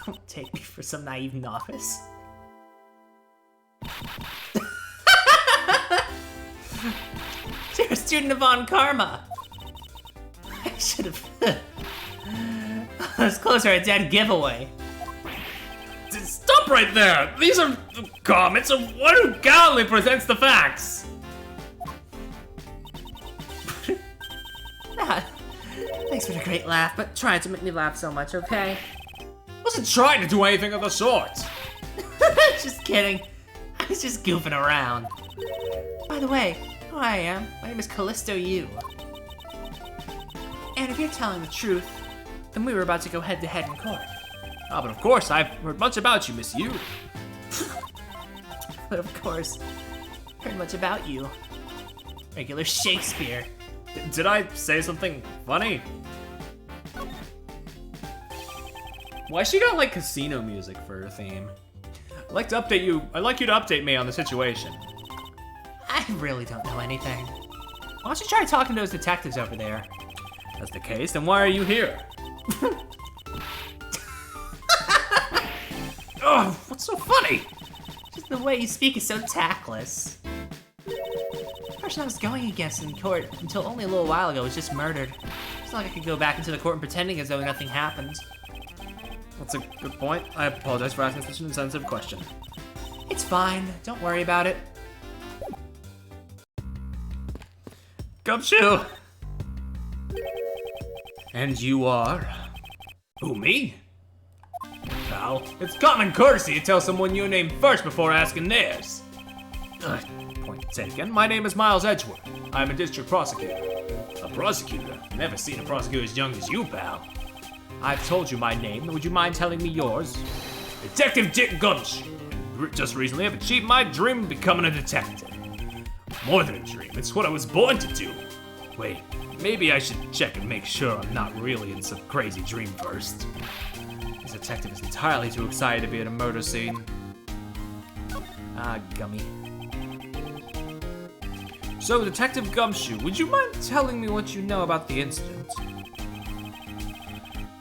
Don't take me for some naive novice. You're a student of Von Karma. I should have. Let's close a dead giveaway. Stop right there! These are the comments of one who gallantly presents the facts! Thanks for the great laugh, but trying to make me laugh so much, okay? Wasn't trying to do anything of the sort. Just kidding. I was just goofing around. By the way, who I am, my name is Callisto Yu. And if you're telling the truth, then we were about to go head-to-head in court. Ah, but of course, I've heard much about you, Miss Yu. But of course, heard much about you. Regular Shakespeare. Did I say something funny? Why she got like casino music for her theme? I'd like to update you. I'd like you to update me on the situation. I really don't know anything. Why don't you try talking to those detectives over there? That's the case, then why are you here? Oh, what's so funny? Just the way you speak is so tactless. The person I was going against in court until only a little while ago was just murdered. It's not like I could go back into the court and pretending as though nothing happened. That's a good point. I apologize for asking such an insensitive question. It's fine. Don't worry about it. Gumshoe! And you are? Who, me? Pal, it's common courtesy to tell someone your name first before asking theirs. Point taken. My name is Miles Edgeworth. I'm a district prosecutor. A prosecutor? Never seen a prosecutor as young as you, pal. I've told you my name. Would you mind telling me yours? Detective Dick Gumshoe. Just recently, I've achieved my dream of becoming a detective. More than a dream, it's what I was born to do. Wait, maybe I should check and make sure I'm not really in some crazy dream first. This detective is entirely too excited to be at a murder scene. Ah, gummy. So, Detective Gumshoe, would you mind telling me what you know about the incident?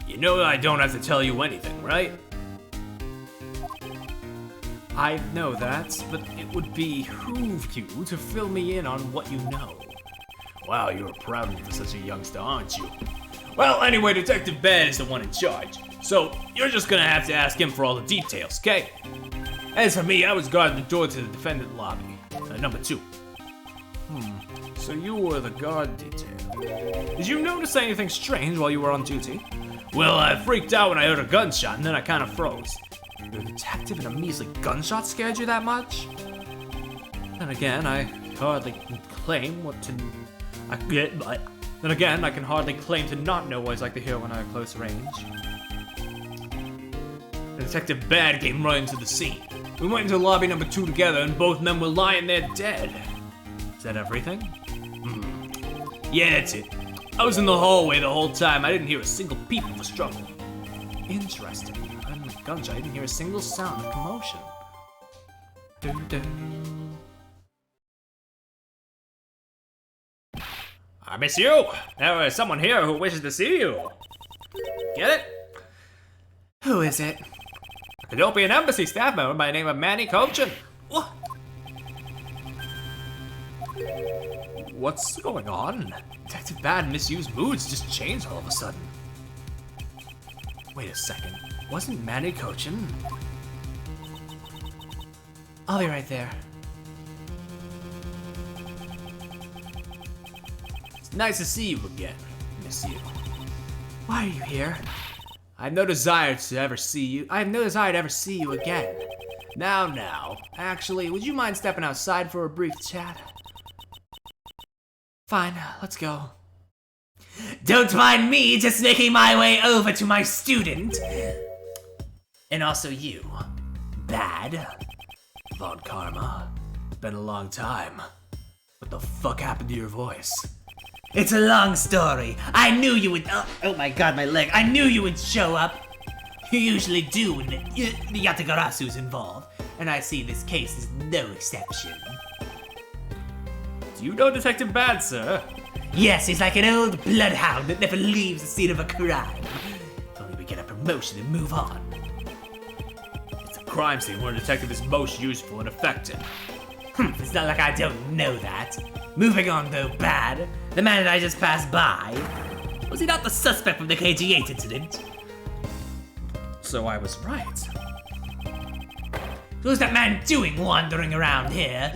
You know I don't have to tell you anything, right? I know that, but it would behoove you to fill me in on what you know. Wow, you're proud of me for such a youngster, aren't you? Well, anyway, Detective Bad is the one in charge, so you're just gonna have to ask him for all the details, okay? As for me, I was guarding the door to the defendant lobby, number 2. So you were the guard detail. Did you notice anything strange while you were on duty? Well, I freaked out when I heard a gunshot, and then I kind of froze. Your detective and a measly gunshot scared you that much? Then again, I hardly can claim what to... Then again, I can hardly claim to not know what it's like to hear when I'm at close range. Detective Bad came running to the scene. We went into lobby number 2 together, and both men were lying there dead. Is that everything? Yeah, that's it. I was in the hallway the whole time. I didn't hear a single peep of a struggle. Interesting. I'm the gunshot. I didn't hear a single sound of commotion. I miss you. There is someone here who wishes to see you. Get it? Who is it? A Cadopian embassy staff member by the name of Manny Cochin. What? What's going on? Detective Bad and Miss Yu's moods just changed all of a sudden. Wait a second. Wasn't Manny Cochin? I'll be right there. Nice to see you again, monsieur. Why are you here? I have no desire to ever see you. I have no desire to ever see you again. Now. Actually, would you mind stepping outside for a brief chat? Fine, let's go. Don't mind me just making my way over to my student. And also you, Bad. Von Karma, been a long time. What the fuck happened to your voice? It's a long story. I knew you would. Oh my god, my leg. I knew you would show up. You usually do when the Yatagarasu's involved, and I see this case is no exception. Do you know Detective Bad, sir? Yes, he's like an old bloodhound that never leaves the scene of a crime. If only we get a promotion and move on. It's a crime scene where a detective is most useful and effective. It's not like I don't know that. Moving on though, Bad. The man that I just passed by. Was he not the suspect from the KG8 incident? So I was right. Who's that man doing wandering around here?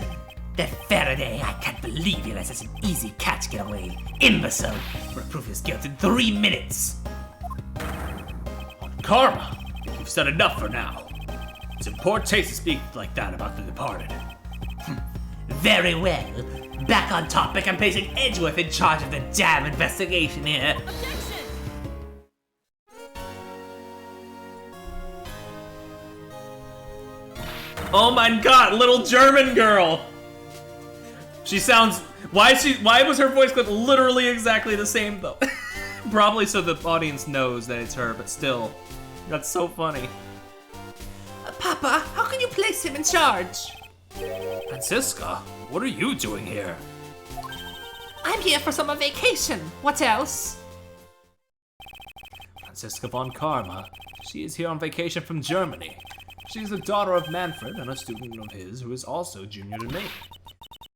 That Faraday, I can't believe he let such an easy catch get away. Imbecile! We'll prove his guilt in 3 minutes. Karma, you've said enough for now. It's in poor taste to speak like that about the departed. Very well. Back on topic, I'm placing Edgeworth in charge of the damn investigation here. Oh my god, little German girl! She sounds. Why was her voice clip literally exactly the same though? Probably so the audience knows that it's her, but still. That's so funny. Papa, how can you place him in charge? Francisca, what are you doing here? I'm here for summer vacation. What else? Francisca von Karma. She is here on vacation from Germany. She's the daughter of Manfred and a student of his who is also junior to me.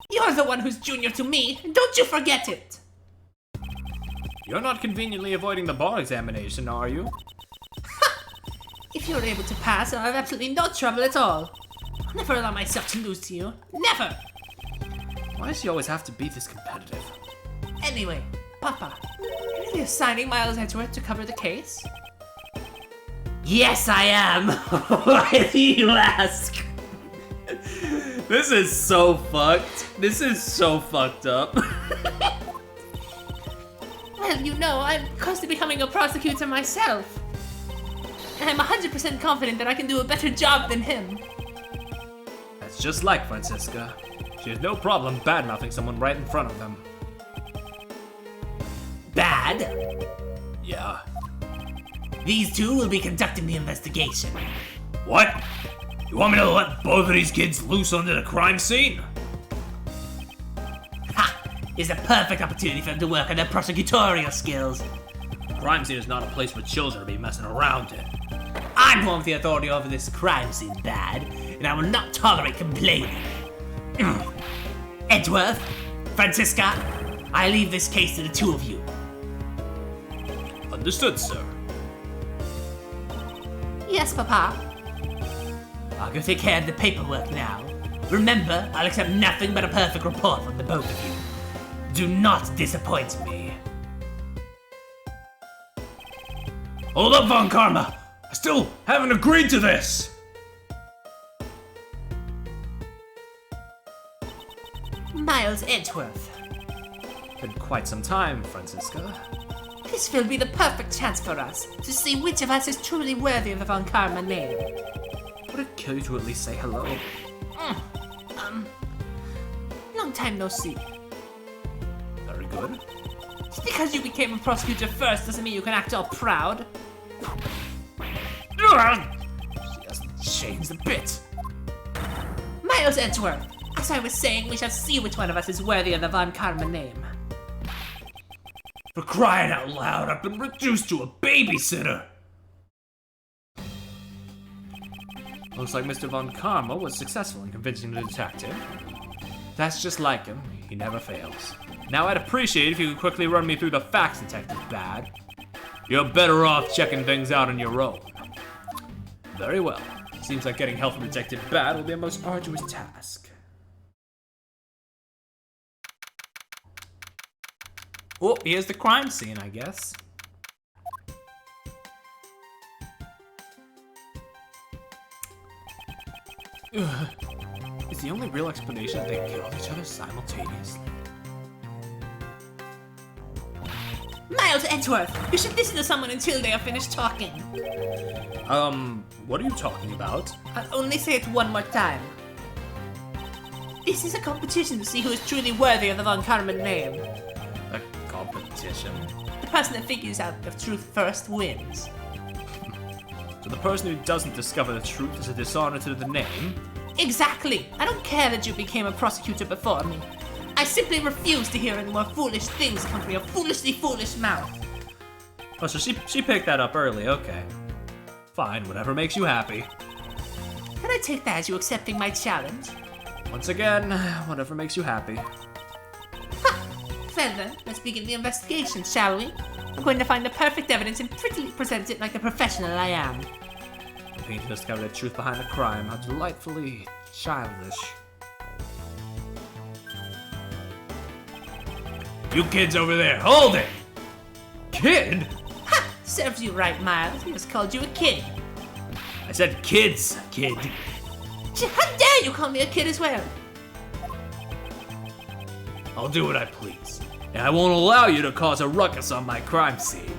You're the one who's junior to me. Don't you forget it. You're not conveniently avoiding the bar examination, are you? If you're able to pass, I'll have absolutely no trouble at all. I'll never allow myself to lose to you. Never! Why does she always have to be this competitive? Anyway, Papa, are you really assigning Miles Edgeworth to cover the case? Yes, I am. Why do you ask? This is so fucked. This is so fucked up. Well, you know, I'm close to becoming a prosecutor myself. And I'm 100% confident that I can do a better job than him. That's just like Francisca. She has no problem bad-mouthing someone right in front of them. Bad? Yeah. These two will be conducting the investigation. What? You want me to let both of these kids loose onto the crime scene? Ha! It's a perfect opportunity for them to work on their prosecutorial skills. The crime scene is not a place for children to be messing around in. I'm one with the authority over this crime scene, Bad, and I will not tolerate complaining. Edgeworth, Francisca, I leave this case to the two of you. Understood, sir. Yes, Papa. I'll go take care of the paperwork now. Remember, I'll accept nothing but a perfect report from the both of you. Do not disappoint me. Hold up, Von Karma! I still haven't agreed to this! Miles Edgeworth. Been quite some time, Francisca. This will be the perfect chance for us to see which of us is truly worthy of the Von Karma name. Would it kill you to at least say hello? Long time no see. Very good. Just because you became a prosecutor first doesn't mean you can act all proud. She hasn't changed a bit. Miles Edgeworth, as I was saying, we shall see which one of us is worthy of the Von Karma name. For crying out loud, I've been reduced to a babysitter! Looks like Mr. Von Karma was successful in convincing the detective. That's just like him, he never fails. Now I'd appreciate if you could quickly run me through the facts, Detective Bad. You're better off checking things out on your own. Very well. Seems like getting help from Detective Bad will be a most arduous task. Oh, here's the crime scene, I guess. Ugh. Is the only real explanation that they killed each other simultaneously? Miles Edgeworth, you should listen to someone until they are finished talking. What are you talking about? I'll only say it one more time. This is a competition to see who is truly worthy of the Von Karman name. A competition? The person that figures out the truth first wins. So the person who doesn't discover the truth is a dishonor to the name? Exactly! I don't care that you became a prosecutor before me. I simply refuse to hear any more foolish things come from your foolishly foolish mouth. Oh, so she picked that up early, okay. Fine, whatever makes you happy. Can I take that as you accepting my challenge? Once again, whatever makes you happy. Well then, let's begin the investigation, shall we? I'm going to find the perfect evidence and prettily present it like the professional I am. Looking to discover the truth behind the crime. How delightfully childish. You kids over there, hold it! Kid? Ha! Serves you right, Miles. He just called you a kid. I said kids, kid. How dare you call me a kid as well? I'll do what I please. And I won't allow you to cause a ruckus on my crime scene.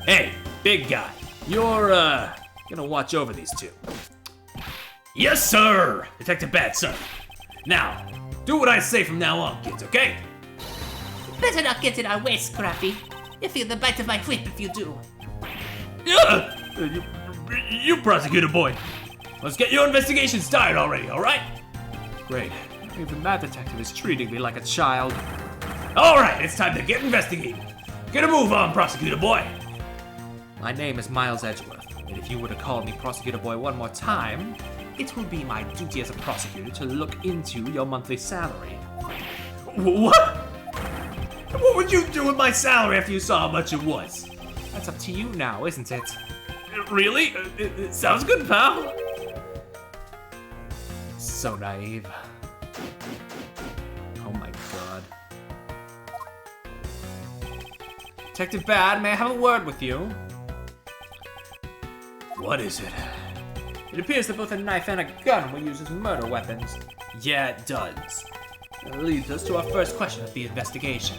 Hey, big guy. You're, gonna watch over these two. Yes, sir! Detective Bad, sir. Now, do what I say from now on, kids, okay? Better not get in our way, Scrappy. You'll feel the bite of my whip if you do. You prosecutor boy. Let's get your investigation started already, alright? Great. Even that detective is treating me like a child. Alright, it's time to get investigating. Get a move on, prosecutor boy. My name is Miles Edgeworth, and if you were to call me prosecutor boy one more time, it will be my duty as a prosecutor to look into your monthly salary. What? What would you do with my salary after you saw how much it was? That's up to you now, isn't it? Really? It sounds good, pal. So naive. Oh my god. Detective Bad, may I have a word with you? What is it? It appears that both a knife and a gun were used as murder weapons. Yeah, it does. That leads us to our first question of the investigation.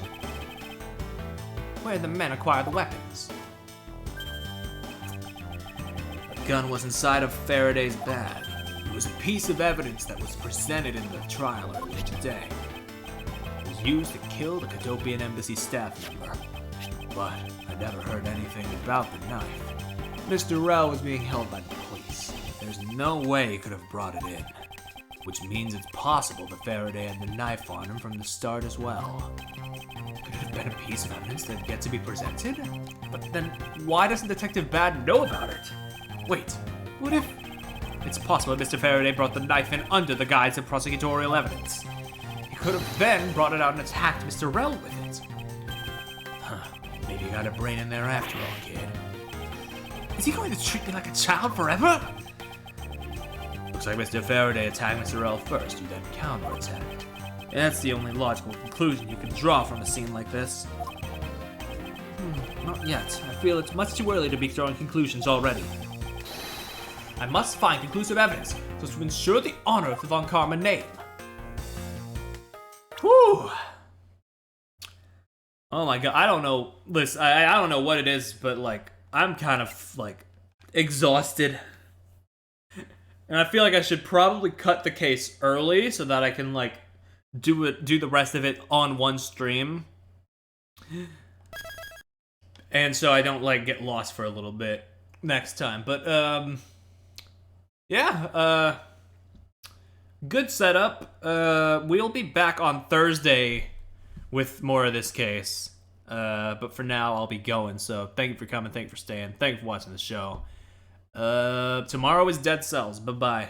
Where did the men acquire the weapons? A gun was inside of Faraday's bag. It was a piece of evidence that was presented in the trial earlier today. It was used to kill the Cadopian Embassy staff member. But I never heard anything about the knife. Mr. Rell was being held by the police. There's no way he could have brought it in. Which means it's possible that Faraday had the knife on him from the start as well. Could it have been a piece of evidence that had yet to be presented? But then, why doesn't Detective Bad know about it? Wait, what if... It's possible that Mr. Faraday brought the knife in under the guise of prosecutorial evidence. He could have then brought it out and attacked Mr. Rell with it. Huh, maybe you got a brain in there after all, kid. Is he going to treat me like a child forever? Looks like Mr. Faraday attacked Mr. Rell first, you then counterattacked. And that's the only logical conclusion you can draw from a scene like this. Not yet. I feel it's much too early to be drawing conclusions already. I must find conclusive evidence so as to ensure the honor of the Von Karman name. Whew! Oh my god, I don't know. Listen, I don't know what it is, but like, I'm kind of like exhausted. And I feel like I should probably cut the case early so that I can like do the rest of it on one stream. And so I don't like get lost for a little bit next time. But yeah, good setup. We'll be back on Thursday with more of this case. But for now, I'll be going. So thank you for coming. Thank you for staying. Thank you for watching the show. Tomorrow is Dead Cells. Bye-bye.